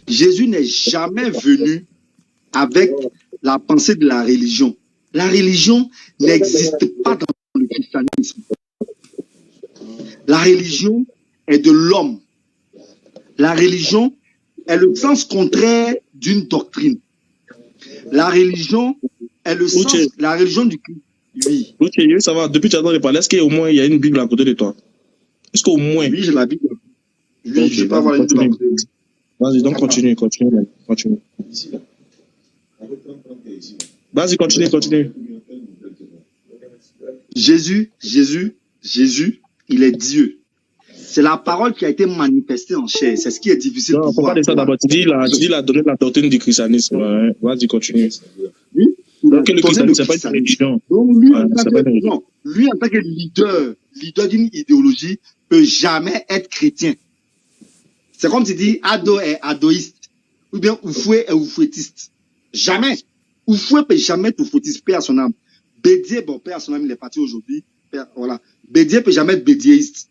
Jésus n'est jamais venu avec la pensée de la religion. La religion n'existe pas dans le christianisme. La religion est de l'homme. La religion est le sens contraire d'une doctrine. La religion est le sens, la religion du Christ. Oui. Ok, ça va. Depuis que tu as parlé, est-ce qu'au moins il y a une Bible à côté de toi? Est-ce qu'au moins? Oui, j'ai la Bible. Oui, je peux avoir une Bible à côté. Vas-y, donc continue. Vas-y, continue. Jésus, il est Dieu. C'est la parole qui a été manifestée en chair. C'est ce qui est difficile pour voir. Non, faut pas dire ça d'abord. Tu dis la donner la doctrine du christianisme. Ouais. Vas-y, continue. Oui. Donc, le christianisme, c'est pas une religion. Donc, lui, en tant que leader d'une idéologie, peut jamais être chrétien. C'est comme tu dis, Ado est adoïste. Ou bien Oufoué est oufouétiste. Jamais. Oufoué peut jamais être oufouétiste, paix à son âme. Bédié, bon, paix à son âme, il est parti aujourd'hui. Voilà. Bédié peut jamais être bédiéiste.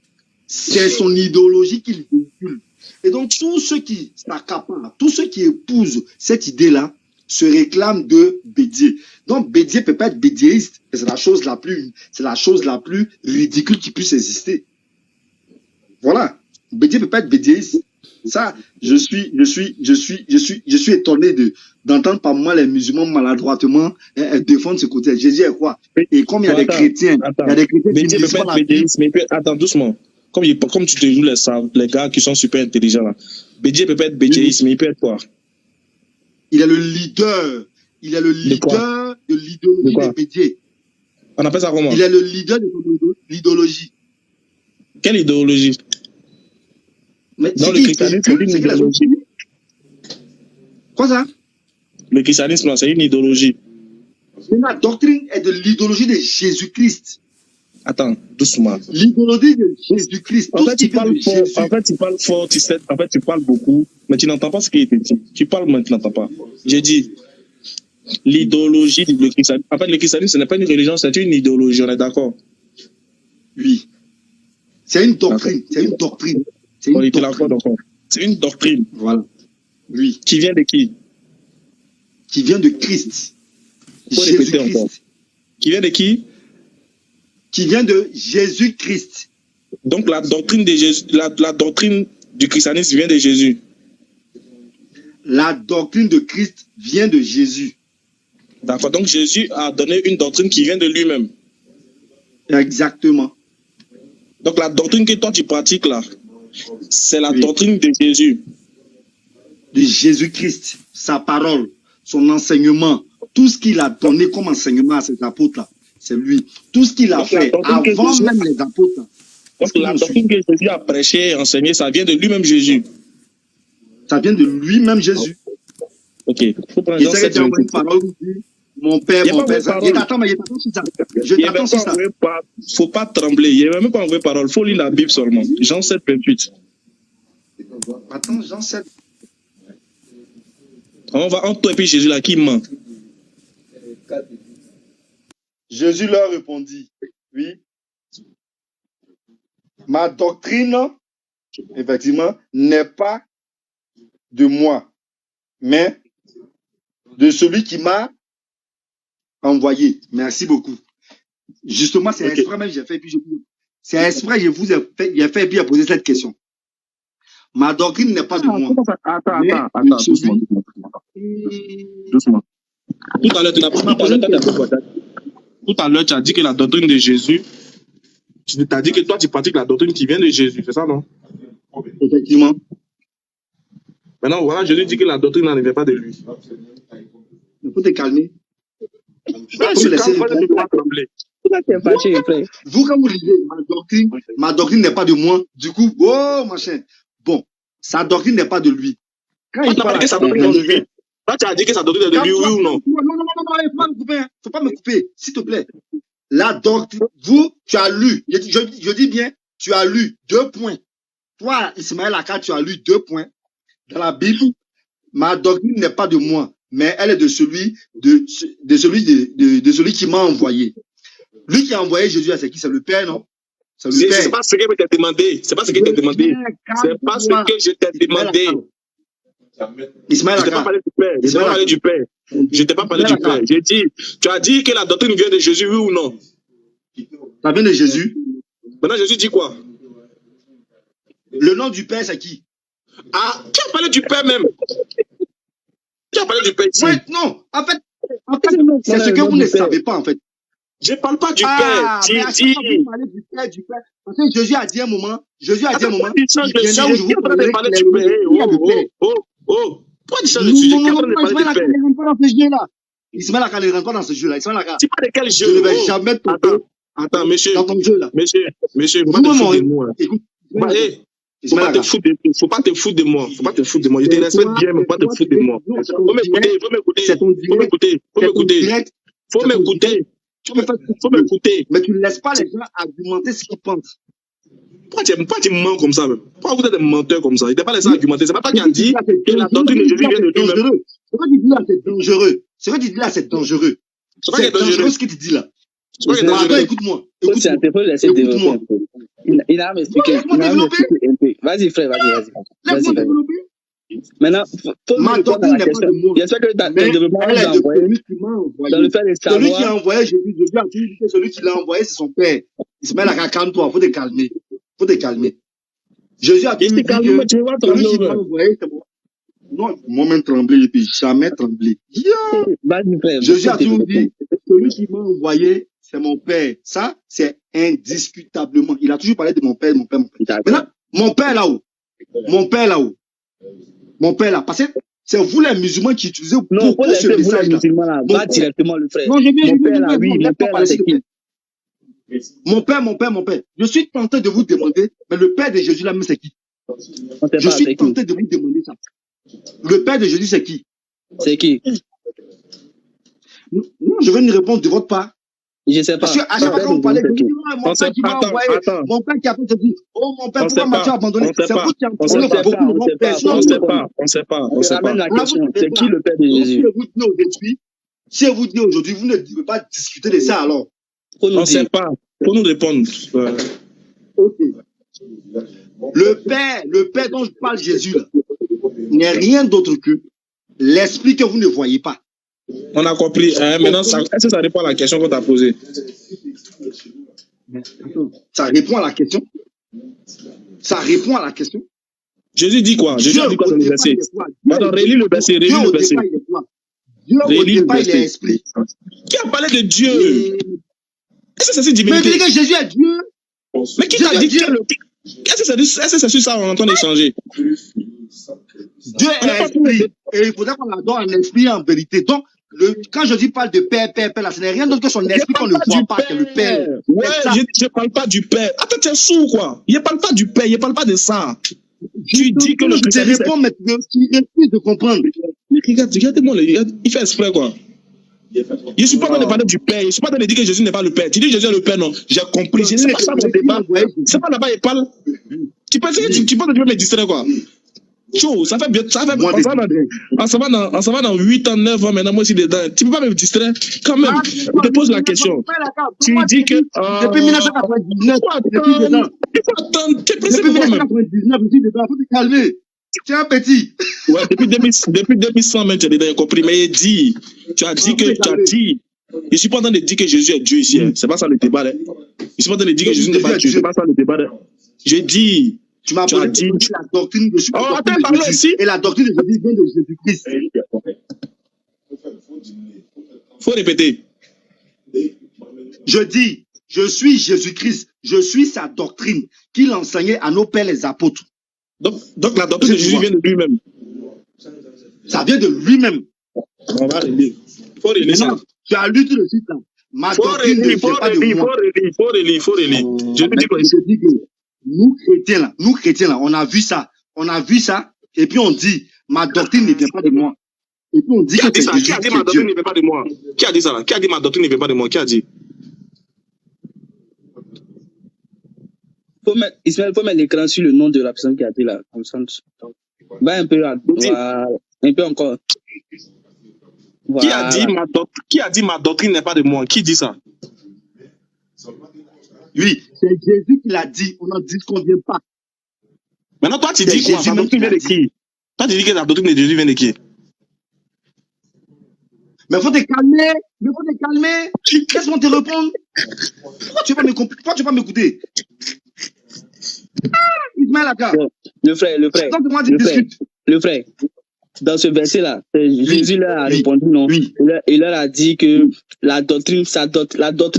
C'est son idéologie qu'il véhicule. Et donc, tous ceux qui s'accaparent, tous ceux qui épousent cette idée-là, se réclament de Bédié. Donc, Bédié peut pas être bédiéiste. C'est la chose la plus ridicule qui puisse exister. Voilà. Bédié peut pas être bédiéiste. Ça, je suis étonné d'entendre par moi les musulmans maladroitement défendre ce côté. Jésus est quoi? Et comme il y a des chrétiens, il y a des chrétiens qui ne peut pas être bédiéiste, mais attends doucement. Comme tu te joues les gars qui sont super intelligents là. Bédié peut pas être bédiéiste, mais il peut être quoi? Il est le leader. Il est le leader de l'idéologie des Bédiés. On appelle ça comment? Il est le leader de l'idéologie. Quelle idéologie? Mais dans le christianisme, c'est une idéologie. Quoi ça? Le christianisme, c'est une idéologie. La doctrine est de l'idéologie de Jésus-Christ. Attends, doucement. L'idéologie de Jésus-Christ. En fait, tu parles fort, tu parles beaucoup, mais tu n'entends pas ce qui est dit. Tu parles, mais tu n'entends pas. J'ai dit, l'idéologie du christianisme. En fait, le christianisme, ce n'est pas une religion, c'est une idéologie, on est d'accord? Oui. C'est une doctrine. C'est une doctrine. C'est une doctrine. Voilà. Oui. Qui vient de qui? Qui vient de Christ. Jésus-Christ. Qui vient de qui? Qui vient de Jésus-Christ. Donc la doctrine de Jésus, la doctrine du christianisme vient de Jésus. La doctrine de Christ vient de Jésus. D'accord. Donc Jésus a donné une doctrine qui vient de lui-même. Exactement. Donc la doctrine que toi tu pratiques là, c'est la doctrine de Jésus. De Jésus-Christ, sa parole, son enseignement, tout ce qu'il a donné comme enseignement à ses apôtres là, c'est lui. Tout ce qu'il a fait avant même les apôtres. Donc la doctrine que Jésus a prêché et enseigné, ça vient de lui-même Jésus. Ça vient de lui-même Jésus. Ok. Faut prendre une parole où dit, mon père. Je t'attends sur ça. Je t'attends sur ça. Faut pas trembler. Il n'y a même pas une vraie parole. Faut lire la Bible seulement. Jean 7, 28. Attends, Jean 7. On va entre toi et puis Jésus là qui ment. Jésus leur répondit, oui, ma doctrine, effectivement, n'est pas de moi, mais de celui qui m'a envoyé. Merci beaucoup. Justement, c'est exprès même j'ai fait, puis c'est exprès je vous ai fait, j'ai fait bien poser cette question. Ma doctrine n'est pas de moi. Attends, doucement. Tout à l'heure, tu n'as pas posé tout à l'heure, tu as dit que la doctrine de Jésus, tu as dit que toi, tu pratiques la doctrine qui vient de Jésus, c'est ça, non? Effectivement. Maintenant, voilà, Jésus dit que la doctrine ne vient pas de lui. Il faut te calmer. Vous, quand vous lisez, ma doctrine n'est pas de moi. Du coup, oh, machin. Bon, sa doctrine n'est pas de lui. Quand il parle que sa doctrine est de lui. Là, tu as dit que sa doctrine est de lui, oui ou non? Non, il ne faut pas me couper, s'il te plaît. La doctrine, vous, tu as lu, je dis bien, tu as lu 2 points. Toi, Ismaël Aka, tu as lu 2 points dans la Bible. Ma doctrine n'est pas de moi, mais elle est de celui qui m'a envoyé. Lui qui a envoyé Jésus, c'est qui? C'est le Père, non? C'est pas ce que je t'ai demandé. C'est pas ce que je t'ai demandé. C'est pas ce que je t'ai demandé. Ismaël Je t'ai pas Aka. parlé du Père. Je t'ai pas parlé du Père. Je t'ai pas parlé du Père. J'ai dit, tu as dit que la doctrine vient de Jésus, oui ou non? Ça vient de Jésus. Maintenant, Jésus dit quoi? Le nom du Père, c'est qui? Ah, qui a parlé du Père même? Qui a parlé du Père ici? Ouais, non, en fait, c'est ce que vous ne savez pas, en fait. Je parle pas du Ah, Père. mais à chaque fois que vous parlez du Père, parce que Jésus a dit un moment, Tu changes il de viendra où sujet. je Qui est vous en train de parlerai parler du clairement Père? qu'il y a de Père. Pourquoi tu changes de sujet? Qui est en train de parler Ismaël du Aka Père? ne rentre pas dans ce jeu-là. Ismaël Aka ne rentre pas dans ce jeu-là. Ismaël Aka, Tu parles de quel je jeu? ne vais jamais te Attends, monsieur. dans ton jeu-là. Monsieur, faut pas te foutre de moi. Écoute, Faut pas te foutre de moi. Faut pas te foutre de moi. Je te respecte bien, mais faut pas te foutre de moi. Faut m'écouter. Mais tu ne laisses pas les gens argumenter ce qu'ils pensent. Pourquoi tu mens comme ça même? Pourquoi vous êtes des menteurs comme ça? Il ne t'a pas laissé argumenter. C'est pas toi qui as dit que la doctrine de Jésus vient de lui-même. Ce que tu dis là, c'est dangereux. C'est dangereux. C'est dangereux ce que tu dis là. Écoute-moi. Écoute-moi. Il a m'expliqué. Vas-y, frère, vas-y. Laisse-moi développer. Maintenant, ma doctrine n'est pas de moi. J'espère que dans le développement, dans le fait de savoir. Celui qui a envoyé Jésus, Jésus a dit que celui qui l'a envoyé, c'est son père. Ismaël Aka, calme-toi, faut te calmer. Jésus a dit que celui qui m'a envoyé, c'est moi. Non, moi-même trembler, je ne peux jamais trembler. Jésus a toujours dit, celui qui m'a envoyé, c'est mon père. Ça, c'est indiscutablement. Il a toujours parlé de mon père. Maintenant, mon père là-haut. Parce que c'est vous les musulmans qui utilisez beaucoup ce message là. Pas directement le frère. Non, mon père là, c'est qui? Mon père. Je suis tenté de vous demander, mais le père de Jésus là, même c'est qui? Je suis tenté de vous demander ça. Le père de Jésus, c'est qui? C'est qui? Non, je vais une réponse de votre part. Je sais pas. Parce qu'à chaque fois qu'on parlait de mon père qui m'a envoyé, mon père qui a fait se dire, oh mon père, pourquoi m'as-tu abandonné? C'est vous qui abandonné beaucoup de mon père. On sait pas. La question, c'est qui le père de Jésus? Si vous dites aujourd'hui, vous ne devez pas discuter de ça alors. On sait pas. Pour nous répondre. Ok. Le père dont je parle, Jésus, n'est rien d'autre que l'esprit que vous ne voyez pas. On a compris. Maintenant, est-ce que ça répond à la question qu'on t'a posée? Ça répond à la question. Jésus dit quoi? Jésus a dit quoi dans le verset? Attends, relis le verset. Dieu au départ, il est esprit. Qui a parlé de Dieu? Est-ce que c'est divinité? Mais il dit que Jésus est Dieu. Mais qui t'a dit Dieu? Est-ce que c'est sur ça qu'on est en train d'échanger? Dieu est esprit. Et il faudrait qu'on l'adore en esprit et en vérité. Donc, quand je dis parle de père, là, ce n'est rien d'autre que son esprit qu'on ne voit pas, que le père. Ouais, je ne parle pas du père. Attends, tu es sourd, quoi. Il ne parle pas du père, il ne parle pas de ça. Tu dis que le christianisme... Je te réponds, mais tu refuses de comprendre. Regarde-moi, il fait exprès, quoi. Je ne suis pas en train de parler du père. Je ne suis pas en train de dire que Jésus n'est pas le père. Tu dis que Jésus est le père, non. J'ai compris. Ce n'est pas ça mon débat. C'est pas là-bas, il parle. Tu penses que tu peux me distraire, quoi. Chaud, ça fait bien. On s'en va dans 8 ans, 9 ans, maintenant, moi aussi dedans. Tu peux pas me distraire? Quand même, je te pose la question. Tu dis que. Depuis 1999, il faut attendre. Tu es pressé depuis 1999, je suis dedans. Il faut te calmer. Tu es un petit. Ouais, depuis 2100, même, tu as déjà compris. Mais il dit, tu as dit. Je suis pas en train de dire que Jésus est Dieu ici. Hein. C'est pas ça le débat. Hein. Je suis pas en train de dire que Jésus n'est pas Dieu. C'est pas ça le débat. Hein. J'ai dit. Tu m'as dit la doctrine de Jésus. Attends, parle aussi. Et la doctrine de Jésus vient de Jésus-Christ. Faut répéter. Je dis, je suis Jésus-Christ. Je suis sa doctrine qu'il enseignait à nos pères les apôtres. Donc la doctrine de Jésus vient de lui-même. Ça vient de lui-même. On va relire. Faut relire ça. Tu as lu tout le site là. Ma doctrine ne vient pas de moi. Faut relire. Je dis que nous chrétiens là, on a vu ça, et puis on dit, ma doctrine ne vient pas de moi. Et puis on dit Qui a dit ça? Qui a dit ma doctrine ne vient pas de moi? Qui a dit ça? Qui a dit ma doctrine ne vient pas de moi? Qui a dit? Il faut mettre l'écran sur le nom de la personne qui a dit là. Comme ça. Va un peu un peu encore. Voilà. Qui a dit ma doctrine n'est pas de moi? Qui dit ça? Oui, c'est Jésus qui l'a dit. On n'en dit qu'on ne vient pas. Maintenant, toi, tu dis quoi? Ma doctrine vient de qui? Toi, tu dis que la doctrine de Jésus vient de qui? Mais faut te calmer. Laisse-moi te répondre. Pourquoi tu vas pas m'écouter? Ismaël Aka. Le frère, Donc, moi, tu discutes. le frère, dans ce verset-là, Jésus leur a répondu non. Oui. Il leur a dit que la doctrine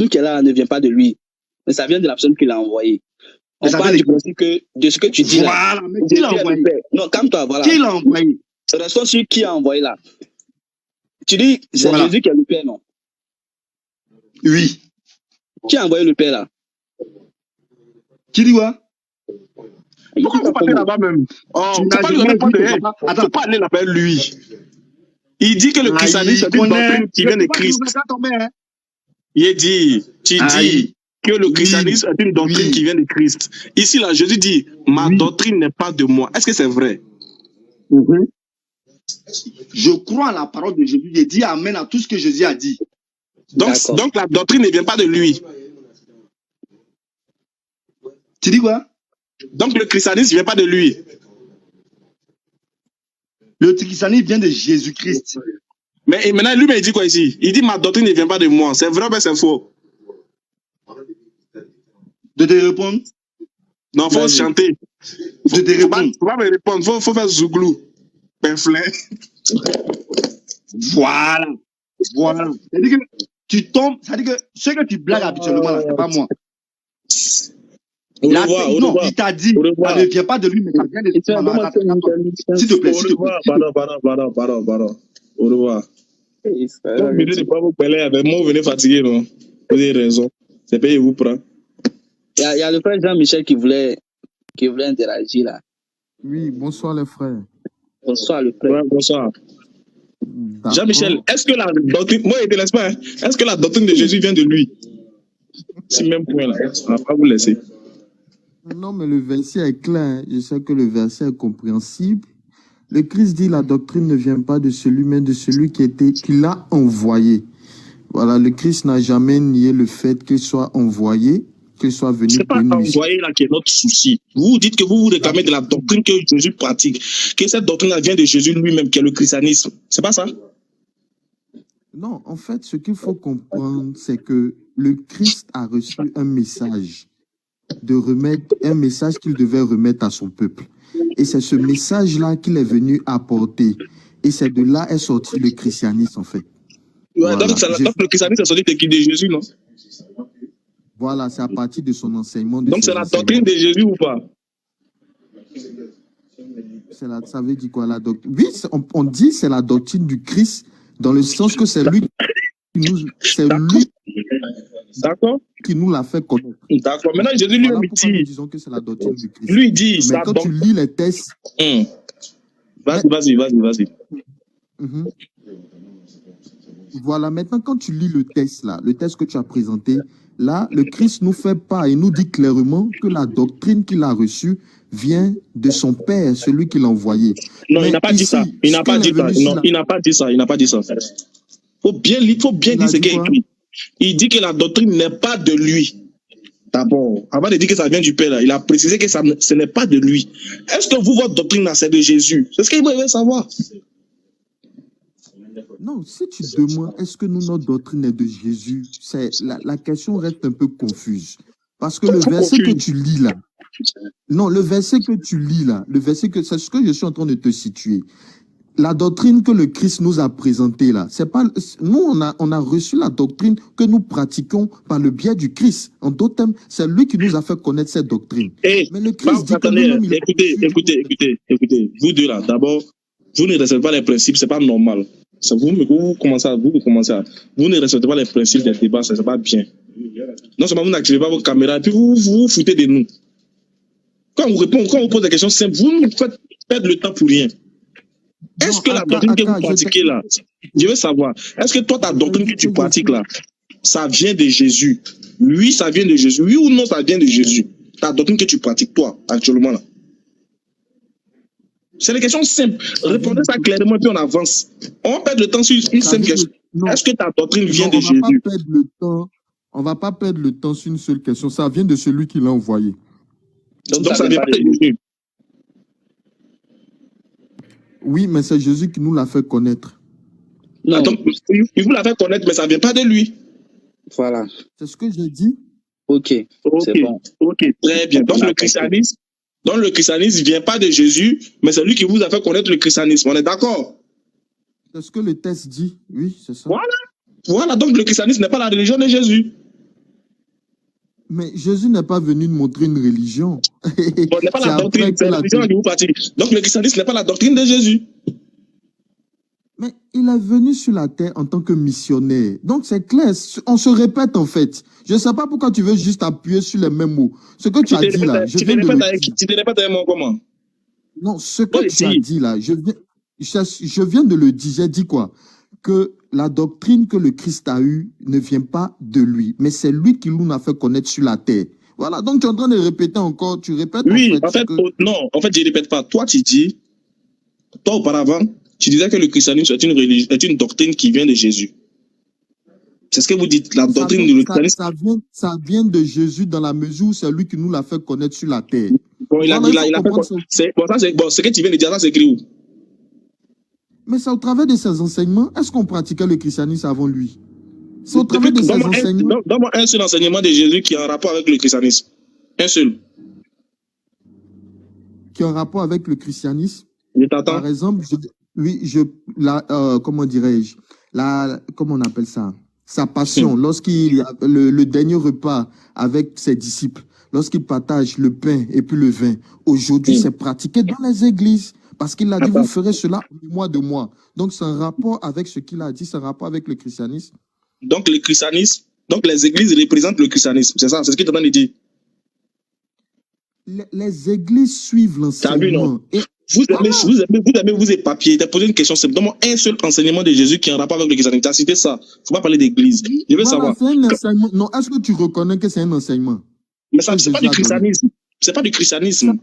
qu'elle a ne vient pas de lui, mais ça vient de la personne qui l'a envoyé. On parle du principe que de ce que tu dis là. Voilà, mais qui l'a envoyé? Non, calme-toi, voilà. Qui l'a envoyé? Restons sur qui a envoyé là. Tu dis, c'est Voilà. Jésus qui est le Père, non? Oui. Qui a envoyé le Père là? Qui dit quoi? Pourquoi vous partez là-bas même? Oh, tu pas lui donner point de haine. Attends, pas aller là-bas lui. Il dit que le christianisme c'est une doctrine qui vient de Christ. Il dit, tu dis que le christianisme est une doctrine qui vient de Christ. Ici là, Jésus dit, ma doctrine n'est pas de moi. Est-ce que c'est vrai? Je crois à la parole de Jésus. J'ai dit amen à tout ce que Jésus a dit. Donc la doctrine ne vient pas de lui. Tu dis quoi? Donc le christianisme ne vient pas de lui. Le christianisme vient de Jésus-Christ. Mais maintenant, lui, il dit quoi ici? Il dit ma doctrine ne vient pas de moi. C'est vrai ou c'est faux? De te répondre? Non, il faut chanter. De te répondre. Faut pas me répondre. Faut faire zouglou. Pinflin. Voilà. C'est-à-dire que tu tombes, c'est-à-dire que ce que tu blagues habituellement là, c'est pas moi. Non, il t'a dit, ça ne vient pas de lui, mais ça vient de lui. S'il te plaît, s'il te plaît. Pardon. Au revoir. Comme je ne pas vous parler avec moi, vous venez fatigué, non? Vous avez raison. C'est payé, vous prend. Il y a le frère Jean-Michel qui voulait interagir là. Oui, bonsoir les frères. Bonsoir le frère. Ouais, bonsoir. Jean-Michel, est-ce que la doctrine, moi je te laisse pas, hein? Est-ce que la doctrine de Jésus vient de lui? C'est même point là, on ne va pas vous laisser. Non, mais le verset est clair. Hein. Je sais que le verset est compréhensible. Le Christ dit la doctrine ne vient pas de celui, mais de celui qui l'a envoyé. Voilà, le Christ n'a jamais nié le fait qu'il soit envoyé, qu'il soit venu pour une mission. C'est pas envoyé là qui est notre souci. Vous dites que vous réclamez de la doctrine que Jésus pratique, que cette doctrine vient de Jésus lui-même, qui est le christianisme. C'est pas ça? Non, en fait, ce qu'il faut comprendre, c'est que le Christ a reçu un message un message qu'il devait remettre à son peuple. Et c'est ce message-là qu'il est venu apporter. Et c'est de là est sorti le christianisme, en fait. Ouais, voilà. Donc le christianisme est sorti de Jésus, non? Voilà, c'est à partir de son enseignement. Donc c'est la doctrine de Jésus ou pas? Ça veut dire quoi, la doctrine? Oui, on dit c'est la doctrine du Christ, dans le sens que c'est lui qui nous l'a fait connaître. D'accord. Maintenant, Jésus lui dit. Disons que c'est la doctrine du Christ. Lui dit. Mais quand tu lis les textes. Vas-y. Voilà, maintenant, quand tu lis le texte là, le texte que tu as présenté, là, le Christ nous fait part et nous dit clairement que la doctrine qu'il a reçue vient de son Père, celui qui l'a envoyé. Non, il n'a pas dit ça. Il n'a pas dit ça. Non, il n'a pas dit ça. Il n'a pas dit ça. Faut bien dire ce qu'il a écrit. Il dit que la doctrine n'est pas de lui. D'abord, avant de dire que ça vient du Père, là, il a précisé que ce n'est pas de lui. Est-ce que vous, votre doctrine, là, c'est de Jésus? C'est ce qu'il veut savoir. Non, si tu demandes, est-ce que notre doctrine est de Jésus, la question reste un peu confuse. Parce que le verset que tu lis là, c'est ce que je suis en train de te situer. La doctrine que le Christ nous a présentée là, c'est pas nous on a reçu la doctrine que nous pratiquons par le biais du Christ. En d'autres termes, c'est lui qui nous a fait connaître cette doctrine. Mais le Christ dit que écoutez, vous deux là, d'abord, vous ne respectez pas les principes, c'est pas normal. Vous ne respectez pas les principes des débats, c'est pas bien. Non seulement vous n'activez pas vos caméras, et puis vous foutez de nous. Quand on vous pose des questions simples, vous nous faites perdre le temps pour rien. Est-ce que la doctrine que vous pratiquez là, je veux savoir, est-ce que toi, ta doctrine que tu pratiques là, ça vient de Jésus? Oui, ça vient de Jésus. Oui ou non, ça vient de Jésus? Ta doctrine que tu pratiques, toi, actuellement là. C'est des questions simples. Répondez ça clairement et puis on avance. On va perdre le temps sur une simple question. Est-ce que ta doctrine vient de Jésus? On ne va pas perdre le temps sur une seule question. Ça vient de celui qui l'a envoyé. Donc ça vient pas de Jésus. Oui, mais c'est Jésus qui nous l'a fait connaître. Non. Attends, il vous l'a fait connaître, mais ça ne vient pas de lui. Voilà. C'est ce que j'ai dit. Ok. C'est bon. Ok, très bien. Donc le christianisme ne vient pas de Jésus, mais c'est lui qui vous a fait connaître le christianisme. On est d'accord? C'est ce que le texte dit. Oui, c'est ça. Voilà, donc le christianisme n'est pas la religion de Jésus. Mais Jésus n'est pas venu nous montrer une religion. Bon, n'est pas la doctrine, c'est la religion qui vous partit. Donc le christianisme n'est pas la doctrine de Jésus. Mais il est venu sur la terre en tant que missionnaire. Donc c'est clair, on se répète en fait. Je ne sais pas pourquoi tu veux juste appuyer sur les mêmes mots. Ce que tu as dit là, tu te répètes un mot comment? Non, ce que tu as dit là, je viens de le dire. J'ai dit quoi? Que la doctrine que le Christ a eue ne vient pas de lui, mais c'est lui qui nous a fait connaître sur la terre. Voilà, donc tu es en train de répéter encore, tu répètes. Oui, en fait, non, en fait, je ne répète pas. Toi, tu dis, toi auparavant, tu disais que le christianisme est une doctrine qui vient de Jésus. C'est ce que vous dites, la doctrine du christianisme. Ça vient de Jésus dans la mesure où c'est lui qui nous l'a fait connaître sur la terre. Bon, il a fait ce que tu viens de dire, ça s'écrit où? Mais c'est au travers de ses enseignements. Est-ce qu'on pratiquait le christianisme avant lui? C'est au travers de ses enseignements. Donne-moi un seul enseignement de Jésus qui est en rapport avec le christianisme. Un seul. Qui est en rapport avec le christianisme? Je t'attends. Par exemple, comment dirais-je? Comment on appelle ça? Sa passion. Lorsqu'il le dernier repas avec ses disciples, lorsqu'il partage le pain et puis le vin. Aujourd'hui, c'est pratiqué dans les églises. Parce qu'il a dit, vous ferez cela au mois de moi. Donc, c'est un rapport avec ce qu'il a dit, c'est un rapport avec le christianisme. Donc, le christianisme, donc les églises représentent le christianisme. C'est ça, c'est ce qu'il est en train de dire. Les églises suivent l'enseignement. Vous épapiez. Tu as posé une question simple. Donne-moi un seul enseignement de Jésus qui est en rapport avec le christianisme. Tu as cité ça. Il ne faut pas parler d'église. Je veux savoir. Non, est-ce que tu reconnais que c'est un enseignement? Mais ça, c'est pas du christianisme. C'est pas du christianisme.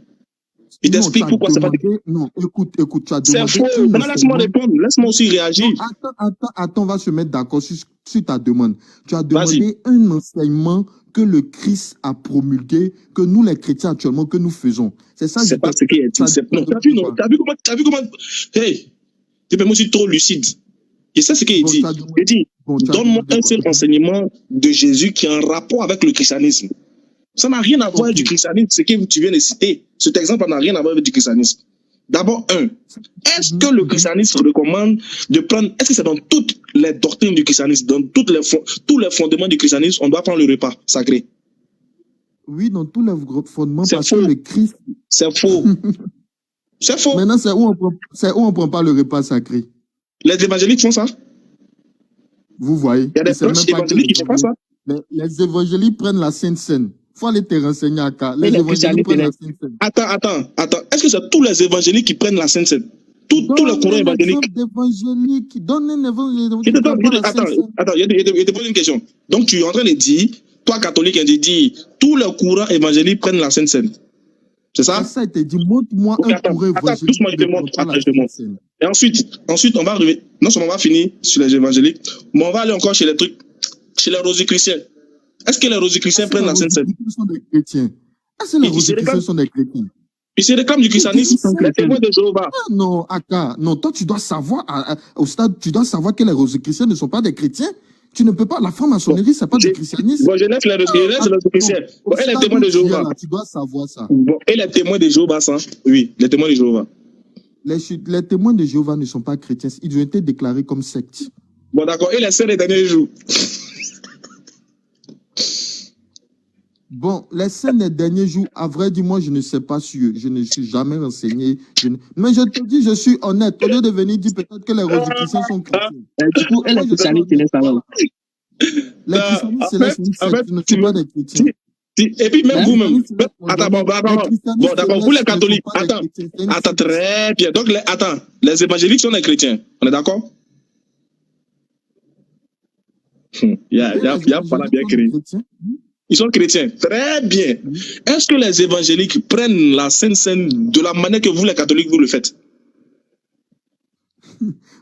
Il t'explique pourquoi c'est pas du christianisme. Non, écoute, tu as demandé. C'est faux. Laisse-moi répondre. Laisse-moi aussi réagir. Non, attends, on va se mettre d'accord sur ta demande. Tu as demandé un enseignement que le Christ a promulgué, que nous, les chrétiens, actuellement, que nous faisons. C'est ça. C'est pas ce qui est dit. Non, t'as vu comment. Hey, tu peux moi aussi trop lucide. Et ça, c'est ce qu'il dit. Il dit, donne-moi un seul enseignement de Jésus qui est en rapport avec le christianisme. Ça n'a rien à voir avec du christianisme, ce que tu viens de citer. Cet exemple n'a rien à voir avec du christianisme. D'abord, est-ce que le christianisme recommande de prendre, est-ce que c'est dans toutes les doctrines du christianisme, dans tous les fondements du christianisme, on doit prendre le repas sacré? Oui, dans tous les fondements, parce que le Christ... C'est faux. C'est faux. Maintenant, c'est où on prend pas le repas sacré? Les évangéliques font ça. Vous voyez. Il y a des proches évangéliques qui font pas ça. Les évangéliques prennent la Sainte Seine. Il faut aller te renseigner à cas. Les évangéliques prennent la Sainte Seine. Attends. Est-ce que c'est tous les évangéliques qui prennent la Sainte Seine? Tous les courants évangéliques. Donne un évangélique. Attends, je te pose une question. Donc tu es en train de dire, toi catholique, tu dis, tous les courants évangéliques prennent la Sainte Seine. C'est ça? Ça, il te dit, montre-moi un courant évangélique. Doucement, je te montre. Et ensuite, on va arriver. Non seulement on va finir sur les évangéliques, mais on va aller encore chez les trucs, chez les rosicruciens. Est-ce que les rosicruciens prennent la Sainte Seine? Est-ce que les rosicruciens sont des chrétiens? Ils se réclament du christianisme, les témoins de Jéhovah. Non, Aka, non, toi tu dois savoir, au stade, tu dois savoir que les rosicruciens ne sont pas des chrétiens. Tu ne peux pas, la franc-maçonnerie, c'est pas du christianisme. Bon, je laisse les rosicruciens. Et les témoins de Jéhovah. Tu dois savoir ça. Bon, et les témoins de Jéhovah, ça? Oui, les témoins de Jéhovah. Les témoins de Jéhovah ne sont pas chrétiens, ils ont été déclarés comme secte. Bon, d'accord, et les saints des derniers jours? Bon, les saints des derniers jours, à vrai dire, moi, je ne sais pas sûr. Je ne suis jamais renseigné. Mais je te dis, je suis honnête. Au lieu de venir dire peut-être que les rosicruciens sont chrétiens. Du coup, les christianistes, c'est ça. Les christianistes, c'est ne sont pas des chrétiens. Et puis même vous-même. Attends, bon, d'accord, vous les catholiques. Attends, très bien. Donc, les évangéliques sont des chrétiens. On est d'accord? Il y a pas la bien créé. Ils sont chrétiens. Très bien. Est-ce que les évangéliques prennent la Sainte Seine de la manière que vous, les catholiques, vous le faites?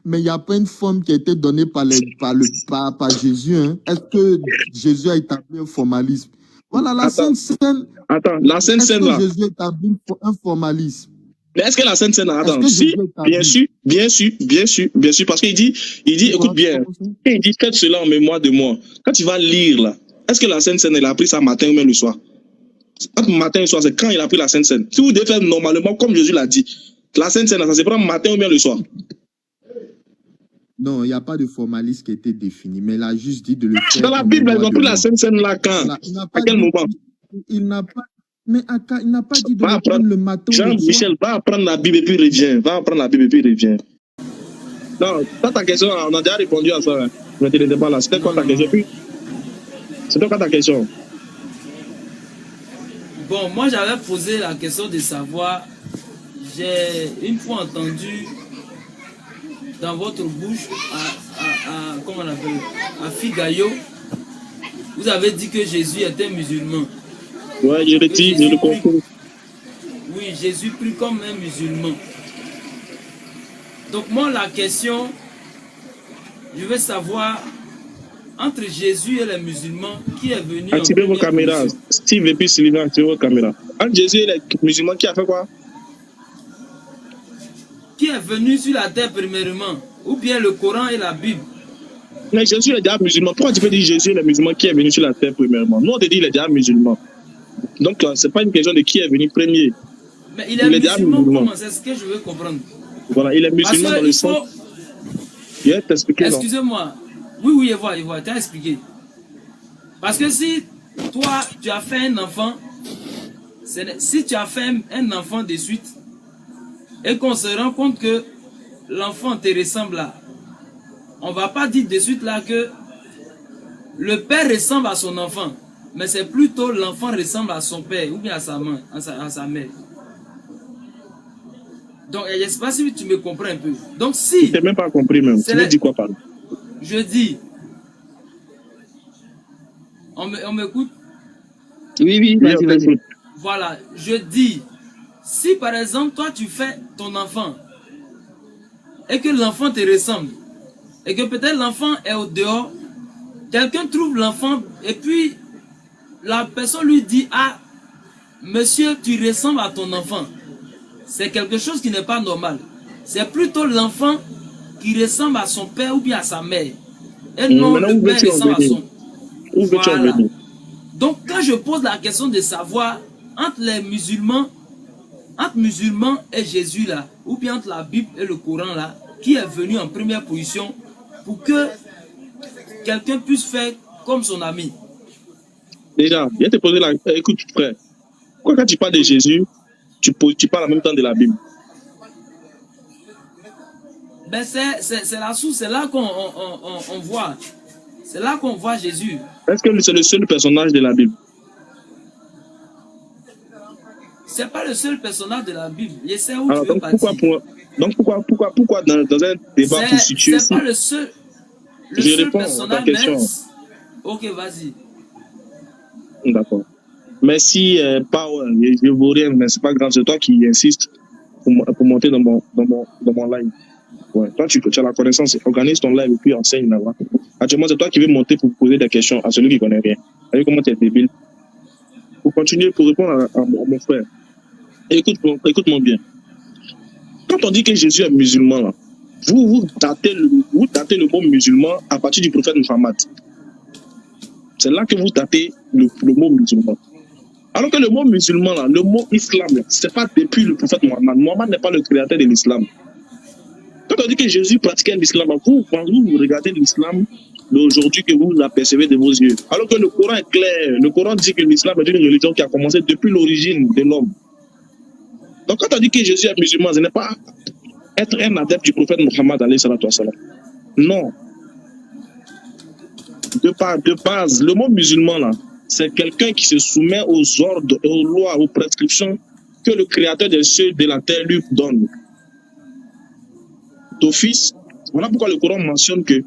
Mais il n'y a pas une forme qui a été donnée par Jésus. Hein. Est-ce que Jésus a établi un formalisme? Voilà, la Sainte Seine. Attends, la Sainte Seine là. Jésus a établi un formalisme. Mais est-ce que la Sainte Seine attend? que Si, Jésus est bien sûr, parce qu'il dit, écoute bien, et il dit, faites cela en mémoire de moi. Quand tu vas lire là, est-ce que la Sainte Seine, elle a pris ça matin ou même le soir? Entre matin et soir, c'est quand il a pris la Sainte Seine. Si vous devez faire normalement, comme Jésus l'a dit, la Sainte Seine, ça se prend matin ou bien le soir. Non, il n'y a pas de formalisme qui a été défini, mais il a juste dit de le faire. Dans la Bible, ils ont pris la Sainte Seine là quand? Voilà. À quel moment? Il n'a pas, mais il n'a pas dit de le prendre le matin. Jean-Michel, va apprendre la Bible et puis reviens. Va apprendre la Bible et puis reviens. Non, ça ta question, on a déjà répondu à ça. Mais tu n'étais pas là. C'était quoi ta question? C'était quoi ta question? Bon, moi j'avais posé la question de savoir, j'ai une fois entendu dans votre bouche, comment on appelle, à Figayo, vous avez dit que Jésus était musulman. Ouais, je le dis, je le comprends. Oui, Jésus prie comme un musulman. Donc moi la question, je veux savoir, entre Jésus et les musulmans, qui est venu activez vos caméras. position? Steve et puis Sylvain, activez vos caméras. Entre Jésus et les musulmans, qui a fait quoi? Qui est venu sur la terre premièrement? Ou bien le Coran et la Bible? Mais Jésus est déjà musulman. Pourquoi tu peux dire Jésus est le musulman qui est venu sur la terre premièrement? Nous, on te dit qu'il est déjà musulman. Donc, ce n'est pas une question de qui est venu premier. Mais il est musulman, comment? C'est ce que je veux comprendre. Voilà, il est musulman dans le sens. Excusez-moi. Oui, je vois, tu as expliqué. Parce que si toi, tu as fait un enfant, si tu as fait un enfant de suite, et qu'on se rend compte que l'enfant te ressemble là, on ne va pas dire de suite là que le père ressemble à son enfant, mais c'est plutôt l'enfant ressemble à son père ou bien à sa mère. Donc, je ne sais pas si tu me comprends un peu. Donc, si... Je n'ai même pas compris même. Tu me dis quoi, pardon? Je dis... On m'écoute? Oui, vas-y. Voilà, je dis... Si, par exemple, toi, tu fais ton enfant et que l'enfant te ressemble et que peut-être l'enfant est au dehors, quelqu'un trouve l'enfant et puis la personne lui dit « Ah, monsieur, tu ressembles à ton enfant. » C'est quelque chose qui n'est pas normal. C'est plutôt l'enfant qui ressemble à son père ou bien à sa mère. Et non le père ressemble à son... Voilà. Donc quand je pose la question de savoir entre les musulmans, entre musulmans et Jésus là, ou bien entre la Bible et le Coran là, qui est venu en première position pour que quelqu'un puisse faire comme son ami? Déjà, viens te poser la... Écoute frère, pourquoi quand tu parles de Jésus, tu parles en même temps de la Bible? Ben c'est la source, c'est là qu'on voit. C'est là qu'on voit Jésus. Est-ce que c'est le seul personnage de la Bible? C'est pas le seul personnage de la Bible. Je sais où alors, tu veux partir. Pourquoi dans un débat pour situer... C'est pas le seul personnage, mais... Ok, vas-y. D'accord. Merci, Power. Je ne vaux rien, mais c'est pas grave. C'est toi qui insistes pour monter dans mon live. Ouais. Toi, tu as la connaissance. Organise ton live et puis enseigne là-bas. Actuellement, c'est toi qui veux monter pour poser des questions à celui qui ne connaît rien. Vous savez comment tu es débile? Pour continuer, pour répondre à mon frère. Écoute-moi bien. Quand on dit que Jésus est musulman, là, vous datez le mot musulman à partir du prophète Muhammad. C'est là que vous datez le mot musulman. Alors que le mot musulman, là, le mot islam, ce n'est pas depuis le prophète Muhammad. Muhammad n'est pas le créateur de l'islam. Quand on dit que Jésus pratiquait l'islam, vous regardez l'islam d'aujourd'hui que vous apercevez de vos yeux. Alors que le Coran est clair. Le Coran dit que l'islam est une religion qui a commencé depuis l'origine de l'homme. Donc quand on dit que Jésus est musulman, ce n'est pas être un adepte du prophète Muhammad alayhi salatu wassalam. Non. De base, le mot musulman, là, c'est quelqu'un qui se soumet aux ordres, aux lois, aux prescriptions que le créateur des cieux et de la terre lui donne. D'office, voilà pourquoi le Coran mentionne que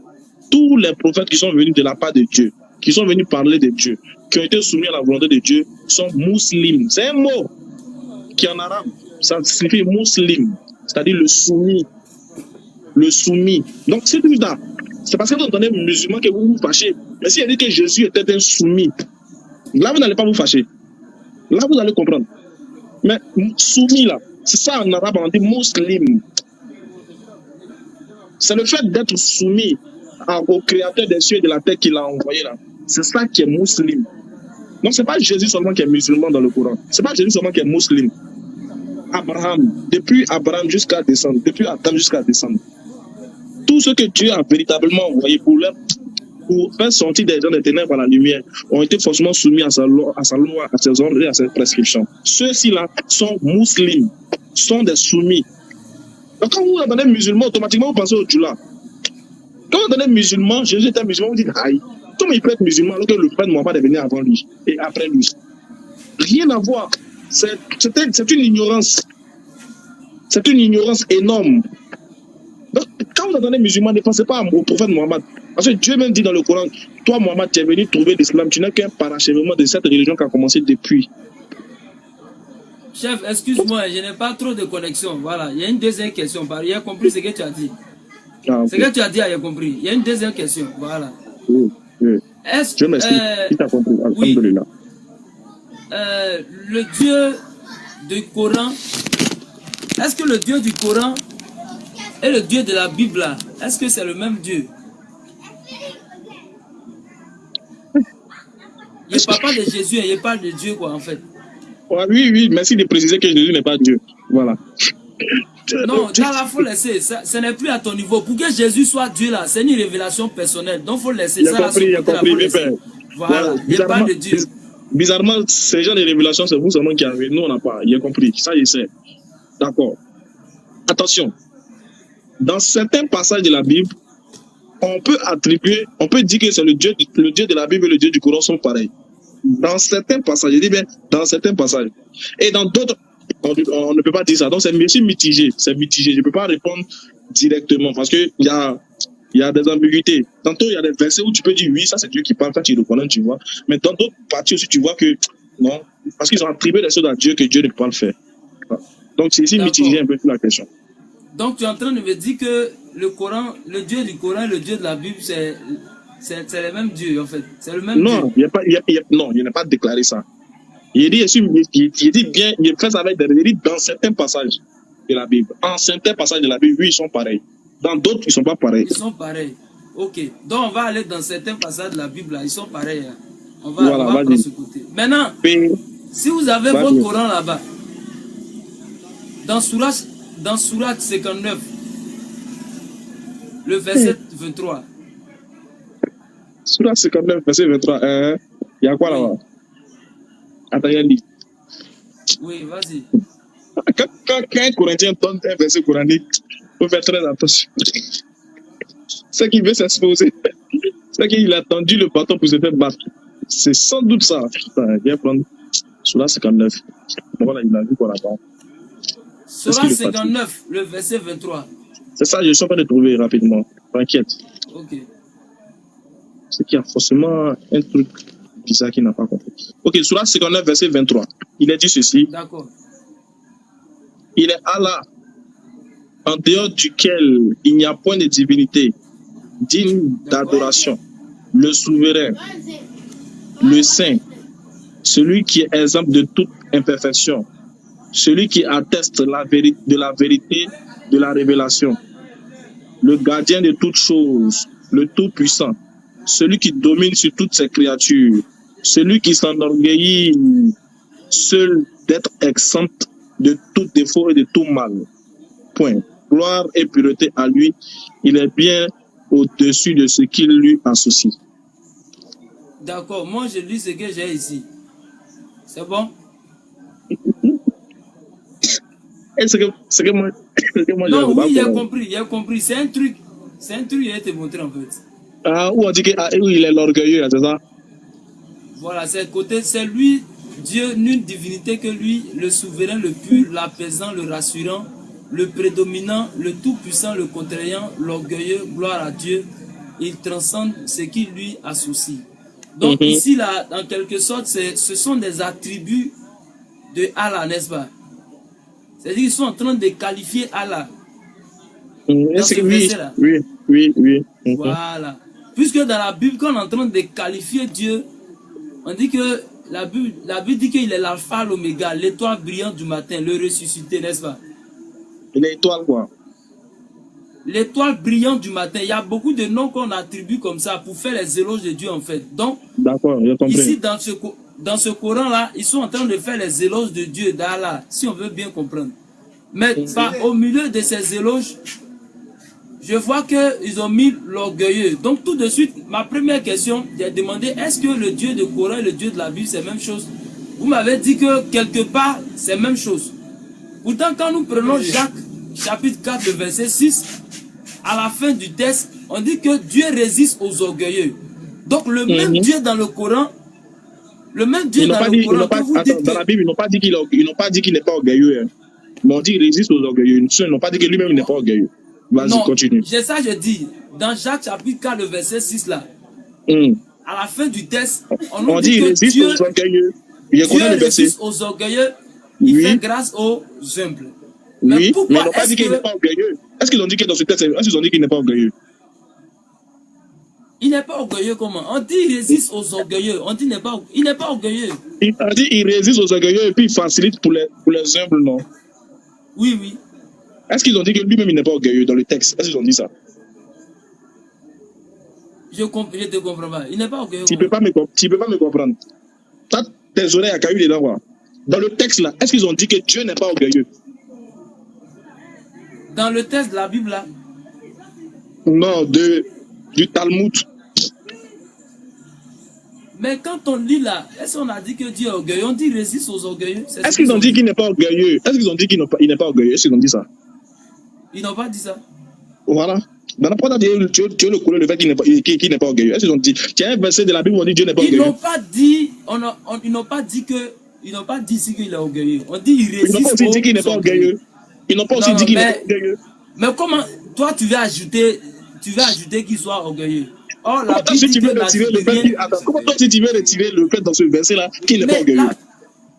tous les prophètes qui sont venus de la part de Dieu, qui sont venus parler de Dieu, qui ont été soumis à la volonté de Dieu, sont musulmans. C'est un mot qui en arabe, ça signifie muslim, c'est-à-dire le soumis. Le soumis. Donc c'est tout ça. C'est parce que vous entendez musulman que vous vous fâchez. Mais si elle dit que Jésus était un soumis, là vous n'allez pas vous fâcher. Là vous allez comprendre. Mais soumis là, C'est ça en arabe, on dit muslim. C'est le fait d'être soumis au créateur des cieux et de la terre qui l'a envoyé là. C'est ça qui est musulman. Donc, c'est pas Jésus seulement qui est musulman dans le Coran. C'est pas Jésus seulement qui est musulman. Abraham, depuis Abraham jusqu'à descendre, depuis Adam jusqu'à descendre. Tout ce que Dieu a véritablement envoyé pour faire sortir des gens des ténèbres à la lumière ont été forcément soumis à sa loi, à ses ordres et à ses prescriptions. Ceux-ci-là sont musulmans, sont des soumis. Donc, quand vous entendez musulman, automatiquement vous pensez au Djoula. Quand vous entendez musulman, Jésus est un musulman, vous dites aïe. Comment il peut être musulman alors que le frère Mohammed est venu avant lui et après lui? Rien à voir. C'est une ignorance. C'est une ignorance énorme. Donc, quand vous entendez musulman, ne pensez pas au prophète Mohammed. Parce que Dieu même dit dans le Coran, toi Mohammed, tu es venu trouver l'islam, tu n'es qu'un parachèvement de cette religion qui a commencé depuis. Chef, excuse-moi, je n'ai pas trop de connexion. Voilà, il y a une deuxième question. Il a compris ce que tu as dit. Ah, okay. Ce que tu as dit, il a compris. Il y a une deuxième question. Voilà. Oui, oui. Je m'explique. Tu as compris. Oui. Le Dieu du Coran, est-ce que le Dieu du Coran et le Dieu de la Bible, est-ce que c'est le même Dieu? Il ne parle pas de Jésus, il parle de Dieu, quoi, en fait. Oui, merci de préciser que Jésus n'est pas Dieu. Voilà. Non, là, il faut laisser. Ce n'est plus à ton niveau. Pour que Jésus soit Dieu, là, c'est une révélation personnelle. Donc, il faut laisser ça. Il a compris. Voilà, il parle de Dieu. Bizarrement, ces gens de révélations, c'est vous seulement qui avez. Nous, on n'a pas. Il a compris. Ça, il sait. D'accord. Attention. Dans certains passages de la Bible, on peut dire que c'est le Dieu de la Bible et le Dieu du Coran sont pareils. Dans certains passages, je dis bien, dans certains passages. Et dans d'autres, on ne peut pas dire ça. Donc, c'est mitigé. C'est mitigé. Je ne peux pas répondre directement parce qu'il y a des ambiguïtés. Tantôt, il y a des versets où tu peux dire oui, ça c'est Dieu qui parle, quand tu le connais, tu vois. Mais dans d'autres parties aussi, tu vois que non, parce qu'ils ont attribué des choses à Dieu que Dieu ne peut pas le faire. Donc, c'est ici mitigé un peu sur la question. Donc, tu es en train de me dire que le Coran, le Dieu du Coran et le Dieu de la Bible, c'est le même Dieu, en fait. C'est le même non, Dieu. Non, il n'a pas déclaré ça. Il dit bien, il fait ça avec il dit dans certains passages de la Bible. En certains passages de la Bible, oui, ils sont pareils. Dans d'autres, ils ne sont pas pareils. Ils sont pareils. Ok. Donc, on va aller dans certains passages de la Bible, là. Ils sont pareils. Hein. On va prendre ce côté. Maintenant, si vous avez votre Coran là-bas, dans Surat 59, le verset 23. Surat 59, verset 23. Il y a quoi là-bas? Attends, il y a dit. Oui, vas-y. Quand un Corinthien donne un verset coranique, il faut faire très attention. C'est qu'il veut s'exposer. C'est qu'il a tendu le bâton pour se faire battre. C'est sans doute ça. Putain, viens prendre Surat 59. Voilà, il a vu quoi là-bas. Surat 59, le verset 23. C'est ça, je suis en train de trouver rapidement. T'inquiète. Ok. C'est qu'il y a forcément un truc bizarre qu'il n'a pas compris. Ok, Surat 59, verset 23. Il est dit ceci. D'accord. Il est Allah, en dehors duquel il n'y a point de divinité digne d'adoration, le souverain, le saint, celui qui est exemple de toute imperfection, celui qui atteste de la vérité de la révélation, le gardien de toutes choses, le tout-puissant, celui qui domine sur toutes ses créatures, celui qui s'enorgueillit seul d'être exempt de tout défaut et de tout mal. Point. Gloire et pureté à lui, il est bien au-dessus de ce qu'il lui associe. D'accord, moi je lis ce que j'ai ici. C'est bon? C'est que moi non, oui, il a compris. C'est un truc, il a été montré en fait. Ah, où on dit qu'il est l'orgueilleux, c'est ça? Voilà, c'est lui, Dieu, nulle divinité que lui, le souverain, le pur, l'apaisant, le rassurant, le prédominant, le tout-puissant, le contraignant, l'orgueilleux, gloire à Dieu. Il transcende ce qui lui associe. Donc ici, là, en quelque sorte, ce sont des attributs de Allah, n'est-ce pas? C'est-à-dire qu'ils sont en train de qualifier Allah. Dans ce verset-là. Oui. Voilà. Puisque dans la Bible, quand on est en train de qualifier Dieu, on dit que la Bible dit qu'il est l'alpha, l'oméga, l'étoile brillante du matin, le ressuscité, n'est-ce pas? L'étoile, quoi. L'étoile brillante du matin. Il y a beaucoup de noms qu'on attribue comme ça pour faire les éloges de Dieu, en fait. Donc, d'accord, j'ai compris. Ici, dans ce Coran-là, ils sont en train de faire les éloges de Dieu, d'Allah, si on veut bien comprendre. Mais au milieu de ces éloges, je vois qu'ils ont mis l'orgueilleux. Donc tout de suite, ma première question, j'ai demandé, est-ce que le Dieu de Coran et le Dieu de la Bible, c'est la même chose? Vous m'avez dit que quelque part, c'est la même chose. Pourtant, quand nous prenons Jacques, chapitre 4, le verset 6, à la fin du texte, on dit que Dieu résiste aux orgueilleux. Donc le même Dieu dans le Coran, le même Dieu dans le Coran, dans la Bible, ils n'ont pas dit qu'il n'est pas orgueilleux. Hein. Mais on dit qu'il résiste aux orgueilleux. Ils n'ont pas dit que lui-même n'est pas orgueilleux. Vas-y, continue. C'est ça que je dis. Dans Jacques chapitre 4, le verset 6 là, à la fin du texte, on dit qu'il résiste aux orgueilleux. Dieu résiste aux orgueilleux, il fait grâce aux humbles. Mais ils n'ont pas dit qu'il n'est pas orgueilleux. Est-ce qu'ils ont dit que dans ce texte, est-ce qu'ils ont dit qu'il n'est pas orgueilleux? Il n'est pas orgueilleux comment? On dit qu'il résiste aux orgueilleux. On dit il n'est pas orgueilleux. Il a dit qu'il résiste aux orgueilleux et puis il facilite pour les humbles, non? Oui, oui. Est-ce qu'ils ont dit que lui-même il n'est pas orgueilleux dans le texte? Est-ce qu'ils ont dit ça? Je ne te comprends pas. Il n'est pas orgueilleux. Tu ne peux pas me comprendre. T'as tes oreilles à cailloux dedans, quoi. Dans le texte là, est-ce qu'ils ont dit que Dieu n'est pas orgueilleux? Dans le texte de la Bible là? Non, du Talmud. Mais quand on lit là, est-ce qu'on a dit que Dieu est orgueilleux? On dit qu'il résiste aux orgueilleux. Est-ce qu'ils ont dit qu'il n'est pas orgueilleux? Est-ce qu'ils ont dit qu'il n'est pas orgueilleux? Est-ce qu'ils ont dit ça? Ils n'ont pas dit ça. Voilà. Dans n'importe quel tu veux le couler le fait qu'il n'est pas orgueilleux. Est-ce qu'ils ont dit? Tiens, un verset de la Bible où on dit Dieu n'est pas orgueilleux. Ils n'ont pas dit, ils n'ont pas dit que, ils n'ont pas dit ici qu'il est orgueilleux. On dit qu'il résiste. Ils n'ont pas aussi dit qu'il n'est pas orgueilleux. Ils n'ont pas aussi dit qu'il n'est pas orgueilleux. Mais comment, toi tu veux ajouter qu'il soit orgueilleux? Oh, la Bible si tu veux retirer le fait comment toi si tu veux retirer le fait dans ce verset là qu'il n'est pas orgueilleux?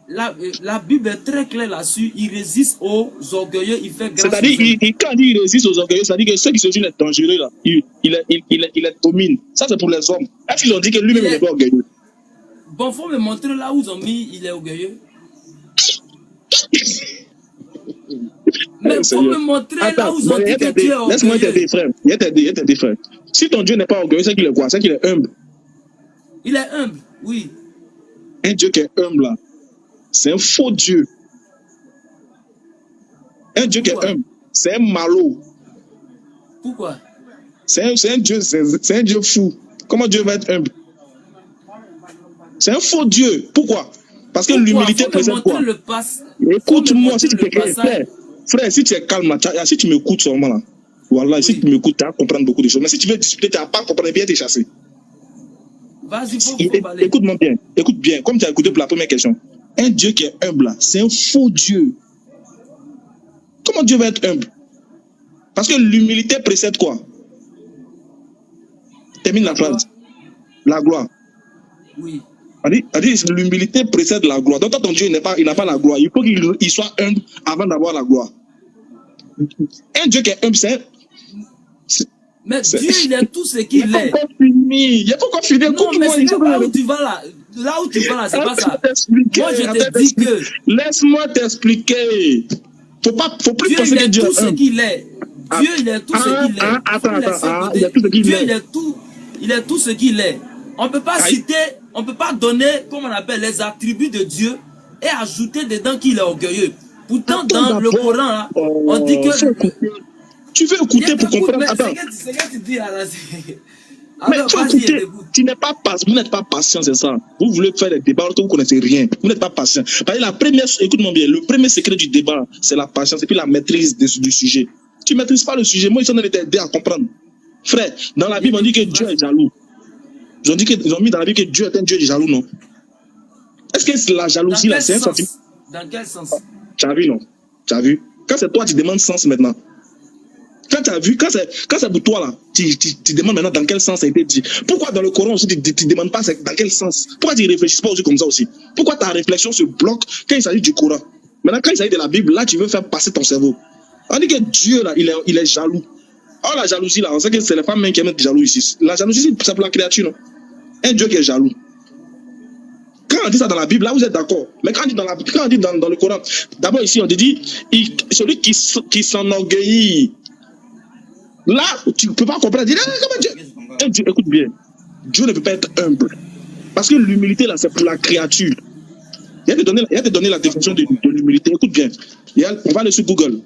La Bible est très claire là-dessus. Il résiste aux orgueilleux, il fait grâce. C'est-à-dire, quand il résiste aux orgueilleux, c'est-à-dire que ceux qui se disent être dangereux là, il les domine. Ça c'est pour les hommes. Est-ce qu'ils ont dit que lui-même il n'est pas orgueilleux? Bon, faut me montrer là où ils ont mis il est orgueilleux. Mais faut me montrer là où ils ont dit que Dieu est orgueilleux. Laisse-moi t'aider, frère. Il y a t'aider, frère. Si ton Dieu n'est pas orgueilleux, c'est qu'il est quoi? C'est qu'il est humble. Il est humble, oui. Un Dieu qui est humble là, c'est un faux Dieu. Un Dieu qui est humble, c'est un malot. Pourquoi? C'est un Dieu fou. Comment Dieu va être humble? C'est un faux Dieu. Pourquoi? Parce que l'humilité présente quoi? Écoute-moi, si tu t'écris, frère, si tu es calme, si tu m'écoutes seulement là, voilà, si tu m'écoutes, tu vas comprendre beaucoup de choses. Mais si tu veux discuter, tu vas pas comprendre bien, tu es chassé. Vas-y, faut parler. Écoute-moi bien, écoute bien, comme tu as écouté pour la première question. Un Dieu qui est humble là, c'est un faux Dieu. Comment Dieu va être humble? Parce que l'humilité précède quoi? Termine la phrase. La gloire. Oui. On dit l'humilité précède la gloire. Donc, quand ton Dieu il n'a pas la gloire, il faut qu'il soit humble avant d'avoir la gloire. Un Dieu qui est humble, mais Dieu, il est tout ce qu'il est. Il n'y a pas encore fini. Non, mais c'est pas là où tu vas là. Là où tu vas là, c'est pas ça. Moi, je te dis que... Laisse-moi t'expliquer. Faut plus penser que Dieu est tout ce qu'il est. Dieu, il est tout ce qu'il est. Attends, il est tout ce qu'il est. Dieu, il est tout ce qu'il est. On ne peut pas citer, on ne peut pas donner, comme on appelle, les attributs de Dieu et ajouter dedans qu'il est orgueilleux. Pourtant, dans le Coran, là, on dit que... Tu veux écouter pour comprendre. Attends. C'est ce que tu dis là. Mais tu veux écouter. Vous n'êtes pas patient, c'est ça. Vous voulez faire des débats alors que vous ne connaissez rien. Vous n'êtes pas patient. Écoute-moi bien, le premier secret du débat, c'est la patience et puis la maîtrise du sujet. Tu ne maîtrises pas le sujet. Moi, ils sont en train de t'aider à comprendre. Frère, dans la Bible, on dit que Dieu est jaloux. Ils ont mis dans la Bible que Dieu est un Dieu jaloux, non? Est-ce que la jalousie, là, c'est un sentiment? Dans quel sens? Tu as vu, non? Tu as vu? Quand c'est toi, tu demandes sens maintenant. Quand tu as vu, quand c'est pour toi, là, tu demandes maintenant dans quel sens ça a été dit. Pourquoi dans le Coran aussi, tu ne demandes pas dans quel sens? Pourquoi tu ne réfléchis pas aussi comme ça aussi? Pourquoi ta réflexion se bloque quand il s'agit du Coran? Maintenant, quand il s'agit de la Bible, là, tu veux faire passer ton cerveau. On dit que Dieu, là, il est jaloux. Oh, la jalousie, là, on sait que c'est les femmes qui aiment être jaloux ici. La jalousie, c'est pour la créature, non? Un Dieu qui est jaloux. quand on dit ça dans la Bible, là, vous êtes d'accord. Mais quand on dit dans, quand on dit dans le Coran, d'abord ici, on te dit, celui qui s'enorgueillit. Là, tu ne peux pas comprendre. Dis, comment Dieu... Dieu, écoute bien. Dieu ne peut pas être humble. Parce que l'humilité, là, c'est pour la créature. Il y a te donné la définition de l'humilité. Écoute bien. On va aller sur Google.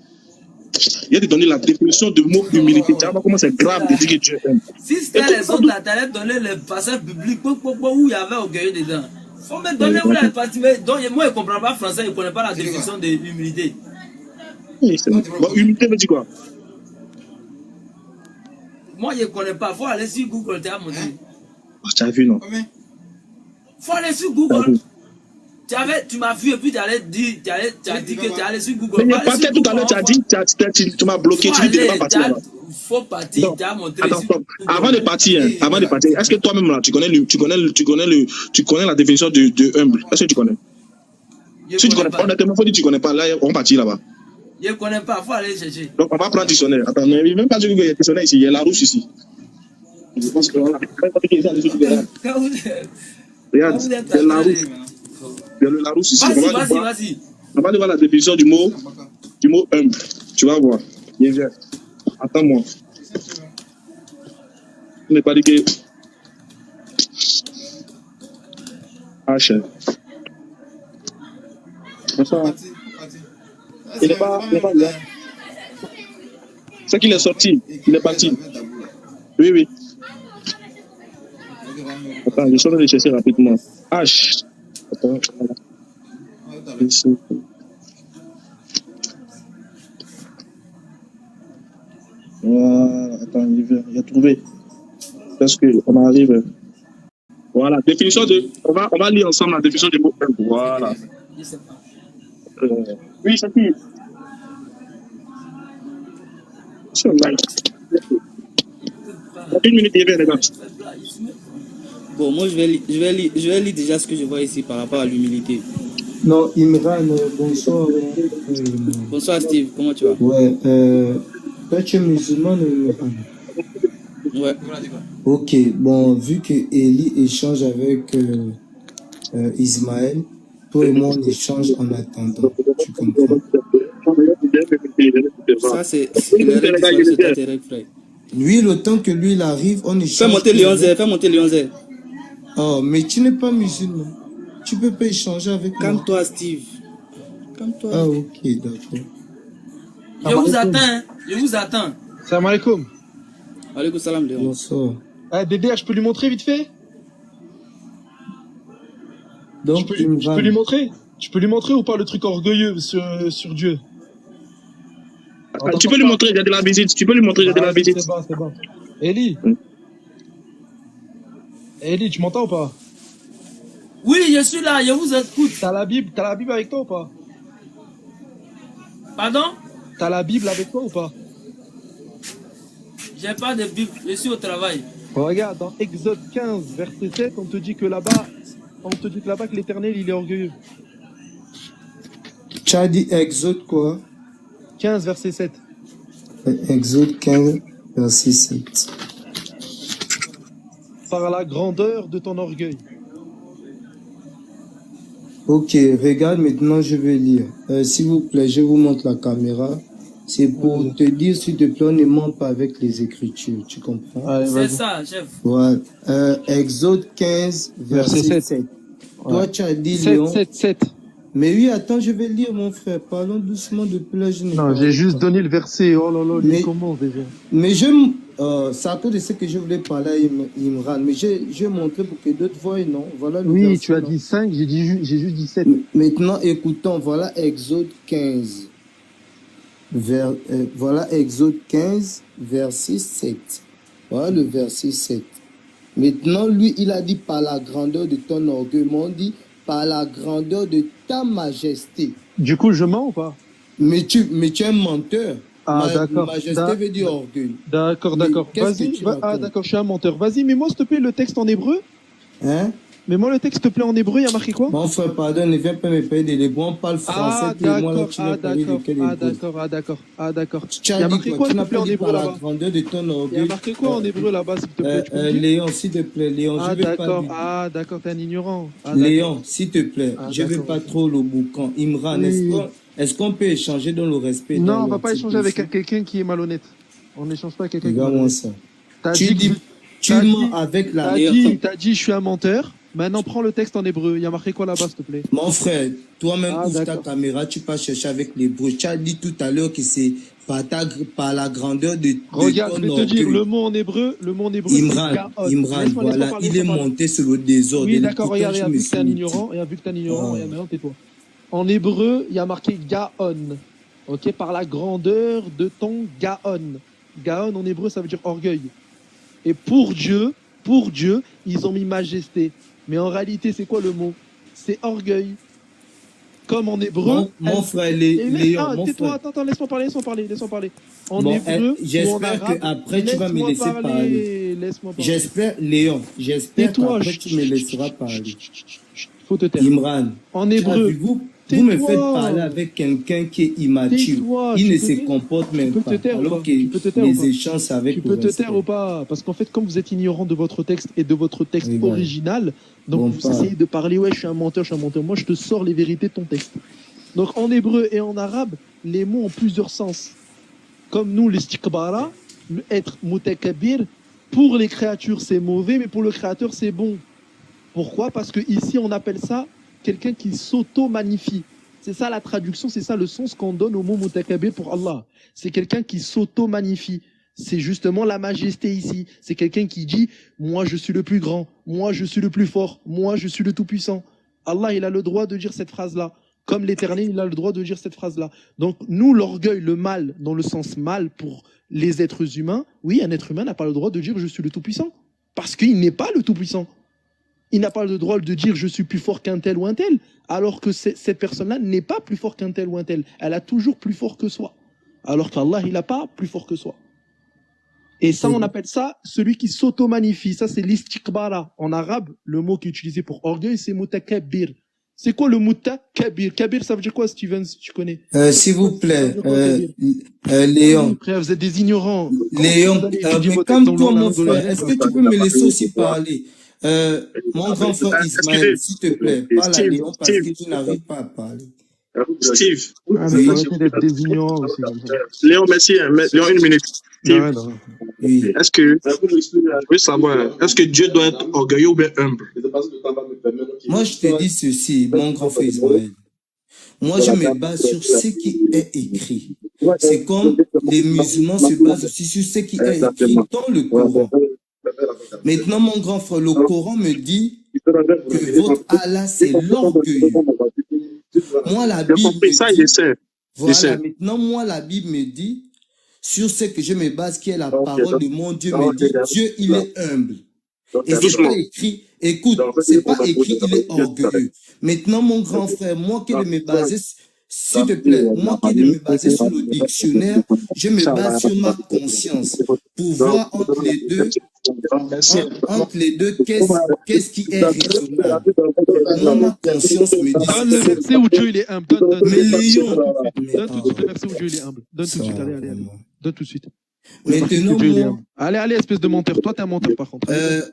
Il y a te donné la définition du mot humilité. Tu vois comment c'est grave de dire que Dieu est humble. Si c'était les autres, là, tu allais donner les passages bibliques où il y avait orgueilleux dedans. Faut me donner où la partie. Donc, moi, je ne comprends pas français, je ne connais pas la définition de l'humilité. Oui, bon, humilité veut dire quoi? Moi, je ne connais pas. Il faut aller sur Google, tu as montré. Tu as vu, non? Il faut aller sur Google. Tu m'as vu et puis tu as dit que tu allais sur Google. Mais pas tout à l'heure, tu as dit, tu m'as bloqué, tu dis que tu n'es pas parti là-bas. Il faut partir, tu as montré. Attends, stop. Avant de partir, est-ce que toi-même là, tu connais la définition de humble? Est-ce que tu connais? Si tu connais pas, honnêtement, il faut dire que tu connais pas. Là, on partit là-bas. Je ne connais pas, il faut aller chercher. Donc, on va prendre un dictionnaire. Attends, mais même pas sur Google, il y a un dictionnaire ici, il y a la rousse ici. Je pense que voilà. Regarde, il y a la rousse. Il y a le Larousse ici. Vas-y. On va voir la définition du mot humble. Tu vas voir. Viens. Attends-moi. On n'est pas dit que. Ah, chef. Il n'est pas là. C'est qu'il est sorti. Il est parti. Oui. Attends, je suis en train de chercher rapidement. H. Attends, voilà. Ici. Voilà, attends, il a trouvé. Parce qu'on arrive. Voilà, définition de. On va lire ensemble la définition du mot humble. Voilà. Je sais pas. Oui, c'est qui? C'est online. 1 minute, il vient, les gars. Bon, moi, je vais lire déjà ce que je vois ici par rapport à l'humilité. Non, Imran, bonsoir. Bonsoir, Steve, comment tu vas? Ouais, toi, tu es musulman ou Imran? Ouais. Ok, bon, vu que Eli échange avec Ismaël, toi et moi, on échange en attendant. Tu comprends? Ça, c'est les règles d'échange, c'est tes règles, frère. Lui, le temps que lui, il arrive, on échange. Fais monter le 11. Oh, mais tu n'es pas musulman. Tu peux pas échanger avec moi. Calme-toi, Steve. Calme-toi. Ah, ok, d'accord. Je vous attends. Salam alaikum. Alaikum salam, Léon. Bonsoir. Eh, Bébé, je peux lui montrer vite fait? Donc, je peux lui montrer? Tu peux lui montrer ou pas le truc orgueilleux sur Dieu? Tu peux lui montrer, il y a de la visite. Tu peux lui montrer, il y a de la visite. C'est bon. Eli. Eli, tu m'entends ou pas? Oui, je suis là, je vous écoute. T'as la Bible avec toi ou pas? Pardon? T'as la Bible avec toi ou pas? J'ai pas de Bible, je suis au travail. Regarde, dans Exode 15, verset 7, on te dit que là-bas, que l'Éternel, il est orgueilleux. Tu as dit Exode quoi? 15, verset 7. Exode 15, verset 7. Par la grandeur de ton orgueil. Ok, regarde, maintenant je vais lire. S'il vous plaît, je vous montre la caméra. C'est pour te dire, s'il te plaît, on ne ment pas avec les Écritures, tu comprends? C'est ça, chef. Voilà. Exode 15, verset 7. Ouais. Toi, tu as dit, 7, Léon. 7. Mais oui, attends, je vais lire, mon frère. Parlons doucement depuis là. Non, j'ai juste donné le verset. Oh là là, mais comment déjà? Mais c'est à cause de ce que je voulais parler à Imran. Mais j'ai montré pour que d'autres voient, non? Voilà le oui, verset, tu as non? dit 5, j'ai juste dit 7. Maintenant, écoutons, voilà Exode 15. Voilà Exode 15, verset 7. Voilà le verset 7. Maintenant, lui, il a dit par la grandeur de ton orgueil. Mais on dit par la grandeur de ta majesté. Du coup, je mens ou pas? Mais tu es un menteur. Ah, d'accord. Majesté veut dire orgueil. D'accord. Vas-y. Ah, d'accord, je suis un menteur. Vas-y, mets-moi, s'il te plaît, le texte en hébreu. Hein? Mais moi, le texte, s'il te plaît, en hébreu, il y a marqué quoi? Mon frère, pardon, ne viens pas me parler de l'hébreu. On parle français, puis moi, là, tu vas parler de quel hébreu? D'accord. Tu Il y as a dit marqué quoi? quoi, Tu s'il te n'as plaît, pas en dit hébreu par la là-bas? grandeur de ton Il y a orgueil. marqué quoi en hébreu là-bas, s'il te plaît? Tu peux me dire? Léon, s'il te plaît, Léon, je vais pas dire. D'accord, t'es un ignorant. Léon, s'il te plaît, je vais d'accord. pas trop le boucan. Imran, Oui. est-ce qu'on peut échanger dans le respect? Non, dans on va le pas type échanger avec ici? quelqu'un qui est malhonnête. On n'échange pas avec quelqu'un qui est Regarde-moi malhonnête. ça. Tu mens avec la T'as dit, je suis un menteur. Maintenant, prends le texte en hébreu. Il y a marqué quoi là-bas, s'il te plaît? Mon frère, toi-même, ouvre ta d'accord. caméra, tu peux chercher avec l'hébreu. Tu as dit tout à l'heure que c'est par la grandeur de Regarde, je ton vais te dire orgueil. le mot en hébreu, Imran, c'est Imran, Laisse-moi voilà, parler, il est monté sur le désordre. Oui, Et d'accord, pourtant, regarde, je me vu que t'es un suis ignorant, regarde, Ah. maintenant tais-toi. En hébreu, il y a marqué Gaon. Ok, par la grandeur de ton Gaon. Gaon en hébreu, ça veut dire orgueil. Et pour Dieu, ils ont mis majesté. Mais en réalité, c'est quoi le mot? C'est orgueil. Comme en hébreu. Mon frère, Léon, mon tais-toi, frère. attends, laisse-moi parler. En Bon, hébreu, ou en j'espère arabe, qu'après, tu vas me laisser parler. Laisse-moi parler. J'espère, Léon, j'espère Tais-toi, qu'après, tu me laisseras parler. Faut te taire. Imran, En tu as hébreu, vu, vous me faites parler avec quelqu'un qui est immature. Tais-toi, Il tu ne peux se te- comporte même tu peux pas. te taire ou Alors pas que Tu peux te taire ou les pas échanges c'est avec Tu le peux te respect. taire ou pas? Parce qu'en fait, comme vous êtes ignorant de votre texte et de votre texte Oui, bah. original, donc Bon, vous parle. essayez de parler, ouais, je suis un menteur. Moi, je te sors les vérités de ton texte. Donc en hébreu et en arabe, les mots ont plusieurs sens. Comme nous, l'istiqbara, être mutakabir, pour les créatures c'est mauvais, mais pour le créateur c'est bon. Pourquoi? Parce que ici on appelle ça quelqu'un qui s'auto-magnifie. C'est ça la traduction, c'est ça le sens qu'on donne au mot mutakabir pour Allah. C'est quelqu'un qui s'auto-magnifie. C'est justement la majesté ici. C'est quelqu'un qui dit « Moi je suis le plus grand, moi je suis le plus fort, moi je suis le tout-puissant ». Allah, il a le droit de dire cette phrase-là. Comme l'Éternel, il a le droit de dire cette phrase-là. Donc nous, l'orgueil, le mal, dans le sens mal pour les êtres humains, oui, un être humain n'a pas le droit de dire « Je suis le tout-puissant ». Parce qu'il n'est pas le tout-puissant. Il n'a pas le droit de dire « Je suis plus fort qu'un tel ou un tel », alors que cette personne-là n'est pas plus fort qu'un tel ou un tel. Elle a toujours plus fort que soi. Alors qu'Allah, il n'a pas plus fort que soi. Et ça, on appelle ça celui qui s'auto-magnifie. Ça, c'est l'istiqbara. En arabe, le mot qui est utilisé pour orgueil, c'est mutakabir. C'est quoi le mutakabir? Kabir, ça veut dire quoi, Steven, si tu connais? S'il vous plaît, Léon. Frère, vous êtes des ignorants. Léon, mais calme-toi, mon frère. Est-ce que tu peux me laisser aussi parler? Mon grand frère Ismaël, s'il te plaît, parle à Léon parce que tu n'arrives pas à parler. Steve. Mais arrêtez d'être des ignorants aussi. Léon, merci. Léon, une minute. Steve, Oui. est-ce que, je veux savoir, est-ce que Dieu doit être orgueilleux ou bien humble? Moi, je te dis ceci, mon grand frère Ismaël. Moi, je me base sur ce qui est écrit. C'est comme les musulmans se basent aussi sur ce qui est écrit dans le Coran. Maintenant, mon grand frère, le Coran me dit que votre Allah, c'est l'orgueil. Moi, la Bible me dit, voilà, maintenant, moi, la Bible me dit, sur ce que je me base, qui est la parole de mon Dieu, me dit, Dieu, il est humble. Et c'est pas écrit, écoute, c'est pas écrit, il est orgueilleux. Maintenant, mon grand frère, moi qui de me baser, s'il te plaît, moi qui de me baser sur le dictionnaire, je me base sur ma conscience pour voir entre les deux, qu'est-ce qui est raisonnable. Moi, ma conscience me dit. Donne le verset où Dieu il est humble. Donne Mais Léon. Donne tout de suite le verset où Dieu il est humble. Donne tout de suite, allez. Donne tout de suite. Maintenant, moi, allez, espèce de menteur. Toi, t'es un menteur, par contre.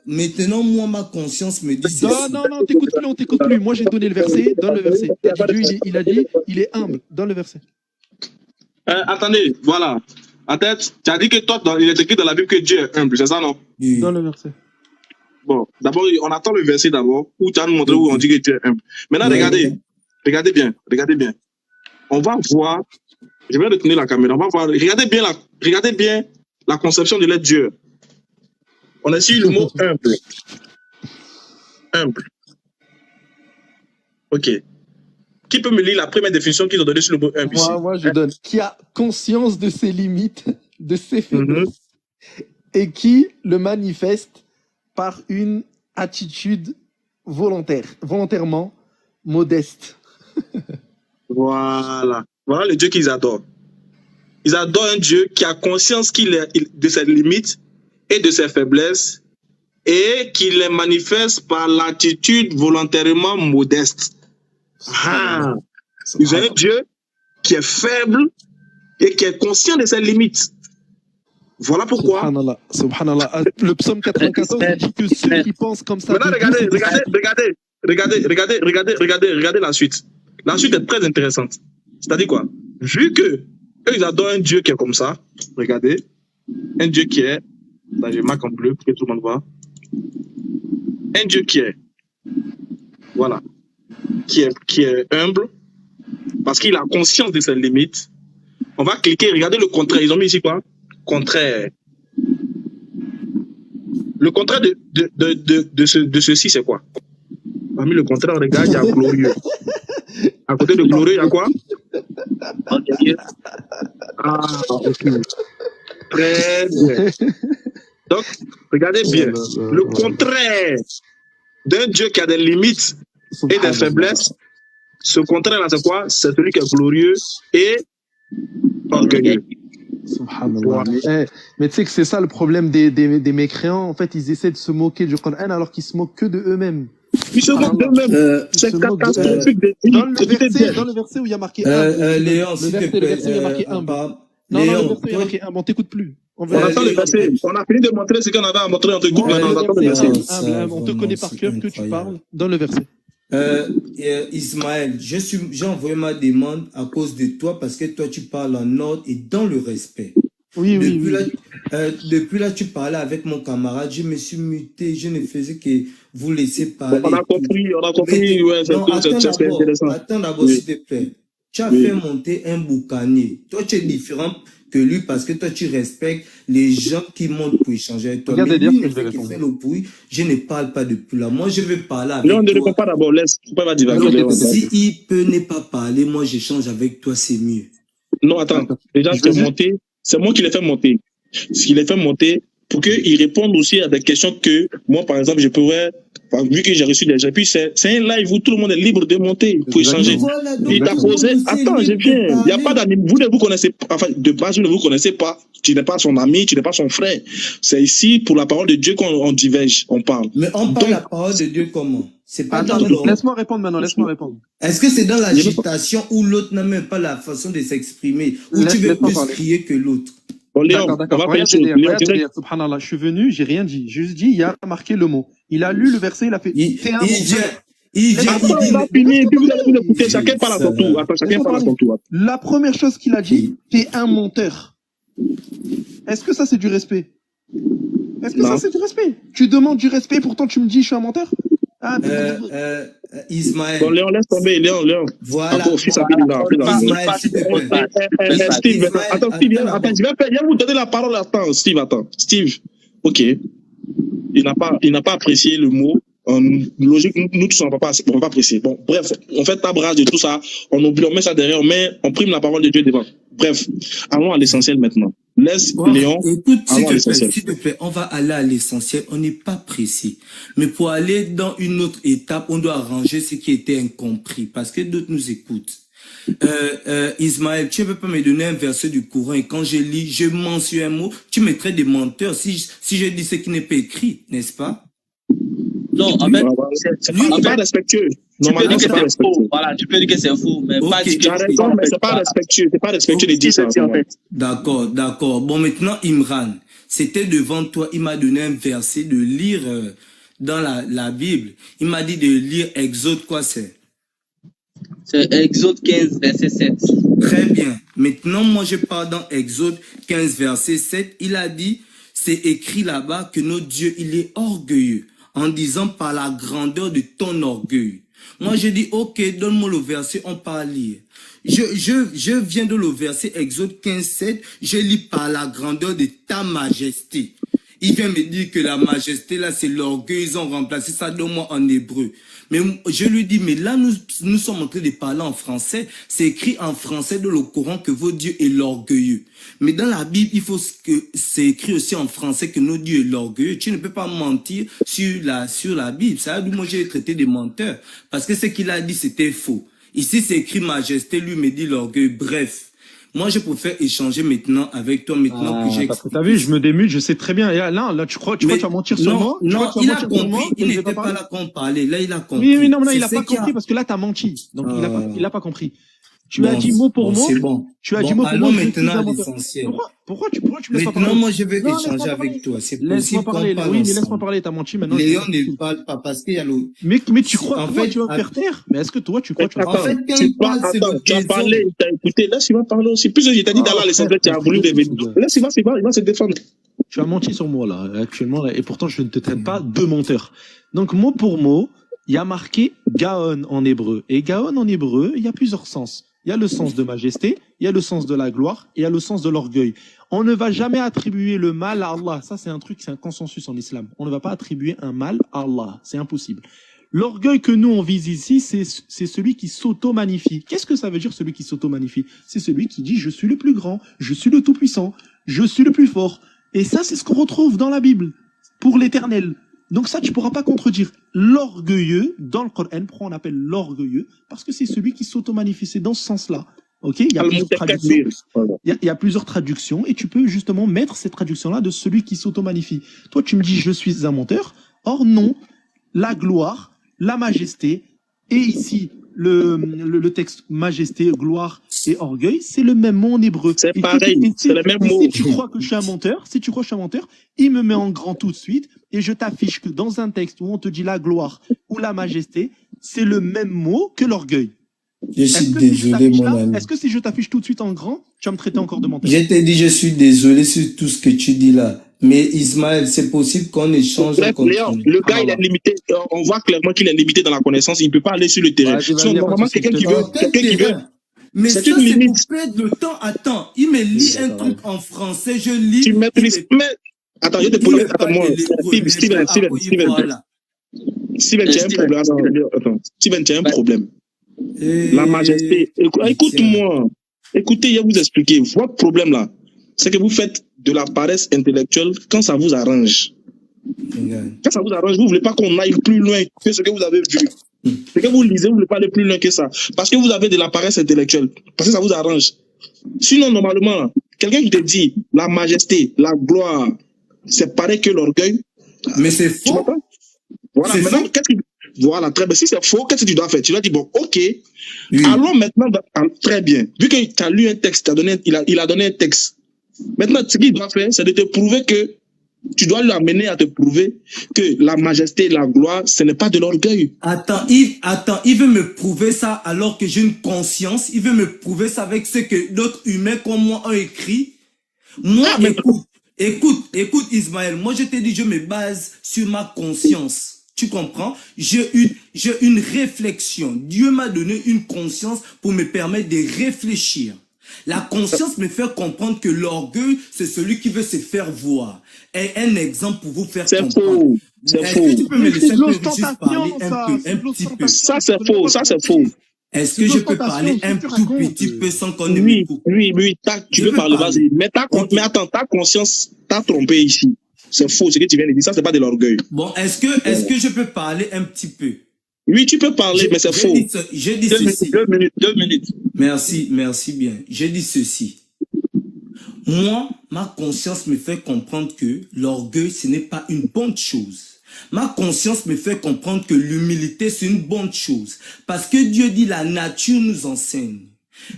maintenant, moi, ma conscience me dit. Non, on t'écoute plus. Moi, j'ai donné le verset. Donne le verset. Dieu, il a dit, il est humble. Donne le verset. Attendez, voilà. En tête, tu as dit que toi, il est écrit dans la Bible que Dieu est humble, c'est ça, non? Oui. Donne le verset. Bon, d'abord, on attend le verset d'abord, où tu vas nous montrer où on dit que Dieu est humble. Maintenant, regardez bien. On va voir, je vais retourner la caméra, on va voir, regardez bien la conception de l'être Dieu. On a ici le mot humble. Humble. Ok. Qui peut me lire la première définition qu'ils ont donnée sur le mot humble ici? Moi, je donne. Qui a conscience de ses limites, de ses faiblesses, et qui le manifeste par une attitude volontairement modeste. Voilà le Dieu qu'ils adorent. Ils adorent un Dieu qui a conscience de ses limites et de ses faiblesses et qui les manifeste par l'attitude volontairement modeste. Ah, ils ont un Dieu qui est faible et qui est conscient de ses limites. Voilà pourquoi. Subhanallah, subhanallah. Le psaume 94 dit que ceux qui pensent comme ça. Maintenant, regardez la suite. La suite est très intéressante. C'est-à-dire quoi? Vu que eux, ils adorent un Dieu qui est comme ça, regardez, un Dieu qui est, là je marque en bleu pour que tout le monde voit, un Dieu qui est, voilà, qui est humble, parce qu'il a conscience de ses limites. On va cliquer, regardez le contraire. Ils ont mis ici quoi? Contraire. Le contraire de ceci, c'est quoi? Parmi le contraire, regarde, il y a glorieux. À côté de glorieux, il y a quoi? Ah, ok. Très bien. Donc, regardez bien. Le contraire d'un Dieu qui a des limites et des faiblesses, ce contraire-là, c'est quoi? C'est celui qui est glorieux et orgueilleux. Subhanallah. Mais tu sais que c'est ça le problème des mécréants. En fait, ils essaient de se moquer du Coran alors qu'ils se moquent que de eux-mêmes. Ils se moquent d'eux-mêmes. C'est catastrophique. Dans le verset où il y a marqué 1. Léon, s'il te plaît. Le verset où il y a marqué 1. Non, le verset où il y a marqué 1. On t'écoute plus. On attend le verset. On a fini de montrer ce qu'on avait à montrer. On te coupe maintenant. On attend le verset. On te connaît par cœur que tu parles dans le verset. Ismaël, j'ai envoyé ma demande à cause de toi parce que toi tu parles en ordre et dans le respect. Oui. Depuis là, tu parlais avec mon camarade, je me suis muté, je ne faisais que vous laisser parler. On a compris, ouais, c'est intéressant. Attends d'abord, s'il te plaît. Tu as fait monter un boucanier. Toi, tu es différent que lui parce que toi, tu respectes les gens qui montent pour échanger avec toi. Regardez, mais lui, qui fait le bruit, je ne parle pas depuis là. Moi, je veux parler avec toi. Léon, ne réponds pas d'abord, laisse. Faut pas divaguer. Si il peut ne pas parler, moi, j'échange avec toi, c'est mieux. Non, attends. Déjà, c'est moi qui l'ai fait monter. Ce qui les fait monter pour qu'ils répondent aussi à des questions que moi, par exemple, je pourrais, vu que j'ai reçu des gens. Puis c'est un live où tout le monde est libre de monter pour échanger. Voilà, il t'a posé. Attends, je viens. Il n'y a pas d'amis. Vous ne vous connaissez pas. Enfin, de base, vous ne vous connaissez pas. Tu n'es pas son ami, tu n'es pas son frère. C'est ici, pour la parole de Dieu, qu'on diverge, on parle. Mais on parle la parole de Dieu comment? C'est pas Attends, laisse-moi répondre maintenant, laisse-moi répondre. Est-ce que c'est dans l'agitation où l'autre n'a même pas la façon de s'exprimer, où tu veux plus crier que l'autre? Bon, Léon, d'accord. Regardez, subhanallah, je suis venu, j'ai rien dit. J'ai juste dit, il y a marqué le mot. Il a lu le verset, il a fait. Il vient, il a fini, puis vous allez l'écouter. Chacun parle à son tour. Attends, chacun parle à son tour. La première chose qu'il a dit, t'es un menteur. Est-ce que ça, c'est du respect? Est-ce que ça, c'est du respect? Tu demandes du respect, pourtant tu me dis, je suis un menteur? Ah, Ismaël. Bon, Léon, laisse tomber, Léon. Voilà. Encore, fils à Steve, attends, Steve, je vais vous donner la parole. Attends, Steve, ok. Il n'a pas apprécié le mot. Logique, nous tous, on va pas apprécier. Bon, bref, on fait tabrage de tout ça. On oublie, on met ça derrière, on prime la parole de Dieu devant. Bref, allons à l'essentiel maintenant. Laisse Léon. Écoute, s'il te plaît, on va aller à l'essentiel. On n'est pas précis. Mais pour aller dans une autre étape, on doit arranger ce qui était incompris parce que d'autres nous écoutent. Ismaël, tu ne peux pas me donner un verset du Coran et quand je lis, je mentionne un mot, tu me traites de menteur si je dis ce qui n'est pas écrit, n'est-ce pas? Non, en fait, c'est pas respectueux. Normalement, c'est pas respectueux. Voilà, tu peux dire que c'est faux, mais pas tu as raison, mais c'est pas respectueux. C'est pas respectueux de dire ça, en fait. D'accord. Bon, maintenant, Imran, c'était devant toi, il m'a donné un verset de lire dans la Bible. Il m'a dit de lire Exode, quoi c'est? C'est Exode 15, verset 7. Très bien. Maintenant, moi, je pars dans Exode 15, verset 7. Il a dit, c'est écrit là-bas que notre Dieu, il est orgueilleux, en disant par la grandeur de ton orgueil. Moi, je dis, ok, donne-moi le verset, on part lire. Je viens de le verset Exode 15, 7, je lis par la grandeur de ta majesté. Il vient me dire que la majesté, là, c'est l'orgueil, ils ont remplacé ça de moi en hébreu. Mais je lui dis, mais là, nous sommes en train de parler en français. C'est écrit en français dans le Coran que votre Dieu est l'orgueilleux. Mais dans la Bible, il faut que c'est écrit aussi en français que notre Dieu est l'orgueilleux. Tu ne peux pas mentir sur la Bible. Ça a dit, moi, j'ai traité de menteur. Parce que ce qu'il a dit, c'était faux. Ici, c'est écrit majesté, lui me dit l'orgueil. Bref. Moi, je préfère échanger maintenant avec toi, maintenant que j'ai Parce que expliqué. t'as vu, je me démute, je sais très bien. Et là, tu crois que tu vas mentir sur moi? Non, il a compris. Il et je vais n'était pas pas parler? là quand on parlait. Là, il a compris. Oui, non, mais là, C'est il a ce pas qui a- compris parce que là, t'as menti. Donc, il a pas compris. Tu Bon, as dit mot pour bon, mot. c'est bon. Tu as dit Bon, mot pour allons mot. je suis maintenant un à menteur. l'essentiel. Pourquoi tu me laisses pas Maintenant, parler? moi, je vais Non, laisse-moi échanger parler. avec toi. C'est Laisse-moi possible qu'on parler. parle Oui, mais laisse-moi ensemble. parler. T'as menti maintenant. Léon ne parle pas parce qu'il y a le... Mais tu crois, En pourquoi fait, tu vas me faire taire? Mais est-ce que toi, tu crois que tu vas En fait, quand il parle, c'est Attends, le tu as désordre. parlé, tu as écouté. Laisse-moi parler aussi. Plus je t'ai dit d'aller à l'essentiel, tu as voulu revenir. Laisse-moi, il va se défendre. Tu as menti sur moi, là, actuellement, et pourtant, je ne te traite pas de menteur. Donc, mot pour mot, il y a marqué Gaon en hébreu. Et Gaon en hébreu, il y a plusieurs sens. Il y a le sens de majesté, il y a le sens de la gloire, et il y a le sens de l'orgueil. On ne va jamais attribuer le mal à Allah. Ça, c'est un truc, c'est un consensus en islam. On ne va pas attribuer un mal à Allah. C'est impossible. L'orgueil que nous, on vise ici, c'est celui qui s'auto-magnifie. Qu'est-ce que ça veut dire, celui qui s'auto-magnifie? C'est celui qui dit, je suis le plus grand, je suis le tout-puissant, je suis le plus fort. Et ça, c'est ce qu'on retrouve dans la Bible, pour l'éternel. Donc ça, tu pourras pas contredire. L'orgueilleux, dans le Coran, pourquoi on appelle l'orgueilleux? Parce que c'est celui qui s'auto-magnifie. C'est dans ce sens-là. Ok? Il y a plusieurs traductions. Il y a plusieurs traductions et tu peux justement mettre cette traduction-là de celui qui s'auto-magnifie. Toi, tu me dis, je suis un menteur. Or, non. La gloire, la majesté, et ici, le texte majesté, gloire et orgueil, c'est le même mot en hébreu. C'est pareil, c'est le même mot. Si tu crois que je suis un menteur, il me met en grand tout de suite et je t'affiche que dans un texte où on te dit la gloire ou la majesté, c'est le même mot que l'orgueil. Je suis désolé, mon ami. Est-ce que si je t'affiche tout de suite en grand, tu vas me traiter encore de menteur? Je t'ai dit, je suis désolé sur tout ce que tu dis là. Mais Ismaël, c'est possible qu'on échange. Bref, Léon, le gars, il est limité. On voit clairement qu'il est limité dans la connaissance. Il ne peut pas aller sur le terrain. Sinon, normalement, quelqu'un qui veut. Mais ça, c'est une c'est limite. pour perdre le temps. Attends, il me lit un truc en français, je lis. Tu maîtrises. Mais, attends, je te pose. Attends-moi. Steven, tu as un problème. Attends, Steven, tu as un problème. La majesté. Écoute-moi. Écoutez, je vais vous expliquer. Votre problème là, c'est que vous faites de la paresse intellectuelle quand ça vous arrange. Quand ça vous arrange, vous ne voulez pas qu'on aille plus loin que ce que vous avez vu. Ce que vous lisez, vous ne voulez pas aller plus loin que ça. Parce que vous avez de la paresse intellectuelle. Parce que ça vous arrange. Sinon, normalement, quelqu'un qui te dit la majesté, la gloire, c'est pareil que l'orgueil. Mais c'est faux. Voilà, maintenant, voilà, très bien. Si c'est faux, qu'est-ce que tu dois faire? Tu dois dire, bon, ok, allons maintenant, très bien. Vu que tu as lu un texte, il a donné un texte. Maintenant, ce qu'il doit faire, c'est de te prouver que tu dois lui amener à te prouver que la majesté et la gloire, ce n'est pas de l'orgueil. Attends, il veut me prouver ça alors que j'ai une conscience. Il veut me prouver ça avec ce que d'autres humains comme moi ont écrit. Moi, écoute Ismaël, moi je t'ai dit, je me base sur ma conscience. Tu comprends? J'ai une réflexion. Dieu m'a donné une conscience pour me permettre de réfléchir. La conscience me fait comprendre que l'orgueil, c'est celui qui veut se faire voir. Et un exemple pour vous faire comprendre. C'est faux. Est-ce que tu peux me laisser juste parler un petit peu? Ça, c'est faux. Ça, c'est faux. Est-ce que je peux parler un tout petit peu sans qu'on ne m'écoute? Oui, tu peux parler, vas-y. Mais attends, ta conscience t'a trompé ici. C'est faux, ce que tu viens de dire. Ça, c'est pas de l'orgueil. Bon, est-ce que je peux parler un petit peu? Oui, tu peux parler, mais c'est faux. J'ai dit ceci. 2 minutes. Merci bien. J'ai dit ceci. Moi, ma conscience me fait comprendre que l'orgueil, ce n'est pas une bonne chose. Ma conscience me fait comprendre que l'humilité, c'est une bonne chose. Parce que Dieu dit, la nature nous enseigne.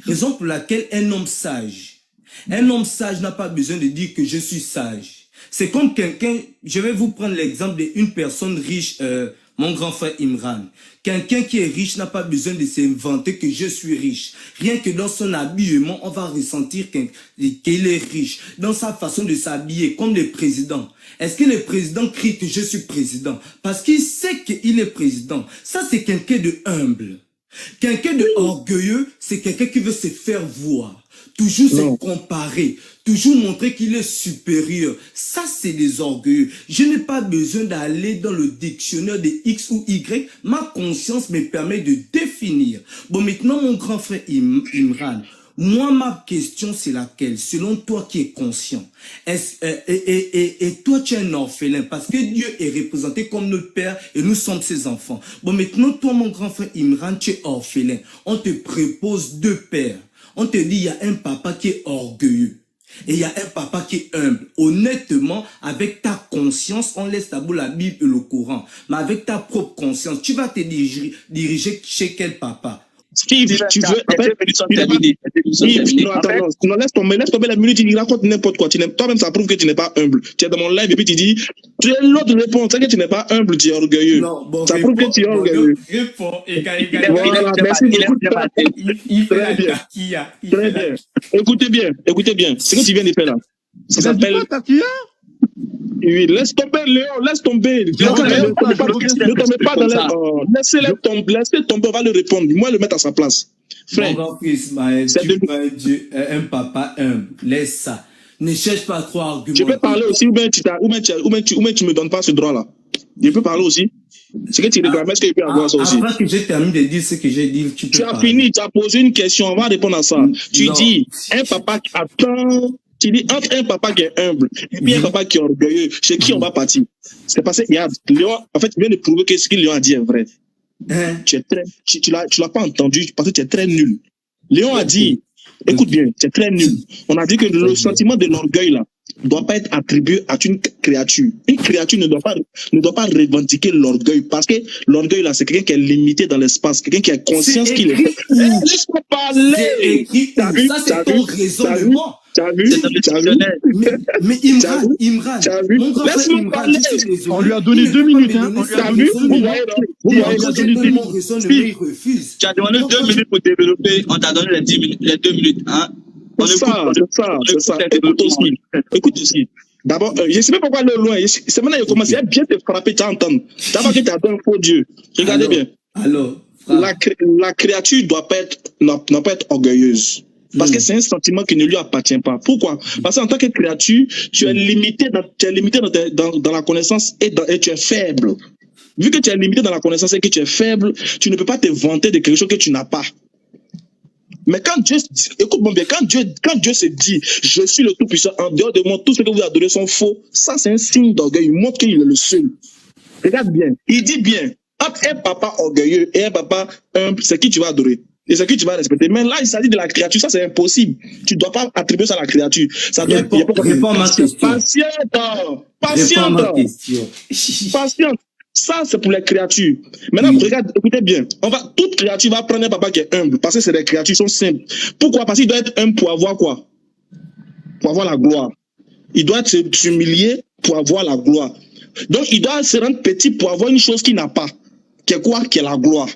Raison pour laquelle un homme sage n'a pas besoin de dire que je suis sage. C'est comme quelqu'un, je vais vous prendre l'exemple d'une personne riche, mon grand frère Imran. Quelqu'un qui est riche n'a pas besoin de s'inventer que je suis riche. Rien que dans son habillement, on va ressentir qu'il est riche. Dans sa façon de s'habiller, comme le président. Est-ce que le président crie que je suis président? Parce qu'il sait qu'il est président. Ça, c'est quelqu'un de humble. Quelqu'un de orgueilleux, c'est quelqu'un qui veut se faire voir. Toujours se comparer, toujours montrer qu'il est supérieur. Ça, c'est des orgueilleux. Je n'ai pas besoin d'aller dans le dictionnaire de X ou Y. Ma conscience me permet de définir. Bon, maintenant, mon grand frère Imran, moi, ma question, c'est laquelle? Selon toi qui es conscient, et toi, tu es un orphelin, parce que Dieu est représenté comme notre père et nous sommes ses enfants. Bon, maintenant, toi, mon grand frère Imran, tu es orphelin. On te propose 2 pères. On te dit, il y a un papa qui est orgueilleux. Et il y a un papa qui est humble. Honnêtement, avec ta conscience, on laisse tabou la Bible et le Coran. Mais avec ta propre conscience, tu vas te diriger chez quel papa? Steve, tu veux. Non, laisse tomber la minute, il raconte n'importe quoi. Toi-même, ça prouve que tu n'es pas humble. Tu es dans mon live et puis tu dis, tu es l'autre réponse, c'est que tu n'es pas humble, tu es orgueilleux. Non, bon, ça prouve que tu es orgueilleux. Réponds, égal. Voilà, merci beaucoup. Très bien. Très bien. Écoutez bien. Ce que tu viens de faire là. Ça s'appelle. Oui, laisse tomber, Léon, laisse tomber. Ne tombez pas dans les... Laissez-le tomber, on va le répondre. Moi, le mettre à sa place. Frère, mon grand fils, Ismaël, tu veux un Dieu, un papa humble. Laisse ça. Ne cherche pas trop argumenter. Je peux parler aussi, ou bien tu me donnes pas ce droit-là. Je peux parler aussi. C'est que tu réclames, est-ce que je peux avoir ça aussi? Avant que j'ai terminé de dire ce que j'ai dit, tu as fini, tu as posé une question, on va répondre à ça. Tu dis, un papa qui attend... Tu dis entre un papa qui est humble et puis un papa qui est orgueilleux, chez qui on va partir? C'est parce que, regarde, Léon, en fait, tu viens de prouver que ce que Léon a dit est vrai. Tu l'as pas entendu parce que tu es très nul. Léon a dit, écoute bien, tu es très nul. On a dit que le sentiment de l'orgueil, là, ne doit pas être attribué à une créature. Une créature ne doit pas revendiquer l'orgueil parce que l'orgueil, là, c'est quelqu'un qui est limité dans l'espace, quelqu'un qui a conscience qu'il est. Laisse-moi parler! Ça, c'est ton raisonnement. T'as vu? Mais Imran, laisse-moi parler. On lui a donné 2 minutes, hein. T'as vu? Il refuse. Tu as demandé 2 minutes pour développer, on t'a donné les 10 minutes, les 2 minutes, hein. C'est ça. Écoute aussi. D'abord, je ne sais pas pourquoi aller loin. C'est maintenant qu'il commence à bien te frapper, tu entends. D'abord que tu as un faux Dieu. Regardez bien. Alors, la créature ne doit pas être orgueilleuse. Parce que c'est un sentiment qui ne lui appartient pas. Pourquoi? Parce qu'en tant que créature, tu es limité dans la connaissance et tu es faible. Vu que tu es limité dans la connaissance et que tu es faible, tu ne peux pas te vanter de quelque chose que tu n'as pas. Mais quand Dieu, écoute-moi bien, quand Dieu se dit, je suis le Tout-Puissant, en dehors de moi, tout ce que vous adorez sont faux, ça c'est un signe d'orgueil, il montre qu'il est le seul. Regarde bien, il dit bien, entre un papa orgueilleux et un papa humble, c'est qui tu vas adorer. Et c'est qui tu vas respecter. Mais là, il s'agit de la créature, ça c'est impossible. Tu ne dois pas attribuer ça à la créature. Ça doit réponds à ma question. Patiente. Ça, c'est pour les créatures. Maintenant, regarde, écoutez bien. Toute créature va prendre un papa qui est humble, parce que c'est des créatures qui sont simples. Pourquoi? Parce qu'il doit être humble pour avoir quoi? Pour avoir la gloire. Il doit s'humilier pour avoir la gloire. Donc, il doit se rendre petit pour avoir une chose qu'il n'a pas. Qui est quoi? Qui est la gloire.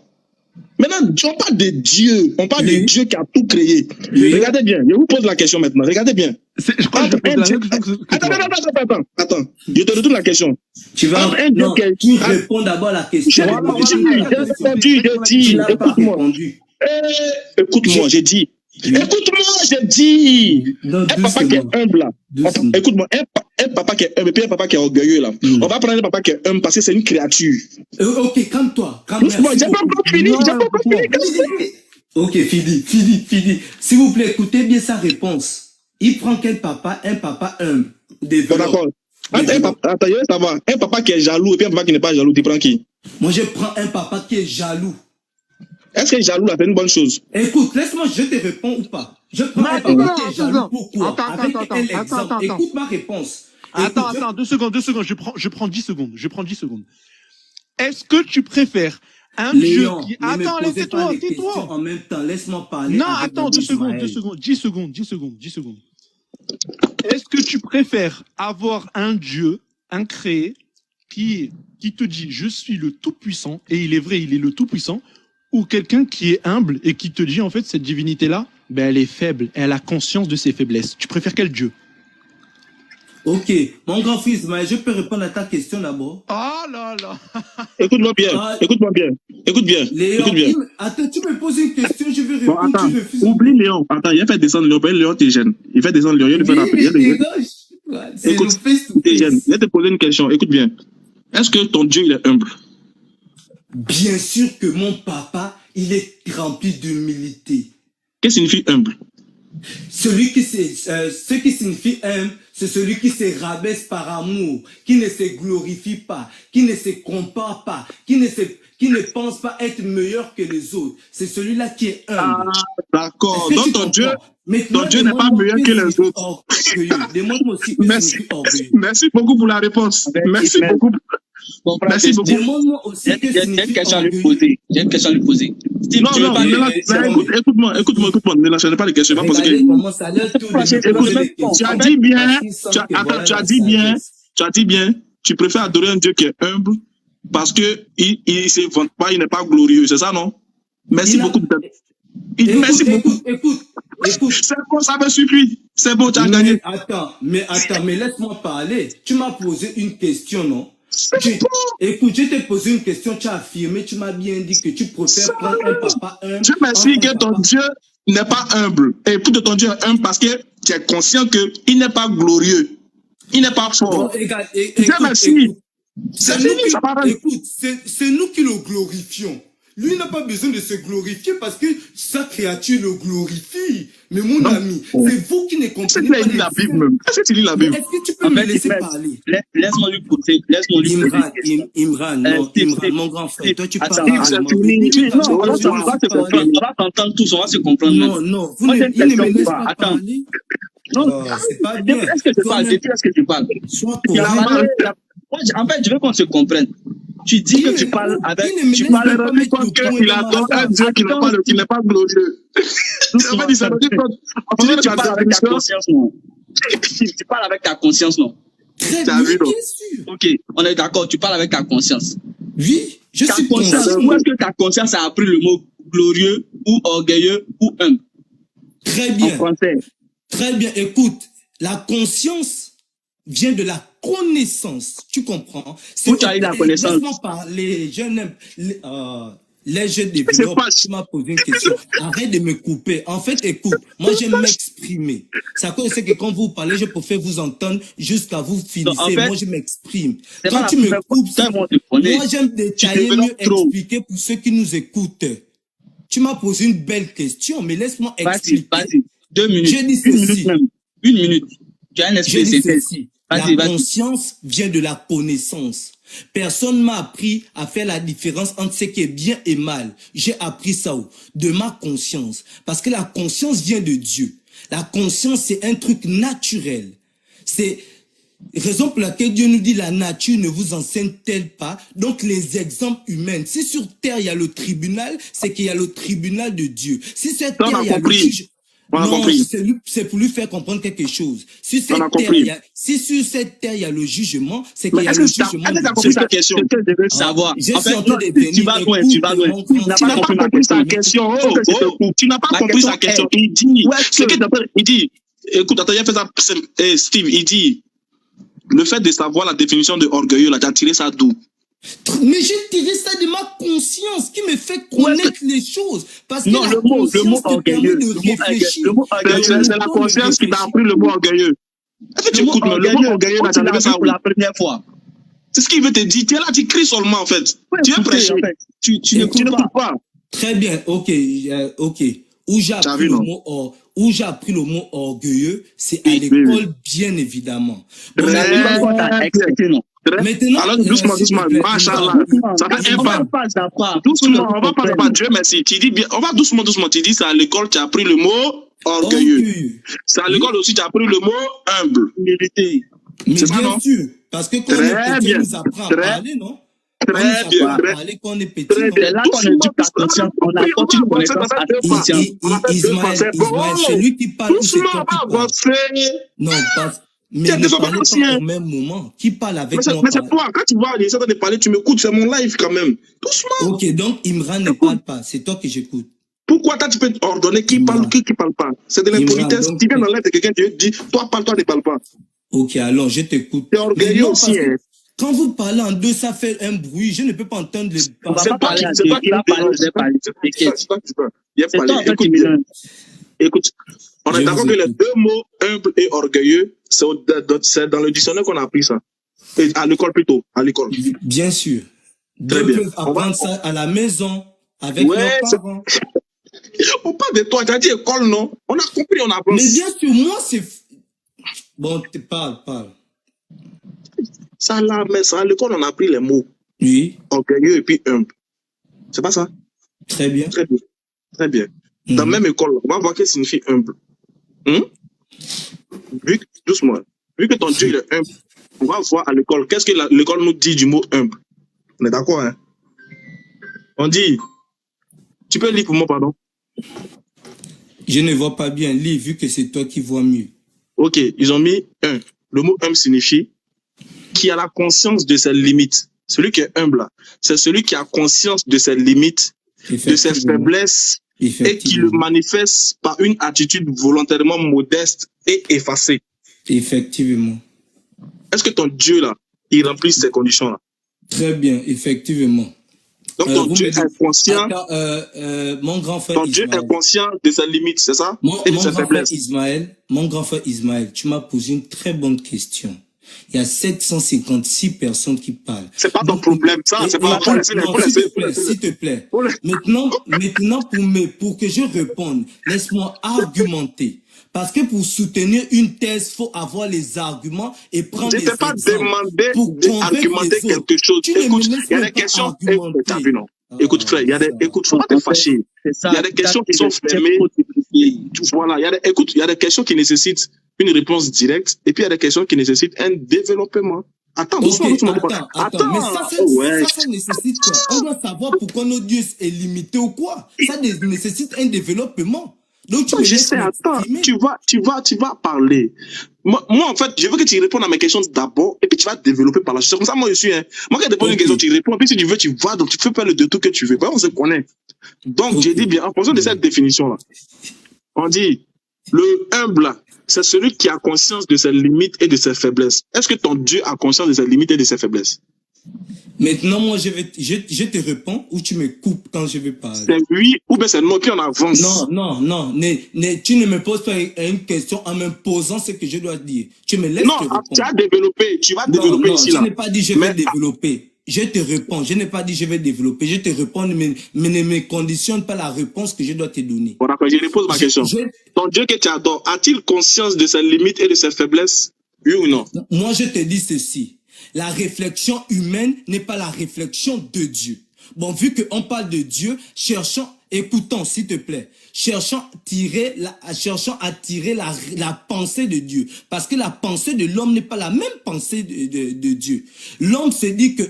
Maintenant, on parle de Dieu. On parle de Dieu qui a tout créé. Regardez bien. Je vous pose la question maintenant. Regardez bien. Je crois que je pose la même question. Attends. Je te retourne la question. Tu réponds d'abord à la question. J'ai dit. Écoute-moi, j'ai dit. Un papa qui est humble là. Écoute-moi, un papa qui est humble et puis un papa qui est orgueilleux là. On va prendre un papa qui est humble parce que c'est une créature. Ok, calme-toi. J'ai pas encore fini. Ok, fini. S'il vous plaît, écoutez bien sa réponse. Il prend quel papa? Un papa humble. Bon, d'accord. Attends, un papa qui est jaloux et puis un papa qui n'est pas jaloux, tu prends qui? Moi, je prends un papa qui est jaloux. Est-ce que jaloux, là, c'est une bonne chose? Écoute, laisse-moi, je te réponds ou pas. Je prends un papa qui est jaloux. Pourquoi? Avec quel exemple? Écoute ma réponse. Attends, 2 secondes. Je prends 10 secondes. Est-ce que tu préfères un jeu qui... Attends, laisse-toi, tais-toi. En même temps, laisse-moi parler. Non, attends, 10 secondes. 10 secondes. Est-ce que tu préfères avoir un Dieu, un créé, qui te dit, je suis le Tout-Puissant, et il est vrai, il est le Tout-Puissant, ou quelqu'un qui est humble et qui te dit, en fait, cette divinité-là, ben, elle est faible, elle a conscience de ses faiblesses. Tu préfères quel Dieu? Ok, mon grand fils, mais je peux répondre à ta question d'abord. Oh là là. Écoute-moi bien. Léon, attends, tu me poses une question, je vais répondre. Bon, attends, oublie Léon. Attends, il a fait descendre Léon. Léon, t'es jeune. Il fait descendre Léon, il fait rappeler. Écoute, t'es jeune. Je vais te poser une question. Écoute bien. Est-ce que ton Dieu, il est humble? Bien sûr que mon papa, il est rempli d'humilité. Qu'est-ce que signifie humble? Ce qui signifie humble, c'est celui qui se rabaisse par amour, qui ne se glorifie pas, qui ne se compare pas, qui ne pense pas être meilleur que les autres. C'est celui-là qui est humble. D'accord. Donc ton Dieu n'est pas meilleur que les autres. Demande-moi aussi que Merci. orgueilleux. Merci beaucoup pour la réponse. Merci beaucoup. Merci beaucoup. Demande-moi aussi que J'ai une question à lui poser. J'ai une question à lui poser. Steve, Non, tu veux non, pas écoute-moi, ne lâchez pas les questions. Pas poser regardez comment ça leur tourne de me poser des tu as questions. dit bien, Parce qu'ils sentent tu as dit bien, tu préfères adorer un Dieu qui est humble parce que il se vante pas, il n'est pas glorieux, c'est ça, non? Merci beaucoup. Merci beaucoup. Écoute. C'est bon, ça me suffit. C'est bon, tu as gagné. Mais laisse-moi parler. Tu m'as posé une question, non? Écoute, je t'ai posé une question, tu as affirmé, tu m'as bien dit que tu préfères prendre un papa humble. Dieu merci que ton Dieu n'est pas humble. Et pour que ton Dieu est humble parce que tu es conscient qu'il n'est pas glorieux. Il n'est pas fort. Dieu merci. C'est nous qui le glorifions. Lui n'a pas besoin de se glorifier parce que sa créature le glorifie. Mais mon ami, c'est vous qui ne comprenez pas la Bible même. Est-ce que tu lis la Bible? Est-ce que tu peux me laisser parler? Laisse-moi lui poser. Imran, mon grand frère, toi tu parles. On va s'entendre tous, on va se comprendre. Non, vous ne me laissez pas parler. Non, c'est pas bien. Est-ce que je parle? Sois En fait, je veux qu'on se comprenne. Tu dis que tu parles avec. Tu parles avec qu'il adore un Dieu qui n'est pas glorieux. En fait, il s'est rendu compte. Tu parles avec ta conscience, non? Tu parles avec ta conscience, non? Très bien, bien sûr. Ok, on est d'accord, tu parles avec ta conscience. Oui, je suis conscient. Où est-ce que ta conscience a appris le mot glorieux ou orgueilleux ou humble? Très bien. En français. Très bien, écoute, la conscience vient de la connaissance, tu comprends? Où tu as eu la connaissance? Laisse-moi parler, je n'aime les jeunes développeurs, tu m'as posé une question. Arrête de me couper. En fait, écoute, moi j'aime m'exprimer. C'est à cause que quand vous parlez, je préfère vous entendre jusqu'à vous finissez. En fait, moi je m'exprime. Quand tu me coupes, moi j'aime détailler, mieux expliquer pour ceux qui nous écoutent. Tu m'as posé une belle question, mais laisse-moi expliquer. Vas-y, 2 minutes. Je dis ceci. Une minute. Tu as un esprit. Je dis ceci. La conscience vient de la connaissance. Personne m'a appris à faire la différence entre ce qui est bien et mal. J'ai appris ça de ma conscience. Parce que la conscience vient de Dieu. La conscience, c'est un truc naturel. C'est raison pour laquelle Dieu nous dit la nature ne vous enseigne-t-elle pas. Donc les exemples humains. Si sur terre il y a le tribunal, c'est qu'il y a le tribunal de Dieu. Si sur terre il y a le juge... Non, c'est pour lui faire comprendre quelque chose. Si sur cette terre, il y a le jugement, c'est qu'il y a le jugement. Est-ce que tu as compris sa question? Je veux savoir. En fait, tu vas loin. Tu n'as pas compris sa question. Tu n'as pas compris sa question. Il dit, écoute, attends, il a fait ça, Steve, il dit, le fait de savoir la définition de orgueilleux, là, tu as tiré ça d'où? Mais j'ai tiré ça de ma conscience qui me fait connaître les choses. Parce que le mot orgueilleux, c'est la conscience qui t'a appris le mot orgueilleux. Est-ce que tu écoutes le mot orgueilleux, tu as ça pour la première fois? C'est ce qu'il veut te dire. Tu es là, tu cries seulement en fait. Tu es prêché. Tu n'écoutes pas. Très bien, ok. Où j'ai appris le mot orgueilleux, c'est à l'école, bien évidemment. Maintenant, alors doucement, machallah. Ça fait un pas. Doucement, on va pas Dieu merci. Tu dis bien, on va doucement. Tu dis c'est à l'école, tu as appris le mot orgueilleux. C'est à l'école aussi, tu as appris le mot humble. Mais bien sûr, parce que quand on est petit, on nous apprend à parler, non? Très bien. Quand on est petit, c'est là qu'on éduque ta conscience. On apporte une connaissance à ta conscience. Ismaël, c'est lui qui parle. Doucement, non, pas. Mais ne parlez pas au même moment. Qui parle avec moi? Mais c'est toi, quand tu vois les gens de parler, tu m'écoutes, c'est mon live quand même. Doucement. Ok, donc Imran ne parle pas, c'est toi que j'écoute. Pourquoi toi tu peux ordonner qui parle ou qui parle pas? C'est de l'impolitesse. Tu viens dans l'aide de quelqu'un, tu dis, toi parle, toi ne parle pas. Ok, alors je t'écoute. C'est orgueilleux aussi, hein. Quand vous parlez en deux, ça fait un bruit. Je ne peux pas entendre les... C'est toi qui parles. Écoute, on est d'accord que les deux mots, humble et orgueilleux, c'est dans le dictionnaire qu'on a appris ça. Et à l'école plutôt, à l'école. Bien sûr. Deux peuvent apprendre ça à la maison, avec leurs parents. On parle de toi, tu as dit école, non? On a compris, on avance. Mais bien sûr, moi, c'est... Bon, parle. Ça là, mais ça, à l'école, on a appris les mots. Oui. Orgueilleux et puis humble. C'est pas ça? Très bien. Très bien. Très bien. Dans la même école, on va voir ce que signifie humble. Doucement. Vu que ton Dieu il est humble, on va voir à l'école. Qu'est-ce que l'école nous dit du mot humble? On est d'accord, hein? On dit... Tu peux lire pour moi, pardon? Je ne vois pas bien. Lis, vu que c'est toi qui vois mieux. Ok, ils ont mis un. Le mot humble signifie qui a la conscience de ses limites. Celui qui est humble, c'est celui qui a conscience de ses limites, de ses faiblesses, et qui le manifeste par une attitude volontairement modeste et effacée. Effectivement. Est-ce que ton Dieu, là, il remplit ces conditions-là? Très bien, effectivement. Donc ton Dieu est conscient. Mon grand frère ton Dieu Ismaël, est conscient de ses limites, c'est ça? Et de ses faiblesses. Mon grand frère Ismaël, tu m'as posé une très bonne question. Il y a 756 personnes qui parlent. C'est pas ton problème, ça. C'est pas ton problème. S'il te plaît. Maintenant, pour que je réponde, laisse-moi argumenter. Parce que pour soutenir une thèse, il faut avoir les arguments et prendre les exemples. Je ne t'ai pas demandé d'argumenter quelque chose. Écoute, il y a des questions. Écoute, frère, écoute, faut pas te fâcher. Il y a des questions qui sont fermées. Voilà, écoute, il y a des questions qui nécessitent une réponse directe et puis il y a des questions qui nécessitent un développement. Attends, attends. Mais ça nécessite quoi? On doit savoir pourquoi notre Dieu est limité ou quoi? Ça nécessite un développement. Donc je sais, attends, tu vas parler. Moi, en fait, je veux que tu répondes à mes questions d'abord, et puis tu vas développer par la suite. C'est comme ça, moi, je suis, moi, quand je te pose une question, tu réponds, puis si tu veux, tu vas, donc tu fais pas le détour que tu veux. On se connaît. Donc, j'ai dit bien, en fonction de cette définition-là, on dit, le humble, c'est celui qui a conscience de ses limites et de ses faiblesses. Est-ce que ton Dieu a conscience de ses limites et de ses faiblesses? Maintenant, moi, je te réponds ou tu me coupes quand je vais parler. C'est oui ou bien c'est non, puis on avance. Non. Tu ne me poses pas une question en me posant ce que je dois dire. Tu me laisses te répondre. Tu as développé, tu vas développer ici. Je n'ai pas dit je vais développer. Je te réponds. Je n'ai pas dit je vais développer. Je te réponds, mais ne me conditionne pas la réponse que je dois te donner. Bon, d'accord, je repose ma question. Ton Dieu que tu adores, a-t-il conscience de ses limites et de ses faiblesses? Oui ou non? Moi, je te dis ceci. La réflexion humaine n'est pas la réflexion de Dieu. Bon, vu qu'on parle de Dieu, écoutons s'il te plaît, cherchons à tirer la pensée de Dieu. Parce que la pensée de l'homme n'est pas la même pensée de Dieu. L'homme se dit que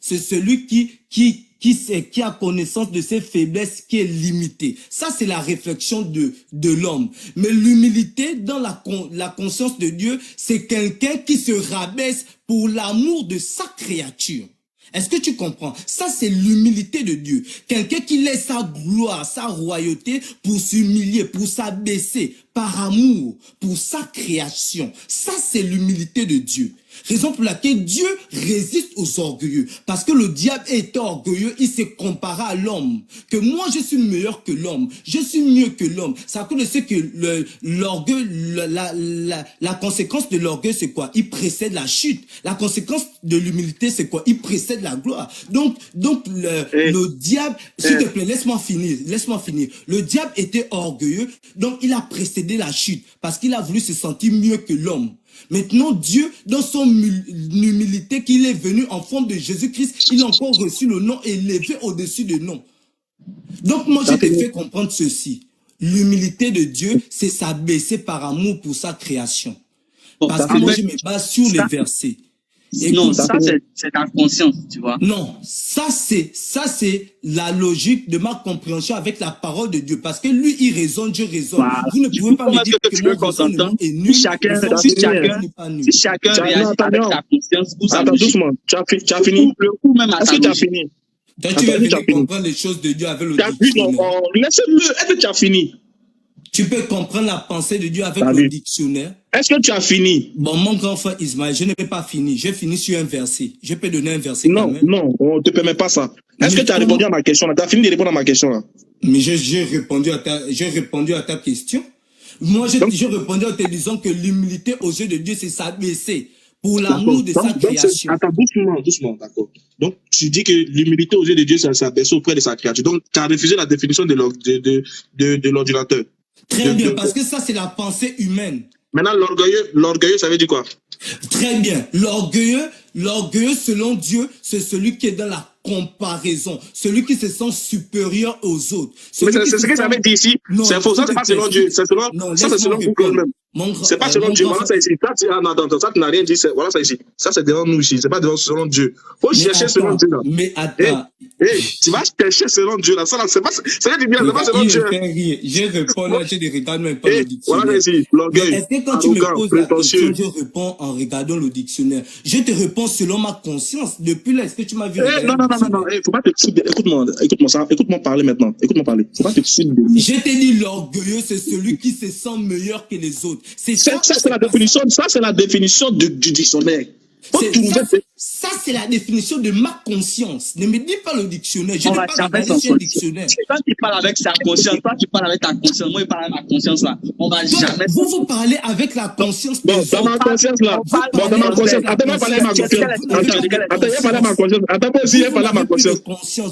c'est celui qui a connaissance de ses faiblesses, qui est limité. Ça, c'est la réflexion de l'homme. Mais l'humilité dans la conscience de Dieu, c'est quelqu'un qui se rabaisse pour l'amour de sa créature. Est-ce que tu comprends? Ça, c'est l'humilité de Dieu. Quelqu'un qui laisse sa gloire, sa royauté pour s'humilier, pour s'abaisser par amour pour sa création. Ça, c'est l'humilité de Dieu. Raison pour laquelle Dieu résiste aux orgueilleux. Parce que le diable est orgueilleux, il s'est comparé à l'homme. Que moi, je suis meilleur que l'homme. Je suis mieux que l'homme. Ça cause de ce que l'orgueil, la conséquence de l'orgueil, c'est quoi? Il précède la chute. La conséquence de l'humilité, c'est quoi? Il précède la gloire. Donc le diable, s'il te plaît, laisse-moi finir. Le diable était orgueilleux, donc il a précédé la chute. Parce qu'il a voulu se sentir mieux que l'homme. Maintenant, Dieu, dans son humilité, qu'il est venu en forme de Jésus-Christ, il a encore reçu le nom élevé au-dessus de nom. Donc, moi, je te fais comprendre ceci. L'humilité de Dieu, c'est s'abaisser par amour pour sa création. Parce que moi, je me base sur les versets. Non, ça c'est ta conscience, tu vois. Non, ça c'est la logique de ma compréhension avec la parole de Dieu. Parce que lui, il raisonne, je raisonne. Voilà. Vous ne pouvez pas me dire que mon raisonnement est nul. Si chacun réagit avec sa conscience, attends, doucement, tu as fini. Est-ce que tu as fini? Toi, tu veux venir comprendre les choses de Dieu avec le dictionnaire. Laisse-le, est-ce que tu as fini? Tu peux comprendre la pensée de Dieu avec le dictionnaire. Est-ce que tu as fini? Bon, mon grand frère Ismaël, je n'ai pas fini. J'ai fini sur un verset. Je peux donner un verset. Non, on ne te permet pas ça. Est-ce que tu as répondu à ma question? Tu as fini de répondre à ma question là? Mais j'ai répondu à ta question. Moi, j'ai répondu en te disant que l'humilité aux yeux de Dieu, c'est s'abaisser pour l'amour de sa création. Attends, doucement, d'accord. Donc, tu dis que l'humilité aux yeux de Dieu, c'est s'abaisser auprès de sa créature. Donc, tu as refusé la définition de l'ordinateur. Très bien, parce que ça, c'est la pensée humaine. Maintenant, l'orgueilleux, ça veut dire quoi? Très bien. L'orgueilleux, selon Dieu, c'est celui qui est dans la comparaison, celui qui se sent supérieur aux autres. Mais c'est ce que ça veut dire ici. C'est faux, ça c'est pas selon Dieu. C'est selon Google même. C'est pas selon Dieu. Voilà ça ici. Ça tu n'as rien dit. Voilà ça ici. Ça c'est devant nous ici. C'est pas selon Dieu. Faut chercher selon Dieu là. Mais attends. Tu vas chercher selon Dieu là. Ça là, c'est pas bien. C'est pas selon Dieu. Je réponds là. Je ne regarde même pas le dictionnaire. Voilà ici. L'orgueil. Est-ce que quand tu me poses la question, je réponds en regardant le dictionnaire? Je te réponds selon ma conscience. Depuis là, est-ce que tu m'as vu? Non. Faut pas te cibler. Écoute-moi parler maintenant. Écoute-moi parler. Faut pas te cibler. Je t'ai dit l'orgueilleux, c'est celui qui se sent meilleur que les autres. Ça, c'est la définition. Ça, c'est la définition du dictionnaire. Ça, c'est la définition de ma conscience. Ne me dis pas le dictionnaire. Je ne vais pas regarder sur le dictionnaire. Quand tu parles avec sa conscience, toi tu parles avec ta conscience, moi je parle avec ma conscience là. On va jamais. Vous parlez avec la conscience. Bon, dans ma conscience là. Bon, dans ma conscience. Attends, parler avec ma conscience. Attends, parler avec ma conscience. Attends, aussi, parler avec ma conscience.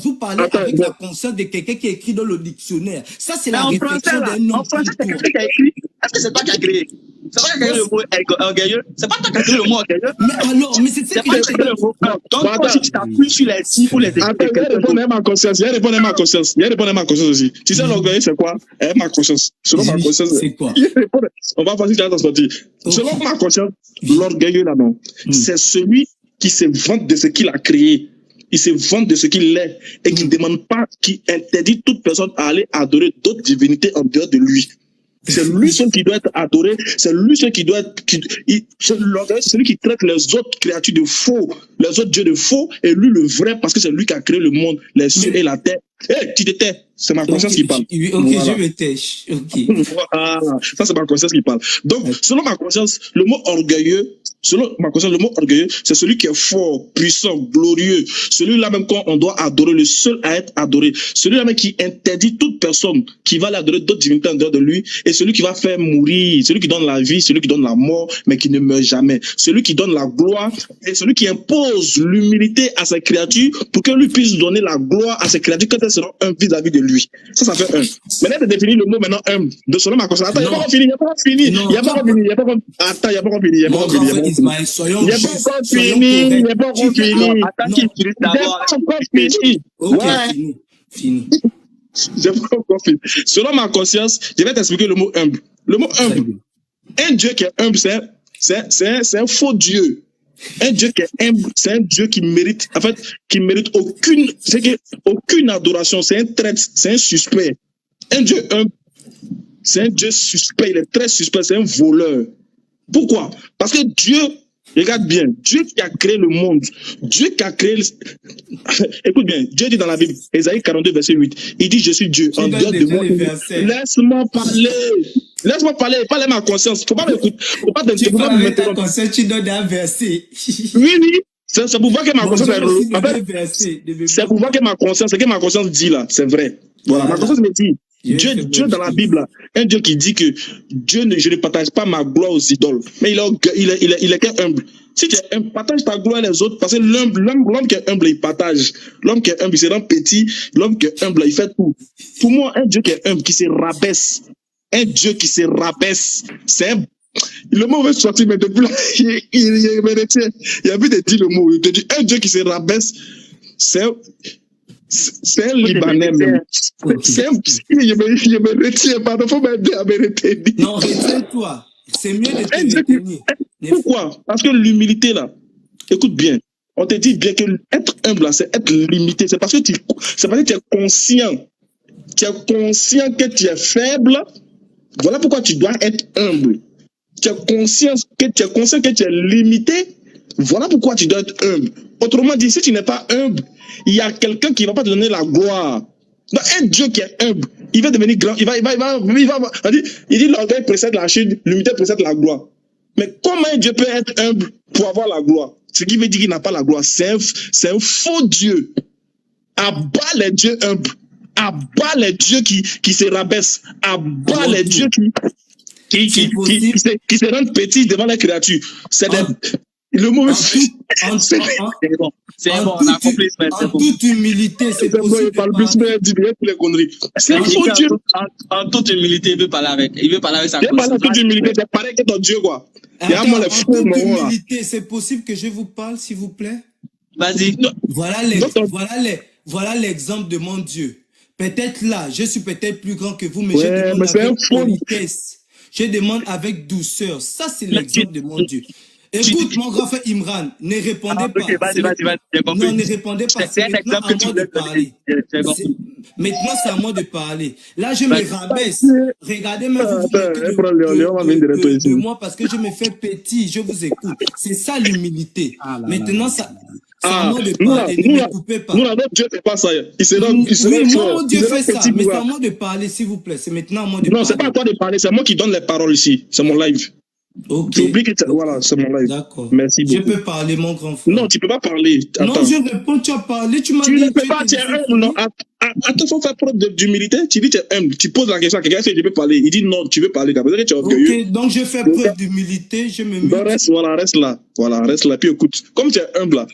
Vous parlez avec la conscience de quelqu'un qui est écrit dans le dictionnaire. Ça, c'est la réflexion d'un homme. En français, c'est quelqu'un qui a écrit. Est-ce que c'est toi qui as créé? C'est pas qui a créé le mot orgueilleux. C'est pas toi qui as créé le mot orgueilleux. Mais alors, mais c'est ce qui est le mot. Donc, toi, si tu t'appuies sur les types ou les attends, il y a répondre à ma conscience. Il y a répondre à ma conscience aussi. Tu sais, l'orgueil, c'est quoi? Ma conscience. Selon ma conscience. C'est quoi? On va voir si tu as sorti. Selon ma conscience, l'orgueilleux là-bas, c'est celui qui se vante de ce qu'il a créé. Il se vante de ce qu'il est et qui ne demande pas, qui interdit toute personne à aller adorer d'autres divinités en dehors de lui. C'est lui seul qui doit être adoré, c'est lui seul qui doit être, c'est celui qui traite les autres créatures de faux, les autres dieux de faux, et lui le vrai, parce que c'est lui qui a créé le monde, les cieux et la terre. Tu te tais, c'est ma conscience qui parle. Ok, voilà. Je me tais. Ok. Voilà, ça c'est ma conscience qui parle. Donc, selon ma conscience, le mot orgueilleux, c'est celui qui est fort, puissant, glorieux. Celui-là même quand on doit adorer, le seul à être adoré. Celui-là même qui interdit toute personne qui va l'adorer d'autres divinités en dehors de lui. Et celui qui va faire mourir, celui qui donne la vie, celui qui donne la mort, mais qui ne meurt jamais. Celui qui donne la gloire et celui qui impose l'humilité à ses créatures pour que lui puisse donner la gloire à ses créatures quand elles seront un vis-à-vis de lui. Ça fait un. Maintenant, tu définis le mot maintenant humble. De selon ma conscience. Attends, il n'y a pas fini. Attends, il n'y a pas fini. Ismaël, soyons il n'est pas encore fini. Attends qu'il finisse d'abord. Ok, fini. J'ai pas encore fini. Selon ma conscience, je vais t'expliquer le mot humble. Le mot humble. Un Dieu qui est humble, c'est un faux Dieu. Un Dieu qui est humble, c'est un Dieu qui mérite, aucune adoration. C'est un traître, c'est un suspect. Un Dieu humble, c'est un Dieu suspect. Il est très suspect, c'est un voleur. Pourquoi? Parce que Dieu, regarde bien, Dieu qui a créé le monde, Dieu qui a créé... Écoute bien, Dieu dit dans la Bible, Ésaïe 42, verset 8, il dit, je suis Dieu, en dehors de moi. Laisse-moi parler, parle à ma conscience. Faut pas m'écouter. Faut pas tu parles avec ta conscience, tu donnes un verset. Oui. C'est pour voir que ma conscience est... En fait, c'est pour voir que ma conscience, ce que ma conscience dit là, c'est vrai. Voilà, ma conscience me dit... Dieu dans la Bible, un Dieu qui dit que je ne partage pas ma gloire aux idoles, mais il est qu'un humble. Si tu es humble, partage ta gloire les autres, parce que l'homme qui est humble, il partage. L'homme qui est humble, il se rend petit. L'homme qui est humble, il fait tout. Pour moi, un Dieu qui est humble, qui se rabaisse. Un Dieu qui se rabaisse, c'est un... Le mot veut sortir, mais depuis là, il a vu de dire le mot. Il te dit, un Dieu qui se rabaisse, c'est un Libanais même. C'est un... Je me retiens, pardon, faut m'aider à me retenir. Non, retiens-toi. C'est mieux de te retenir. Pourquoi? Parce que l'humilité là, écoute bien, on te dit bien que être humble là, c'est être limité. C'est parce que tu es conscient. Tu es conscient que tu es faible. Voilà pourquoi tu dois être humble. Tu es conscient que tu es limité. Voilà pourquoi tu dois être humble. Autrement dit, si tu n'es pas humble, il y a quelqu'un qui ne va pas te donner la gloire. Donc, un Dieu qui est humble, il va devenir grand. Il dit l'orgueil précède la chute, l'humilité précède la gloire. Mais comment un Dieu peut être humble pour avoir la gloire? Ce qui veut dire qu'il n'a pas la gloire. C'est un faux Dieu. Abat les dieux humbles. Abat les dieux qui se rabaissent. Abat les dieux qui se rendent petits devant les créatures. Le mot En c'est bon, on a compris. en toute humilité, c'est bon, possible il de parle plus, parler. mais il dit bien pour les conneries. C'est faux Dieu. En toute humilité, il veut parler avec sa Il parle en toute conscience. humilité, c'est pareil que ton Dieu, quoi. Il y a Attends, moi les en faux toute moments, là. humilité, c'est possible que je vous parle, s'il vous plaît? Vas-y. Voilà l'exemple de mon Dieu. Peut-être là, je suis peut-être plus grand que vous, mais je Ouais, demande mais c'est un avec faux. politesse. Je demande avec douceur. Ça, c'est l'exemple de mon Dieu. Écoute, mon grand frère Imran, ne répondez pas. Ok, vas-y, j'ai compris. Non, ne répondez pas. C'est un maintenant exemple que à tu moi voulais de parler. J'ai compris. Maintenant, c'est à moi de parler. Là, je me rabaisse. Regardez, mais vous vous moquez de moi parce que je me fais petit. Je vous écoute. C'est ça l'humilité. Maintenant, ça... C'est à moi de parler, ne me coupez pas. Nous, notre Dieu fait pas ça. Il se Oui, moi, mon Dieu fait ça, mais c'est à moi de parler, s'il vous plaît. C'est maintenant à moi de parler. Non, c'est pas à toi de parler, c'est moi qui donne les paroles ici. C'est mon live. Ok. Tu oublies que voilà, c'est mon live. D'accord. Merci beaucoup. Je peux parler, mon grand frère. Non, tu peux pas parler. Attends. Non, je réponds, tu as parlé, tu m'as dit. Tu ne peux pas, tu es humble, non. Attends, faut faire preuve d'humilité. Tu dis tu es humble. Tu poses la question à quelqu'un, je peux parler. Il dit non, tu veux parler. Ça veut dire que tu es orgueilleux. Ok, donc je fais preuve d'humilité, je me mets. Reste là. Voilà, reste là. Puis écoute, comme tu es humble là.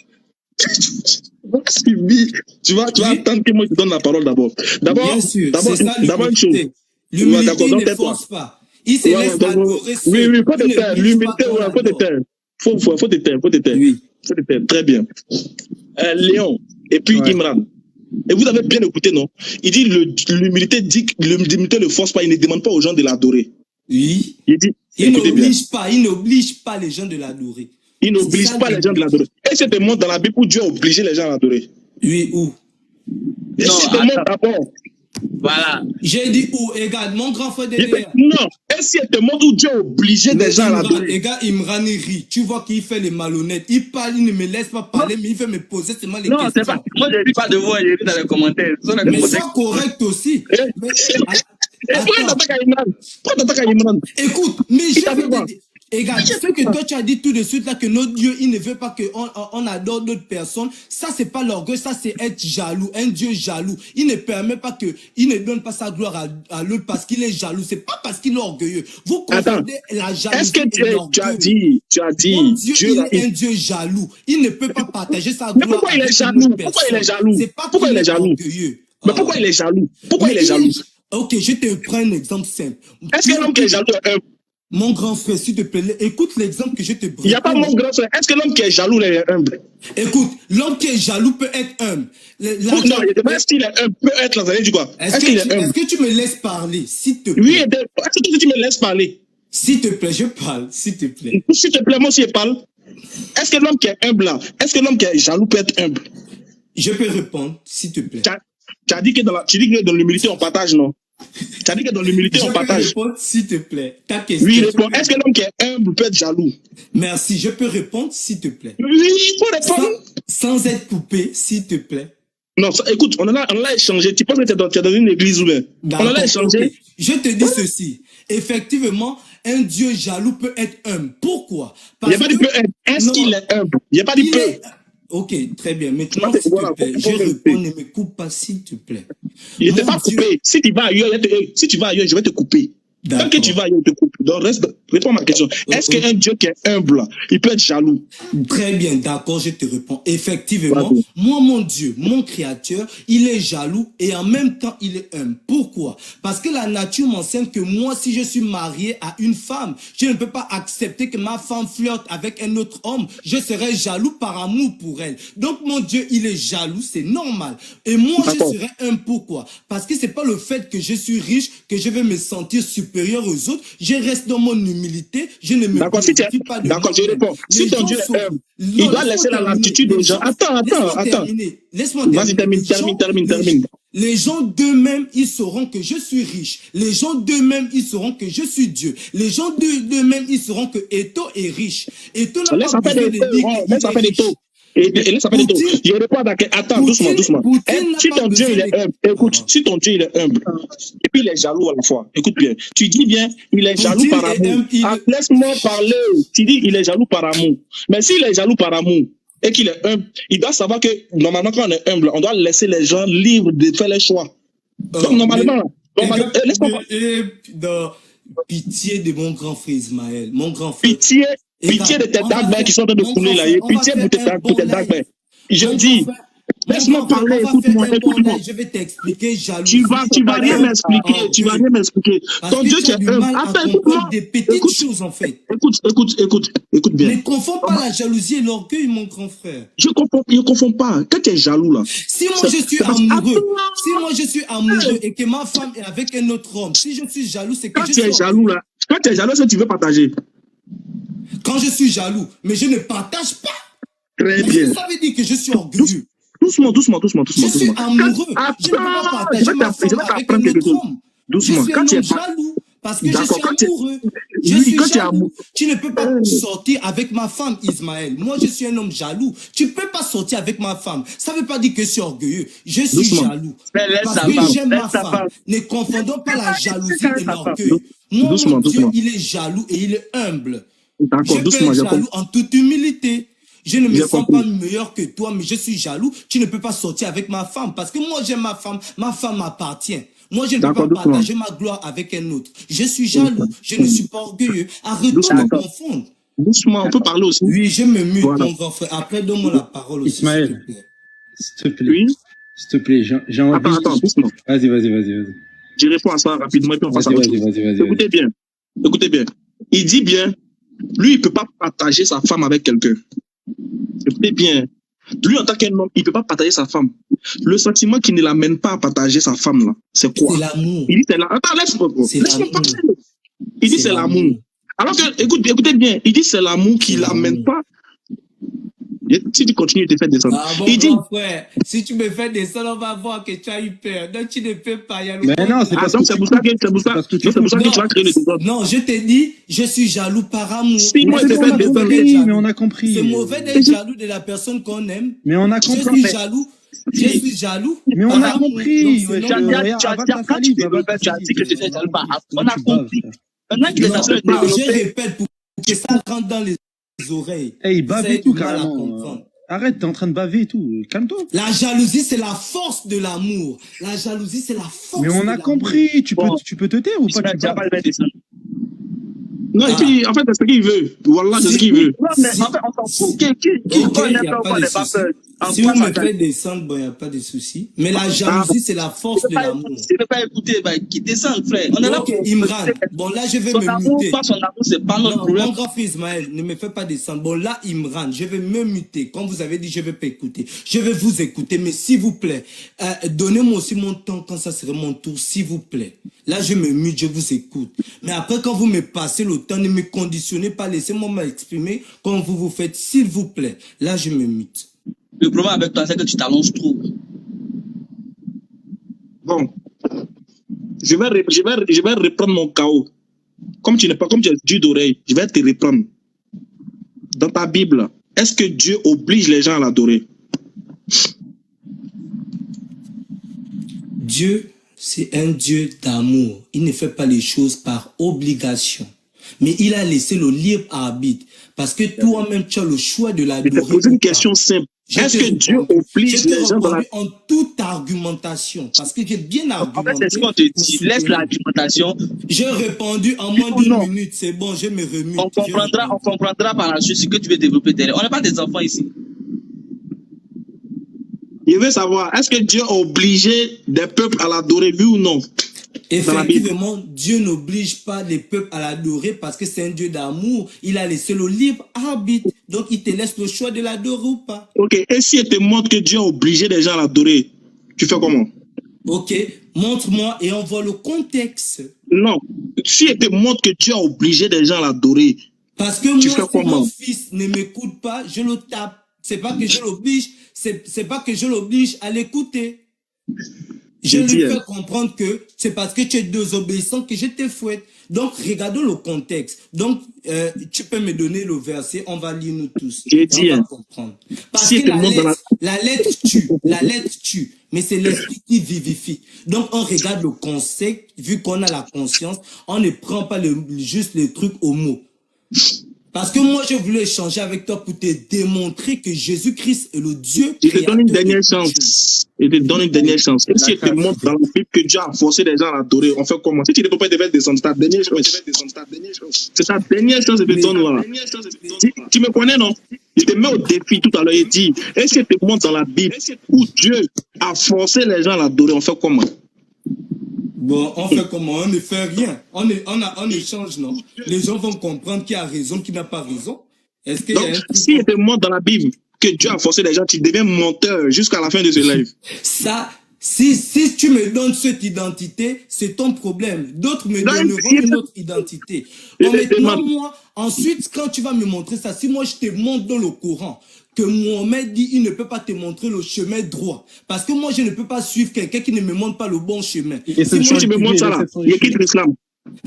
Tu vas attendre que moi je te donne la parole d'abord. Bien sûr, c'est ça l'humilité. L'humilité ne force pas. Il se laisse adorer seul. Oui, faut te taire. L'humilité, faut te taire. Faut te taire. Oui. Faut te taire. Très bien. Léon, et puis Imran. Et vous avez bien écouté, non? Il dit l'humilité dit que l'humilité ne force pas, il ne demande pas aux gens de l'adorer. Oui. Il dit, il n'oblige pas les gens de l'adorer. Il n'oblige pas les gens de l'adorer. Et c'est te montre dans la Bible où Dieu a obligé les gens à l'adorer. Oui, où? Et c'est te montre d'abord. Voilà. J'ai dit où? Regarde, mon grand frère derrière. Non. Et si elle te montre où Dieu a obligé les gens à l'adorer. Regarde, Imran rit. Tu vois qu'il fait les malhonnêtes. Il parle, il ne me laisse pas parler, mais il veut me poser seulement les questions. Non, c'est pas. Moi, je ne dis pas de vous, je lis dans les commentaires. Mais sois correct aussi. Pourquoi t'attaques à Imran? Écoute, mais je vais te dire. Regarde, ce que toi tu as dit tout de suite là, que notre Dieu, il ne veut pas qu'on adore d'autres personnes, ça c'est pas l'orgueil, ça c'est être jaloux, un Dieu jaloux. Il ne permet pas il ne donne pas sa gloire à l'autre parce qu'il est jaloux, c'est pas parce qu'il est orgueilleux. Vous confondez la jalousie. Est-ce que tu as dit, Dieu est un Dieu jaloux, il ne peut pas partager sa gloire. Mais pourquoi il est jaloux? Pourquoi il est jaloux? Pourquoi il est jaloux? Mais pourquoi il est jaloux? Pourquoi il est jaloux? Ok, je te prends un exemple simple. Est-ce qu'un homme qui est jaloux est humble? Mon grand frère, s'il te plaît, écoute l'exemple que je te prends. Il n'y a pas mon grand frère. Est-ce que l'homme qui est jaloux est humble? Écoute, l'homme qui est jaloux peut être humble. Non, est-ce qu'il est humble? Peut être là, vous allez dire quoi? Est-ce qu'il est humble? Est-ce que tu me laisses parler, s'il te plaît? Oui, est-ce que tu me laisses parler? S'il te plaît, je parle, s'il te plaît. S'il te plaît, moi aussi je parle. Est-ce que l'homme qui est humble là, est-ce que l'homme qui est jaloux peut être humble? Je peux répondre, s'il te plaît. Tu as dit que dans l'humilité, on partage, non? Tu as dit que dans l'humilité, on partage. Je peux répondre, s'il te plaît. Ta question. Oui, réponds. Est-ce que l'homme qui est humble peut être jaloux? Merci, je peux répondre, s'il te plaît. Oui, il faut répondre. Sans être coupé, s'il te plaît. Non, écoute, on en a échangé. Tu penses que tu es dans une église ou bien? On en a échangé. Okay. Je te dis ceci. Effectivement, un Dieu jaloux peut être humble. Pourquoi? Parce il n'y a pas de peut être. Est-ce qu'il est humble? Il n'y a pas de peut. Ok, très bien. Maintenant, s'il te plaît, je réponds, ne me coupe pas, s'il te plaît. Il ne t'est pas coupé. Si tu vas ailleurs, je vais te couper. Tant que tu vas ailleurs, je te coupe. Donc, réponds à ma question. Est-ce qu'un Dieu qui est humble, il peut être jaloux? Très bien, d'accord, je te réponds. Effectivement, moi, mon Dieu, mon Créateur, il est jaloux et en même temps, il est humble. Pourquoi? Parce que la nature m'enseigne que moi, si je suis marié à une femme, je ne peux pas accepter que ma femme flirte avec un autre homme. Je serai jaloux par amour pour elle. Donc, mon Dieu, il est jaloux, c'est normal. Et moi, je serai humble. Pourquoi? Parce que c'est pas le fait que je suis riche que je vais me sentir supérieur aux autres. Je reste dans mon humilité, je ne me glorifie pas de D'accord, je réponds. Si ton Dieu est humble, il doit laisser la latitude aux gens. Attends. Laisse-moi terminer. Vas-y, termine. Les gens d'eux-mêmes, ils sauront que je suis riche. Les gens d'eux-mêmes, ils sauront que je suis Dieu. Les gens d'eux-mêmes, ils sauront que Eto est riche. Eto n'a pas besoin de dire qu'il est riche. Et laisse ça faire des tours. Je réponds à attends, doucement. Si ton Dieu il est humble, écoute, si ton Dieu il est humble, et puis il est jaloux à la fois, écoute bien, tu dis bien, il est jaloux par amour. Laisse-moi parler, tu dis il est jaloux par amour. Mais s'il est jaloux par amour, et qu'il est humble, il doit savoir que normalement quand on est humble, on doit laisser les gens libres de faire les choix. Donc normalement, laisse-moi parler. Pitié de mon grand frère Ismaël, mon grand frère. Pitié Pitié de tes on va dagues qui sont en train de mon couler grand là. frère, Et on va pitié faire pour un bon tes dagues. live. Je Mon grand dis, frère, laisse-moi parler, on va faire écoute-moi, un bon écoute-moi. live. Je vais t'expliquer Tu jalousie, vas rien m'expliquer, tu vas orgueil. rien m'expliquer. Parce Ton que Dieu tu qui as est du humble. mal à Attends, écoute-moi. comprendre des petites choses en fait. Écoute bien. Ne confonds pas la jalousie et l'orgueil, mon grand frère. Je confonds pas. Quand tu es jaloux là. Si moi je suis amoureux et que ma femme est avec un autre homme, si je suis jaloux, c'est que Quand je tu es suis jaloux là, quand tu es jaloux, est-ce que tu veux partager? Quand je suis jaloux, mais je ne partage pas. Très Mais bien. ça veut dire que je suis orgueilleux. Doucement. Je suis amoureux. Je ne peux pas partager ma femme avec un autre homme. Doucement. Je suis un homme jaloux parce que je suis amoureux. Je suis jaloux. Tu ne peux pas sortir avec ma femme, Ismaël. Moi, je suis un homme jaloux. Tu ne peux pas sortir avec ma femme. Ça ne veut pas dire que je suis orgueilleux. Je suis jaloux. Parce que j'aime ma femme. Ne confondons pas la jalousie et l'orgueil. Moi, mon Dieu, il est jaloux et il est humble. Je peux être jaloux en toute humilité. Je ne me sens pas meilleur que toi, mais je suis jaloux. Tu ne peux pas sortir avec ma femme parce que moi, j'aime ma femme m'appartient. Moi, je ne peux pas partager ma gloire avec un autre. Je suis jaloux, je ne suis pas orgueilleux. Arrête-toi de confondre. Doucement, on peut parler aussi. Oui, je me mute, mon grand frère. Après, donne-moi la parole aussi. Ismaël, s'il te plaît. Oui. S'il te plaît, j'ai envie... Attends, doucement. Vas-y. Je réponds à ça rapidement et puis on passe à autre chose. Vas-y. Écoutez bien. Il dit bien, lui, il ne peut pas partager sa femme avec quelqu'un. Écoutez bien. Lui, en tant qu'un homme, il ne peut pas partager sa femme. Le sentiment qui ne l'amène pas à partager sa femme, là, c'est quoi? C'est l'amour. Il dit c'est l'amour. Attends, laisse-moi parler. Il dit c'est l'amour. Alors que, écoutez bien, il dit c'est l'amour qui ne l'amène pas. Si tu continues, il te fait descendre. Ah bon, il dit, frère, si tu me fais descendre, on va voir que tu as eu peur. Donc tu ne peux pas y aller. Mais non, c'est parce que c'est pour ça que tu vas créer le désordre. Non, je t'ai dit, je suis jaloux par amour. Si moi, je te fais descendre. Mais on a compris. C'est mauvais d'être jaloux de la personne qu'on aime. Mais on a compris. Je suis jaloux. Mais on a compris. Tu as dit que tu étais jaloux par amour. On a compris. Maintenant que les personnes je répète pour que ça rentre dans les oreilles. Il bave et tout, carrément. Arrête, t'es en train de baver et tout. Calme-toi. La jalousie, c'est la force de l'amour. La jalousie, c'est la force de l'amour. Mais on a compris. Tu peux te taire ou pas? Non, et puis, en fait, c'est ce qu'il veut. Wallah, c'est ce qu'il veut. Non, mais en fait, on s'en fout. Qui connaît pas ou connaît pas peur? Si vous me faites descendre, bon, il n'y a pas de souci. Mais la jalousie, c'est la force de l'amour. Si tu ne veux pas écouter, qui descend, frère. On est là pour Imran. Bon, là, je vais me muter. Son amour, c'est pas notre problème. Mon grand fils Ismaël, ne me fais pas descendre. Bon, là, Imran, je vais me muter. Comme vous avez dit, je vais pas écouter. Je vais vous écouter, mais s'il vous plaît, donnez-moi aussi mon temps quand ça sera mon tour, s'il vous plaît. Là, je me mute, je vous écoute. Mais après, quand vous me passez le temps, ne me conditionnez pas, laissez-moi m'exprimer comme vous vous faites, s'il vous plaît. Là, je me mute. Le problème avec toi, c'est que tu t'allonges trop. Bon. Je vais reprendre mon chaos. Comme tu es dur d'oreille, je vais te reprendre. Dans ta Bible, est-ce que Dieu oblige les gens à l'adorer? Dieu, c'est un Dieu d'amour. Il ne fait pas les choses par obligation. Mais il a laissé le libre arbitre. Parce que toi-même, tu as le choix de l'adorer. Je te pose une question simple. Est-ce que Dieu oblige les gens dans en toute argumentation? Parce que j'ai bien argumenté. En fait, c'est ce qu'on te dit. Laisse l'argumentation. J'ai répondu en moins d'une minute. C'est bon, je me remute. On comprendra par la suite ce que tu veux développer derrière. On n'est pas des enfants ici. Je veux savoir, est-ce que Dieu a obligé des peuples à l'adorer, oui ou non? Effectivement, Dieu n'oblige pas les peuples à l'adorer parce que c'est un Dieu d'amour. Il a laissé le libre arbitre. Donc, il te laisse le choix de l'adorer ou pas. Ok, et si il te montre que Dieu a obligé les gens à l'adorer, tu fais comment? Ok, montre-moi et on voit le contexte. Non, si il te montre que Dieu a obligé les gens à l'adorer, parce que moi, si mon fils ne m'écoute pas, je le tape. C'est pas que je l'oblige, c'est pas que je l'oblige à l'écouter. Je lui fais comprendre que c'est parce que tu es désobéissant que je te fouette. Donc, regardons le contexte. Donc, tu peux me donner le verset, on va lire nous tous. On va comprendre. Parce que la lettre tue, mais c'est l'esprit qui vivifie. Donc, on regarde le concept, vu qu'on a la conscience, on ne prend pas juste les trucs au mot. Parce que moi, je voulais échanger avec toi pour te démontrer que Jésus-Christ est le Dieu. Je te donne une dernière chance. Je te donne une dernière chance. Et si je te montre dans la Bible que Dieu a forcé les gens à l'adorer, on fait comment? Si tu ne peux pas te faire descendre, c'est ta dernière chance. C'est ta dernière chance de te donner. Voilà. Tu me connais, non? Je te mets au défi tout à l'heure et dis, est-ce que je te montre dans la Bible où Dieu a forcé les gens à l'adorer, on fait comment? Bon, on fait comment? On ne fait rien. On échange, non? Les gens vont comprendre qui a raison, qui n'a pas raison. Est-ce qu'il y a un truc... Si je te montre dans la Bible que Dieu a forcé les gens, tu deviens menteur jusqu'à la fin de ce live. Ça, si tu me donnes cette identité, c'est ton problème. D'autres me donneront une autre identité. Bon, maintenant, moi, ensuite, quand tu vas me montrer ça, si moi je te montre dans le Coran que Mohamed dit il ne peut pas te montrer le chemin droit. Parce que moi, je ne peux pas suivre quelqu'un qui ne me montre pas le bon chemin. Si tu me montres ça là, il quitte l'islam.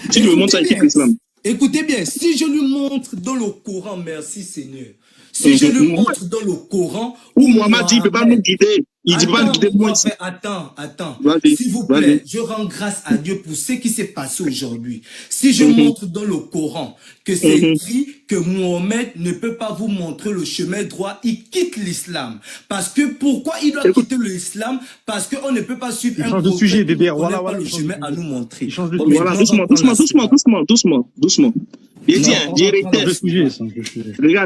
Si tu me montres ça, il quitte l'islam. Écoutez bien, si je lui montre dans le Coran, merci Seigneur. Si je lui montre dans le Coran où Mohamed dit il ne peut pas nous guider. Il dit pas guider moi. Attends. S'il vous plaît, je rends grâce à Dieu pour ce qui s'est passé aujourd'hui. Si je montre dans le Coran que c'est écrit que Mohamed ne peut pas vous montrer le chemin droit, il quitte l'islam. Parce que pourquoi il doit quitter l'islam? Parce qu'on ne peut pas suivre un prophète sujet, bébé. Voilà, pas le chemin à nous montrer. Voilà, doucement. Regarde,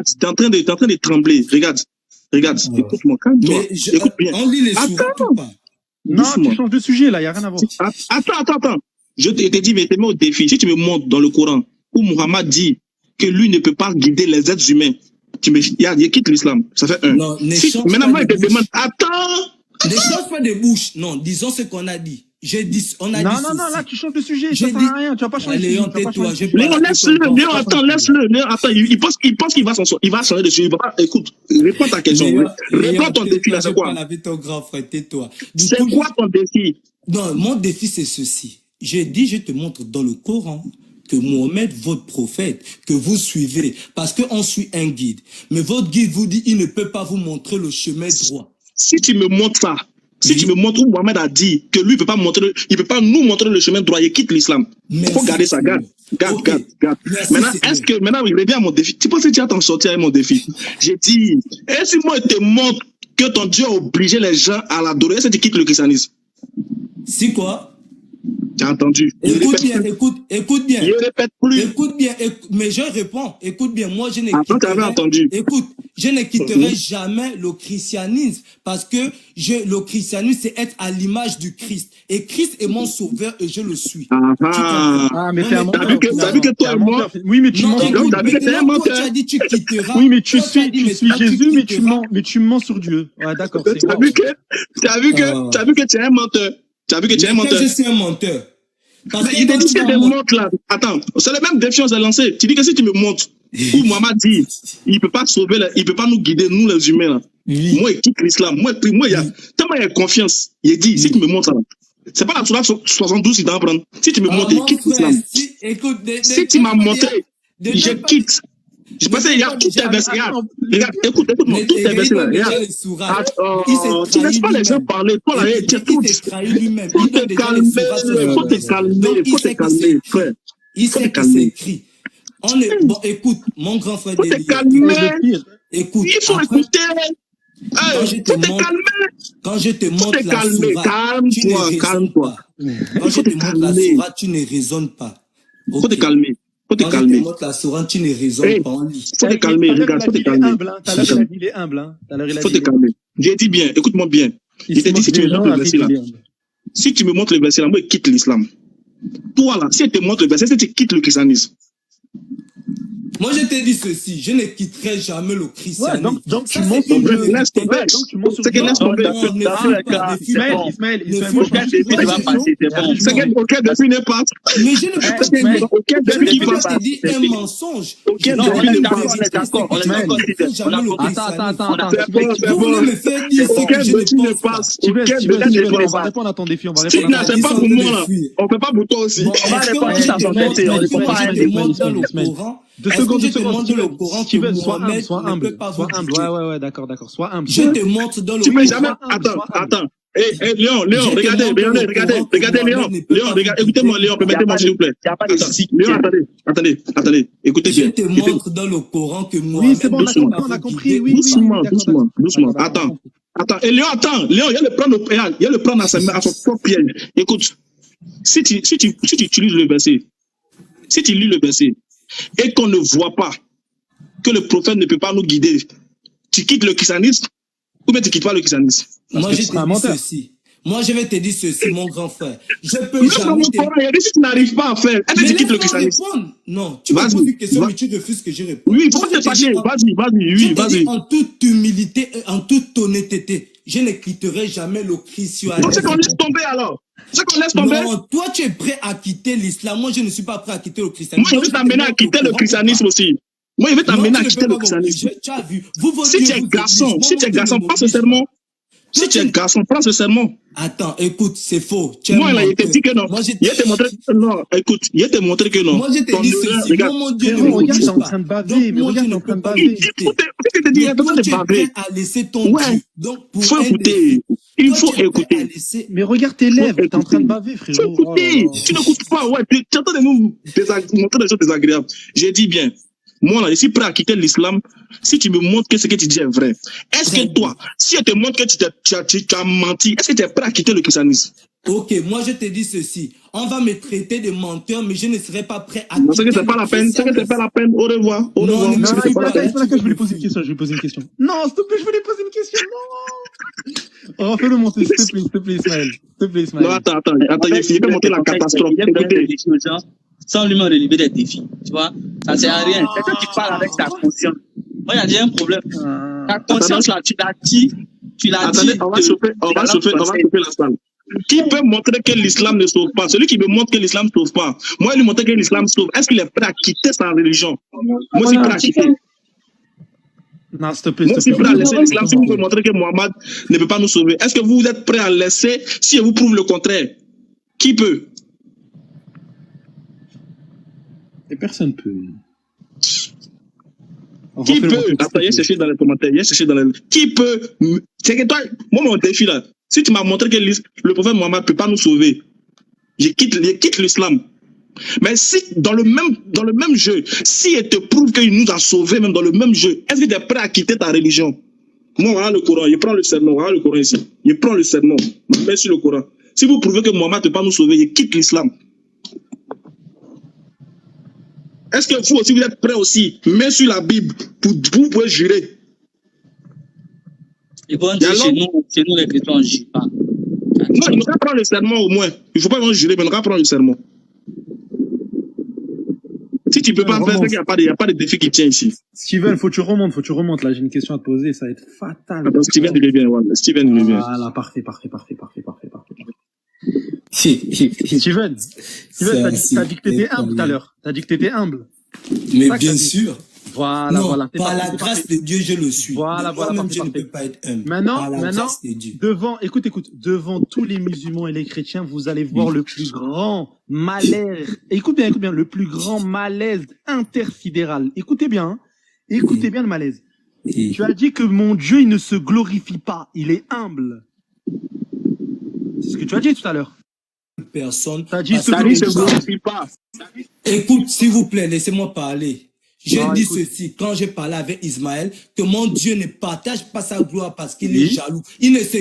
tu es en train de trembler. Regarde, écoute-moi, calme-toi. Écoute bien. On lit les sourates ou pas? Non, tu changes de sujet là, il n'y a rien à voir. Attends. Je t'ai dit, mais t'es mis au défi. Si tu me montres dans le Coran où Muhammad dit que lui ne peut pas guider les êtres humains, il quitte l'islam. Ça fait un. Non, maintenant, moi, je te demande, attends. Ne change pas de bouche. Non, disons ce qu'on a dit. Non, là, tu changes de sujet, ça sert à rien, tu vas pas changer. Léon, laisse-le, Léon, attends, il pense qu'il va changer de sujet. Écoute, réponds ta question. Réponds ton défi, là, c'est quoi? Ton grand frère, tais-toi. C'est quoi ton défi? Non, mon défi, c'est ceci. J'ai dit, je te montre dans le Coran que Mohamed, votre prophète, que vous suivez, parce qu'on suit un guide. Mais votre guide vous dit, il ne peut pas vous montrer le chemin droit. Si tu me montres ça, si tu me montres où Mohamed a dit que lui, il ne peut pas nous montrer le chemin droit, il quitte l'islam. Il faut garder ça, garde. Maintenant, il revient à mon défi. Tu penses que tu vas t'en sortir avec mon défi? J'ai dit, et si moi, je te montre que ton Dieu a obligé les gens à l'adorer, est-ce que tu quittes le christianisme? Si quoi? Tu as entendu? Écoute bien. Il répète plus. Écoute bien, mais je réponds. Écoute bien, moi je ne quitterai... tu avais entendu. Écoute, je ne quitterai jamais le christianisme parce que le christianisme c'est être à l'image du Christ. Et Christ est mon sauveur et je le suis. Mais t'es un menteur. T'as vu que toi et moi... Oui, mais tu mens. T'as vu que t'es un menteur. Tu as dit tu quitteras. Oui, mais tu suis Jésus, mais tu mens sur Dieu. Ouais, d'accord. T'as vu que tu es un menteur. Tu as vu que tu es un menteur. Je suis un menteur. Il te dit que tu montres là. Attends, c'est la même défiance à lancer. Tu dis que si tu me montres, où Mohamed dit, il ne peut pas sauver, il ne peut pas nous guider, nous les humains là. Oui. Moi, il quitte l'islam. Moi, il y a tellement de confiance. Il dit, si tu me montres ça là. C'est pas la Sourate 72 qu'il doit prendre. Si tu me montres, il quitte l'islam. Si tu m'as montré, je quitte. Je pensais qu'il y a tout un verset. Regarde, écoute-moi, tout un verset là. Regarde. Tu ne laisses pas les gens parler. Toi là, tu es trop distrait. Faut te calmer, frère. Il sait que c'est écrit. Bon, écoute, mon grand frère. Faut te calmer. Écoute. Il faut écouter. Quand je te montre la sourate, calme-toi. Quand je te montre la sourate, tu ne raisonnes pas. Faut te calmer. Faut te calmer. Quand la sourate, tu ne raisonnes pas. Faut te calmer, regarde, faut te calmer. Il est humble. Faut te calmer. J'ai dit bien, écoute-moi bien. Je t'ai dit, si tu me montres le verset là, si tu me montres le verset là, moi, je quitte l'islam. Toi là, si je te montre le verset, c'est que tu quittes le christianisme. Moi, je t'ai dit ceci, je ne quitterai jamais le christianisme. Ouais, donc tu montes sur Dieu. Laisse tomber. C'est que laisse tomber. Ismaël, c'est aucun défi n'est pas. Mais je ne peux pas aucun défi qui passe. Je t'ai dit un mensonge. Aucun défi n'est pas. Attends. Vous voulez me faire dire ce que je ne pense pas. On va répondre à ton défi. C'est pas pour moi là. On peut pas pour toi aussi. On va répondre à son défi. On ne répond pas à un défi. 2 secondes. Le Coran, tu veux, sois humble. Ouais, d'accord. Sois humble. Je te montre dans le Tu peux jamais. Attends. Léon, regardez, Léon, écoutez-moi, Léon, permettez-moi, s'il vous plaît. Léon, attendez, écoutez bien. Je te montre dans le Coran que moi. Oui, c'est bon, on a compris, oui. Doucement. Attends, et Léon, il y a le prendre à son propre piège. Écoute, si tu utilises le verset, si tu lis le verset, et qu'on ne voit pas que le prophète ne peut pas nous guider, tu quittes le christianisme, ou bien tu quittes pas le christianisme? Moi, je vais te dire ceci, mon grand frère. Je peux jamais. Si tu n'arrives pas à faire, est-ce que tu quittes le christianisme? Non, tu me poses une question, mais tu refuses que je réponde. Oui, il faut te fâcher. Vas-y. En toute humilité et en toute honnêteté, je ne quitterai jamais le christianisme. C'est qu'on laisse tomber alors. Non, toi, tu es prêt à quitter l'islam. Moi, je ne suis pas prêt à quitter le christianisme. Moi, je vais t'amener à quitter le christianisme aussi. Moi, je vais t'amener à quitter le christianisme. Tu as vu. Si tu es garçon, prends ce serment. Si tu es garçon, prends ce serment. Attends, écoute, c'est faux. Moi, il a été dit que non. Il a été montré que non. Écoute, il a été montré que non. Moi, je te dis ceci. Regarde, t'es en train de baver, mais regarde, t'es en train de baver. À laisser ton Dieu. Donc, pour faut écouter. Il faut écouter. Mais regarde tes lèvres, t'es en train de baver, frérot. Faut écouter. Tu n'écoutes pas, ouais. Tu es en train de nous montrer des choses désagréables. J'ai dit bien. Moi, là, je suis prêt à quitter l'islam si tu me montres que ce que tu dis est vrai. Est-ce que toi, si je te montre que tu as menti, est-ce que tu es prêt à quitter le christianisme? Ok, moi je te dis ceci. On va me traiter de menteur, mais je ne serai pas prêt à... Non, c'est que c'est pas la peine. Au revoir. Non, je voulais poser une question. Non, s'il te plaît, je voulais poser une question. Non. Oh, fais-le monter, s'il te plaît, Ismaël. Non, attends, il peut monter la catastrophe. Écoutez. Sans lui relever des défis, tu vois, ça sert à rien. C'est que tu parles avec ta conscience. Moi, il y a un problème. Ta conscience, là, tu l'as dit. Attendez, on va chauffer la salle. Qui peut montrer que l'islam ne sauve pas? Celui qui me montre que l'islam ne sauve pas. Moi, il lui montre que l'islam sauve. Est-ce qu'il est prêt à quitter sa religion? Moi, je suis prêt à quitter. Non, s'il te plaît. Moi, je suis prêt à laisser l'islam si vous pouvez montrer que Mohamed ne peut pas nous sauver. Est-ce que vous êtes prêt à laisser si je vous prouve le contraire? Qui peut? Et personne peut. Qui peut? Attends, il y a cherché dans les commentaires. Qui peut? C'est que toi, moi, mon défi là, si tu m'as montré que le prophète Mohammed ne peut pas nous sauver, je quitte l'islam. Mais si, dans le même jeu, si il te prouve qu'il nous a sauvés, même dans le même jeu, est-ce que tu es prêt à quitter ta religion? Moi, voilà le Coran, je prends le serment, voilà le Coran ici. Je prends le serment, je mets sur le Coran. Si vous prouvez que Mohammed ne peut pas nous sauver, je quitte l'islam. Est-ce que vous aussi, vous êtes prêts aussi, mais sur la Bible, vous pouvez jurer? Ils vont dire chez nous les chrétiens, on ne jure pas. Non, il faut prendre le serment au moins. Il ne faut pas vraiment jurer, mais on va prendre le serment. Si tu ne peux pas faire ça, il n'y a pas de défi qui tient ici. Steven, faut que tu remontes. Là, j'ai une question à te poser, ça va être fatal. Attends, Steven, il est bien, ouais. Steven, il est bien. Voilà, parfait. Steven, t'as dit que t'étais humble tout à l'heure. T'as dit que t'étais humble. Mais bien sûr. Voilà. Par la grâce de Dieu, je le suis. Voilà. Je ne peux pas être humble. Maintenant, devant tous les musulmans et les chrétiens, vous allez voir le plus grand malaise. Écoute bien, le plus grand malaise intersidéral. Écoutez bien le malaise. Tu as dit que mon Dieu, il ne se glorifie pas, il est humble. C'est ce que tu as dit tout à l'heure. Personne. Ça dit, se glorifie pas. Écoute, s'il vous plaît, laissez-moi parler. J'ai dit ceci quand j'ai parlé avec Ismaël, que mon Dieu ne partage pas sa gloire parce qu'il est jaloux. Il ne se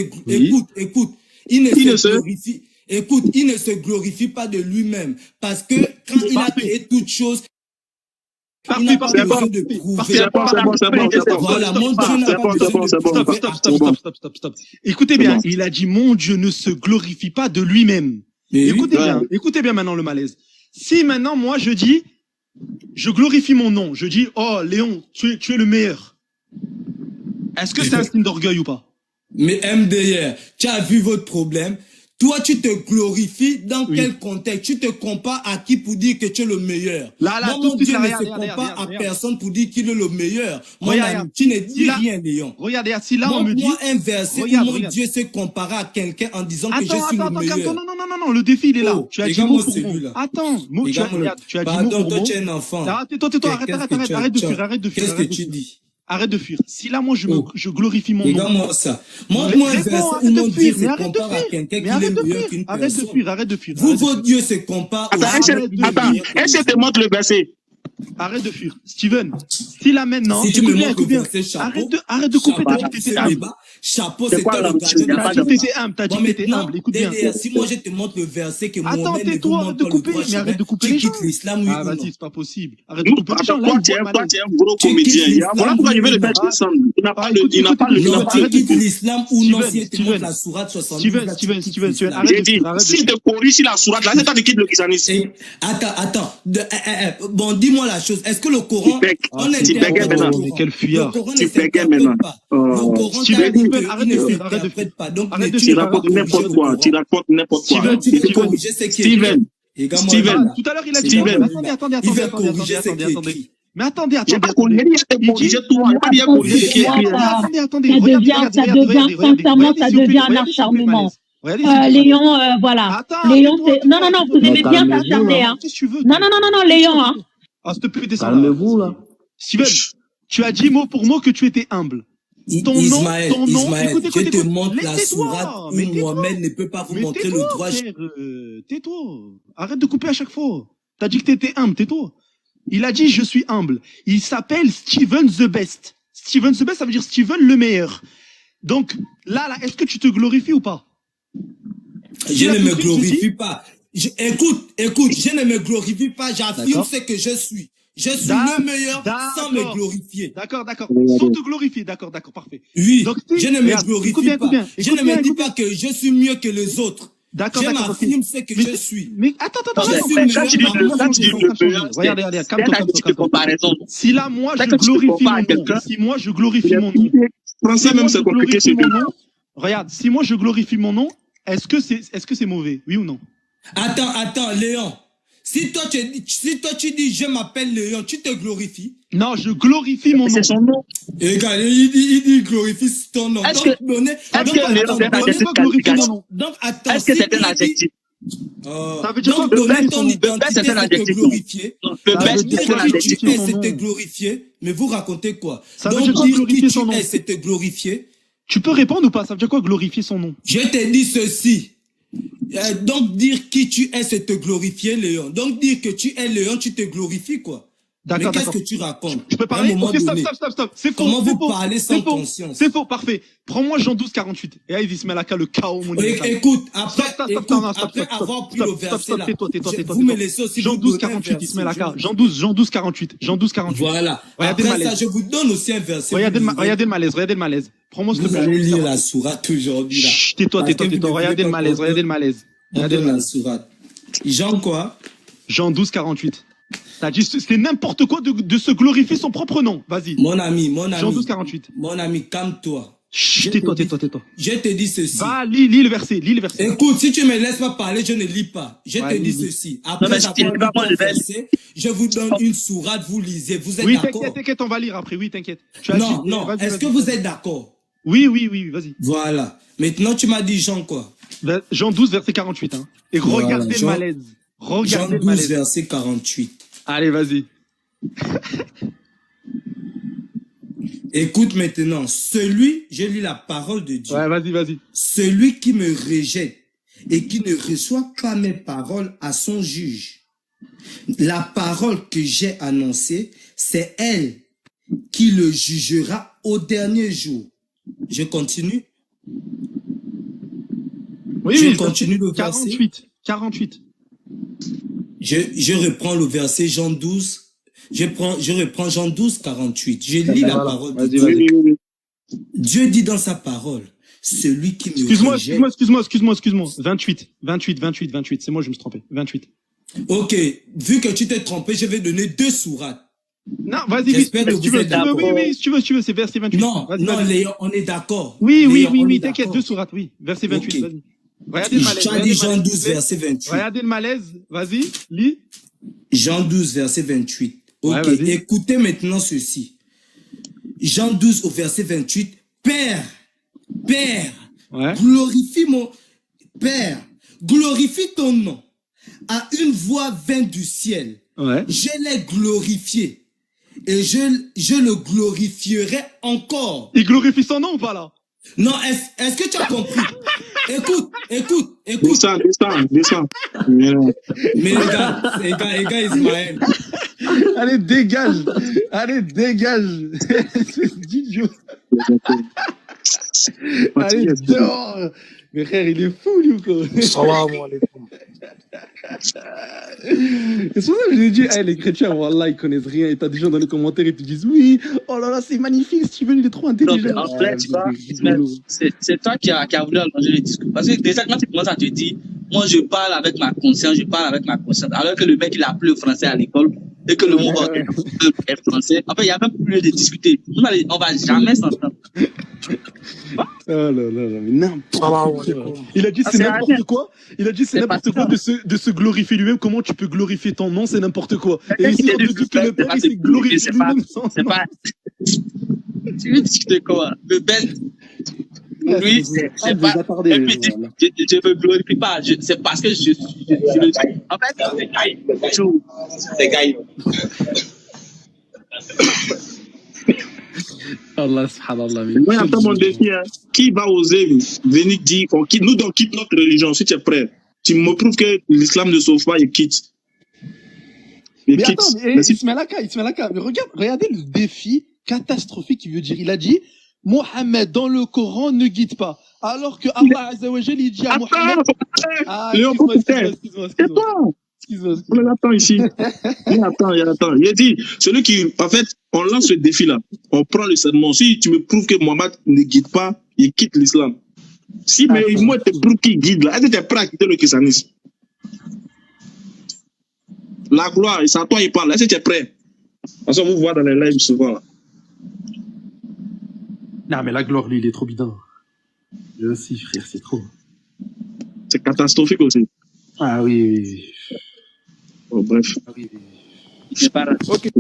glorifie pas de lui-même parce que quand il a créé toutes choses, il n'a pas besoin de prouver. Voilà, mon Dieu n'a pas besoin de prouver. Stop. Écoutez bien, il a dit mon Dieu ne se glorifie pas de lui-même. Écoutez bien maintenant le malaise. Si maintenant moi je dis, je glorifie mon nom, je dis oh Léon, tu es le meilleur. Est-ce que c'est un signe d'orgueil ou pas? Mais MDR, tu as vu votre problème? Toi, tu te glorifies dans quel contexte? Tu te compares à qui pour dire que tu es le meilleur? Moi, mon Dieu ne se compare à personne pour dire qu'il est le meilleur. Mon ami, tu ne dis rien, Léon. Regardez, si là on me dit... Moi, un verset où mon Dieu se compare à quelqu'un en disant que je suis le meilleur. Non, le défi il est là. Tu as dit mot pour mot. Attends, tu as dit mot pour mot. Pardon, toi tu es un enfant. Tais-toi, arrête de fuir. Qu'est-ce que tu dis? arrête de fuir. Si là, moi, je glorifie mon nom. Regarde-moi ça. Moi, un verset où mon Dieu se compare à quelqu'un qui est meilleur qu'une personne. Arrête de fuir. Vous, votre Dieu se compare au Attends, est-ce que te montre le verset? Arrête de fuir. Steven, si là maintenant, si tu me montres le verset, chapeau, arrête de couper, t'as dit que t'étais humble. Chapeau, c'est quoi le gardien? T'as dit que t'étais humble, t'as dit que t'étais humble, écoute bien. Si moi je te montre le verset que Mohamed attends, tais-toi, arrête de couper, mais arrête de couper les gens. Ah, vas-y, c'est pas possible. Arrête de couper les gens. Toi, tu es un gros comédien. Voilà pourquoi je vais le mettre ensemble. Il n'a pas le tu quittes l'islam ou non, si tu montres la sourate 70. Steven, arrête de dire. Si je te corrige sur la sourate, là, c'est toi qui quittes le christianisme. Attends. Bon, dis-moi la chose. Est-ce que le Coran, tu bégues maintenant. Quel fuyard. Tu bégues maintenant. Le Coran, arrête de faire. Arrête de tu racontes n'importe quoi. Steven. Tout à l'heure, il a dit. Attendez. Mais attendez. J'ai pas corrigé toi. J'ai pas dit corriger ce qui est écrit. Attendez. Ça devient, sincèrement, ça devient un acharnement. Léon, voilà. Léon, c'est... Non, vous aimez bien t'acharner, hein. Non, Léon, hein. Ah, s'il te plaît, descends. Calmez-vous, là. Steven, tu as dit mot pour mot que tu étais humble. Ismaël, écoute, je te montre la sourate où Mohamed ne peut pas vous montrer le droit. Tais-toi. Arrête de couper à chaque fois. T'as dit que t'étais humble, tais-toi. Il a dit je suis humble. Il s'appelle Steven the Best. Steven the Best, ça veut dire Steven le meilleur. Donc, là, est-ce que tu te glorifies ou pas? Je ne me glorifie pas. Écoute, je ne me glorifie pas, j'affirme ce que je suis. Je suis le meilleur sans me glorifier. D'accord. Sans te glorifier, d'accord, parfait. Oui, donc, je ne me glorifie pas. Je ne me dis pas que je suis mieux que les autres. D'accord. Je m'affirme ce que je suis. Mais attends. Regarde, calme-toi. Si là, moi, je glorifie mon nom, si moi, je glorifie mon nom. Français même, c'est compliqué, c'est bien. Regarde, si moi, je glorifie mon nom, est-ce que c'est mauvais, oui ou non? Attends, Léon. Si toi tu dis je m'appelle Léon, tu te glorifies? Non, je glorifie mon nom. C'est son nom. Et regarde, il dit glorifie ton nom. Est-ce que Léon c'est un adjectif? Donc attends. Est-ce que c'est un adjectif? Ça veut dire quoi? Donner ton identité, c'est te glorifier. Ça veut dire que qui tu es, c'est te glorifier. Mais vous racontez quoi? Ça veut dire quoi glorifier son nom? C'est te glorifier. Tu peux répondre ou pas? Ça veut dire quoi glorifier son nom? Je t'ai dit ceci. Donc dire qui tu es, c'est te glorifier, Léon. Donc dire que tu es Léon, tu te glorifies, quoi. D'accord. Mais qu'est-ce que tu racontes? Je peux parler? Ok, stop. C'est faux. Comment vous parlez sans conscience? C'est faux, parfait. Prends-moi Jean 12, 48. Et là, il se met la le chaos, mon écoute, après avoir pris le verset là, vous me laissez aussi Jean 12, 48, il se met la Jean 12, 48. Voilà. Après ça, je vous donne aussi un verset. Regardez le malaise. Prends-moi ce Vous allez lire la sourate aujourd'hui là. Tais-toi. Regardez le malaise. Regardez la sourate. Jean quoi? Jean 12, 48. T'as dit, c'est n'importe quoi de se glorifier son propre nom. Vas-y. Mon ami. Jean 12, 48. Mon ami, calme-toi. Tais-toi. Je te dis ceci. Va, lis le verset. Écoute, si tu me laisses pas parler, je ne lis pas. Je te dis ceci. Après avoir lu le verset, je vous donne une sourate, vous lisez. Vous êtes d'accord? Oui, t'inquiète, on va lire après. Oui, t'inquiète. Non. Est-ce que vous êtes d'accord? Oui, vas-y. Voilà. Maintenant, tu m'as dit Jean quoi? Jean 12, verset 48. Hein. Et regardez le malaise. Jean 12, verset 48. Allez, vas-y. Écoute maintenant, je lis la parole de Dieu. Ouais, vas-y. Celui qui me rejette et qui ne reçoit pas mes paroles à son juge. La parole que j'ai annoncée, c'est elle qui le jugera au dernier jour. Je continue? Oui, je continue le verset. 48. Je reprends le verset Jean 12. Je reprends Jean 12, 48. Je lis la parole de Dieu. Dieu dit dans sa parole, celui qui me Excuse-moi. 28. C'est moi, je me suis trompé. 28. Ok. Vu que tu t'es trompé, je vais donner 2 sourates. Non, vas-y, si tu veux, c'est verset 28. Non, Léon, on est d'accord. Oui, t'inquiète, 2 sourates, oui. Verset 28, vas-y. Regardez le malaise. Tu as dit Jean 12, verset 28. Regardez le malaise, vas-y, lis. Jean 12, verset 28. Ok, ouais, écoutez maintenant ceci. Jean 12 au verset 28. Père, glorifie mon Père, glorifie ton nom. À une voix vint du ciel. Ouais. Je l'ai glorifié. et je le glorifierai encore. Il glorifie son nom ou pas là? Non, est-ce que tu as compris? Écoute. Descends. Mais les gars, Ismaël. Allez, dégage. C'est idiot. Allez, dehors. Mais frère, il est fou, lui, quoi. Salam alaikum. C'est pour ça que je dis, les chrétiens, wallah, ils connaissent rien. Et t'as des gens dans les commentaires, ils te disent, oui, oh là là, c'est magnifique, Steven, il est trop intelligent. En fait, tu vois, c'est toi qui as voulu allonger le discours. Parce que déjà, quand tu commences à te dire, moi, je parle avec ma conscience, alors que le mec, il a appris le français à l'école, et que le mot est français. En fait, il n'y a même plus lieu de discuter. On va jamais s'entendre. Oh là là, mais n'importe quoi. Il a dit c'est n'importe quoi. Il a dit c'est n'importe quoi de se glorifier lui-même. Comment tu peux glorifier ton nom, c'est n'importe quoi. Et ici on te dit que le père il s'est glorifié lui-même sans nom. Tu veux discuter quoi? Le Ben, lui, c'est pas. Et puis je me glorifie pas. C'est parce que je le dis. En fait, c'est Gaï. Allah subhanallah. Moi, j'entends mon défi. Qui va oser venir dire qu'on quitte, nous, on quitte notre religion, si tu es prêt. Tu me prouves que l'islam ne sauve pas, il quitte. Mais attends, Ismailaka, mais regardez le défi catastrophique qu'il veut dire. Il a dit, Mohammed dans le Coran ne guide pas. Alors que Allah Azza wa Jalla, il dit à Mohammed. Excuse-moi. On l'attend ici. Il attend. Il a dit, celui qui, en fait, on lance ce défi-là. On prend le serment. Si tu me prouves que Mohammed ne guide pas, il quitte l'islam. Si, mais moi, tu prouves qu'il guide là. Est-ce que tu es prêt à quitter le christianisme? La gloire, c'est à toi, il parle. Est-ce que tu es prêt? Parce qu'on vous voit dans les lives souvent là. Non, mais la gloire, lui, il est trop bidon. Lui aussi, frère, c'est trop. C'est catastrophique aussi. Ah oui. Oh, bref. Ah, oui. Ok.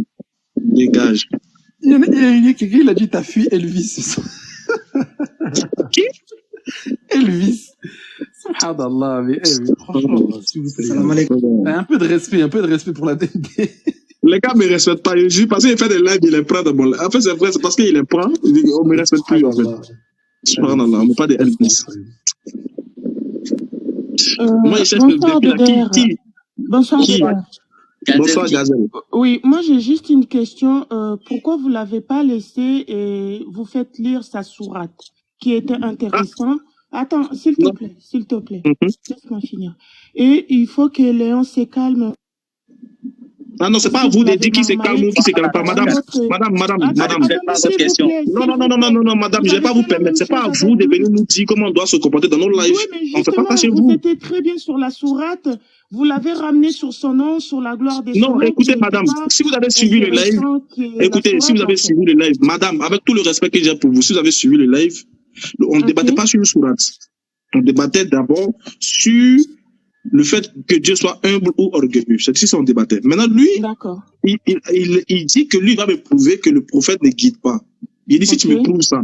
Dégage. Il y a quelqu'un, il a dit t'as fui Elvis. Qui? Elvis. Subhanallah, mais franchement, s'il vous plaît. Un peu de respect pour la DND. Les gars me respectent pas. Parce qu'il fait des lives, il les prend dans mon live. En fait, c'est vrai, c'est parce qu'il les prend. On me respecte plus, en fait. Subhanallah, on ne pas des Elvis. Moi, je cherche le défi. Qui? Bonsoir, Bonsoir, Gazelle. Oui, moi j'ai juste une question. Pourquoi vous l'avez pas laissé et vous faites lire sa sourate, qui était intéressant. Attends, s'il te plaît. Laisse-moi finir. Et il faut que Léon se calme. Ah non, c'est pas à vous de dire qui se calme ou qui se calme pas. Madame. Cette question. Non, madame, je vais pas vous permettre. C'est pas à vous de venir nous dire comment on doit se comporter dans nos lives. Oui, on fait pas ça chez vous. Vous étiez très bien sur la sourate. Vous l'avez ramené sur son nom, sur la gloire des Non, écoutez, madame, si vous avez suivi le live, madame, avec tout le respect que j'ai pour vous, si vous avez suivi le live, on ne débattait pas sur le sourate. On débattait d'abord sur le fait que Dieu soit humble ou orgueilleux. C'est ici qu'on débattait. Maintenant, lui, il dit que lui va me prouver que le prophète ne guide pas. Il dit, si tu me prouves ça,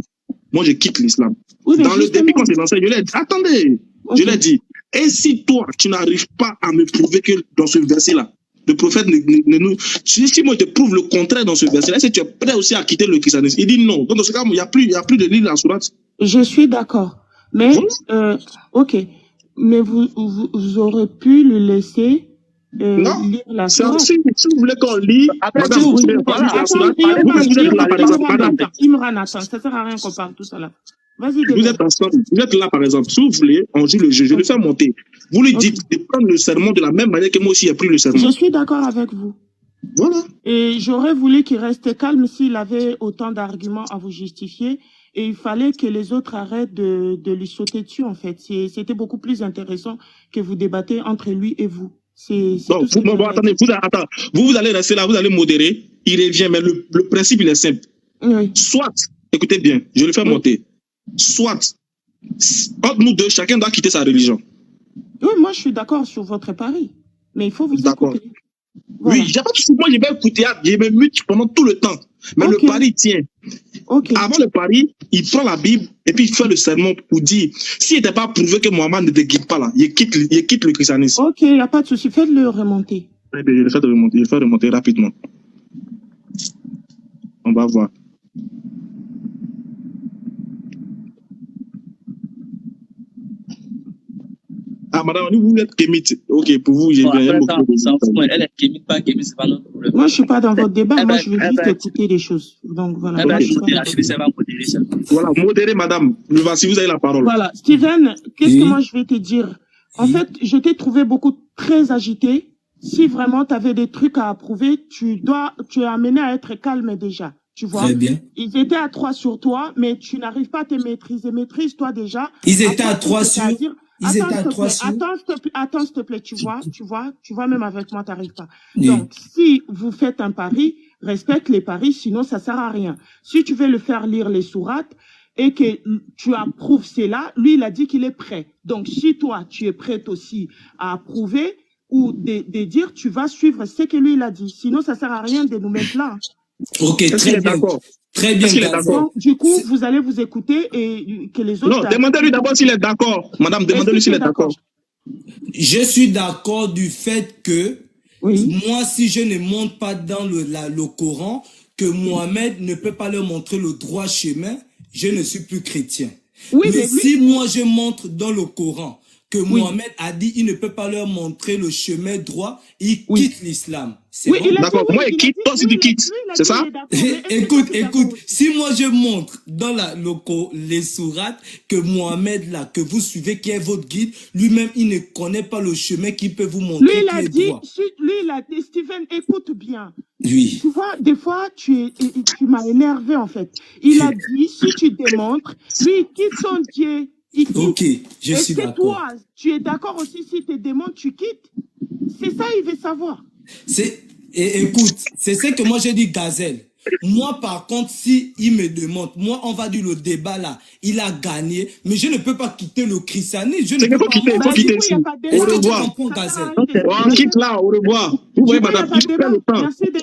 moi je quitte l'islam. Dans le début, quand c'est lancé, je l'ai dit, attendez, je l'ai dit. Et si toi, tu n'arrives pas à me prouver que dans ce verset-là, le prophète ne nous... Si moi je te prouve le contraire dans ce verset-là, est-ce que tu es prêt aussi à quitter le christianisme? Il dit non. Donc dans ce cas, il n'y a plus de livre dans la sourate. Je suis d'accord. Mais, ok. Mais vous aurez pu le laisser lire la sourate. Si vous voulez qu'on lit... Madame, Imran, attends, ça sert à rien qu'on parle tout ça là. Vous êtes ensemble, vous êtes là par exemple. Si vous voulez, on joue le jeu, je le fais monter. Vous lui dites de prendre le serment de la même manière que moi aussi j'ai pris le serment. Je suis d'accord avec vous. Voilà. Et j'aurais voulu qu'il reste calme s'il avait autant d'arguments à vous justifier. Et il fallait que les autres arrêtent de lui sauter dessus en fait. C'était beaucoup plus intéressant que vous débattez entre lui et vous. Attendez, vous allez rester là, vous allez modérer. Il revient, mais le principe il est simple. Oui. Soit, écoutez bien, je le fais monter. Soit, entre nous deux, chacun doit quitter sa religion. Oui, moi je suis d'accord sur votre pari. Mais il faut vous écouter. Voilà. Oui, j'ai pas de souci. Moi, je vais écouter, je me mute pendant tout le temps. Mais le pari tient. Avant le pari, il prend la Bible et puis il fait le sermon pour dire s'il n'était pas prouvé que Mohammed ne te guide pas là, il quitte le christianisme. Ok, il n'y a pas de souci. Faites-le remonter. Je le fais remonter rapidement. On va voir. Ah, madame, vous êtes kémite. Ok, pour vous, j'ai Bon, bien après beaucoup. ça, on s'en fout. Elle est kémite, pas kémite, c'est pas notre problème. Moi, je suis pas dans votre débat. Elle Moi, va- je veux elle juste va- écouter des choses. Donc, voilà. Elle va Moi, je suis pas modérer, dans votre débat. elle va modérer seulement. Voilà, modérez, madame. Si vous avez la parole. Voilà. Steven, qu'est-ce que Oui. moi, je vais te dire? En Oui. fait, je t'ai trouvé beaucoup très agité. Si vraiment tu avais des trucs à approuver, tu es amené à être calme déjà. Tu vois? Très bien. Ils étaient à 3 sur toi, mais tu n'arrives pas à te maîtriser. Maîtrise-toi déjà. Ils étaient Après, à 3 tout ce que t'as à sur. dire. Ils Attends, étaient à s'il te 3 plaît. sur. Attends, s'il te plaît. Tu vois, même avec moi, t'arrives pas. Oui. Donc, si vous faites un pari, respecte les paris, sinon ça sert à rien. Si tu veux le faire lire les sourates et que tu approuves cela, lui, il a dit qu'il est prêt. Donc, si toi, tu es prêt aussi à approuver ou de dire, tu vas suivre ce que lui, il a dit. Sinon, ça sert à rien de nous mettre là. Ok, Est-ce qu'il très est bien. d'accord? Très bien, Est-ce qu'il est Gazel. d'accord? Donc, du coup, vous allez vous écouter et que les autres... Non, demandez-lui d'abord s'il est d'accord. Madame, demandez-lui s'il est d'accord. Je suis d'accord du fait que Oui. moi, si je ne monte pas dans le Coran, que Mohamed ne peut pas leur montrer le droit chemin, je ne suis plus chrétien. Oui, mais mais lui- si moi je montre dans le Coran que Oui. Mohamed a dit il ne peut pas leur montrer le chemin droit, il Oui. quitte l'islam. C'est Oui, bon? il a D'accord. dit oui, Moi, il il a quitte. dit- Toi aussi, lui, tu quittes. lui, il a C'est dit ça? il est d'accord, mais est-ce que Écoute, toi, tu es écoute, d'accord aussi? si moi je montre dans les sourates que Mohamed là, que vous suivez, qui est votre guide, lui-même il ne connaît pas le chemin qui peut vous Lui, montrer il qui a est dit, droit. Steven, écoute bien. Oui. Tu vois, des fois, tu m'as énervé, en fait. Il a dit, si tu démontres, lui, il quitte son Dieu. Il quitte. Ok, je suis Est-ce que d'accord. toi, tu es d'accord aussi si tu démontres, tu quittes? C'est ça, il veut savoir. Écoute, c'est ce que moi j'ai dit, Gazelle. Moi, par contre, si il me demande, moi, on va dire le débat là, il a gagné, mais je ne peux pas quitter le christianisme. Je ne C'est peux qu'il faut pas. quitter, il faut Bah, quitter du coup, il n'y ici. a pas de Au Est-ce que tu revoir. comprends, Ça sert à Gazelle? rien de On quitte là, au revoir. Vous voyez, Du coup, il n'y a madame, pas de il fait débat. le temps. Merci de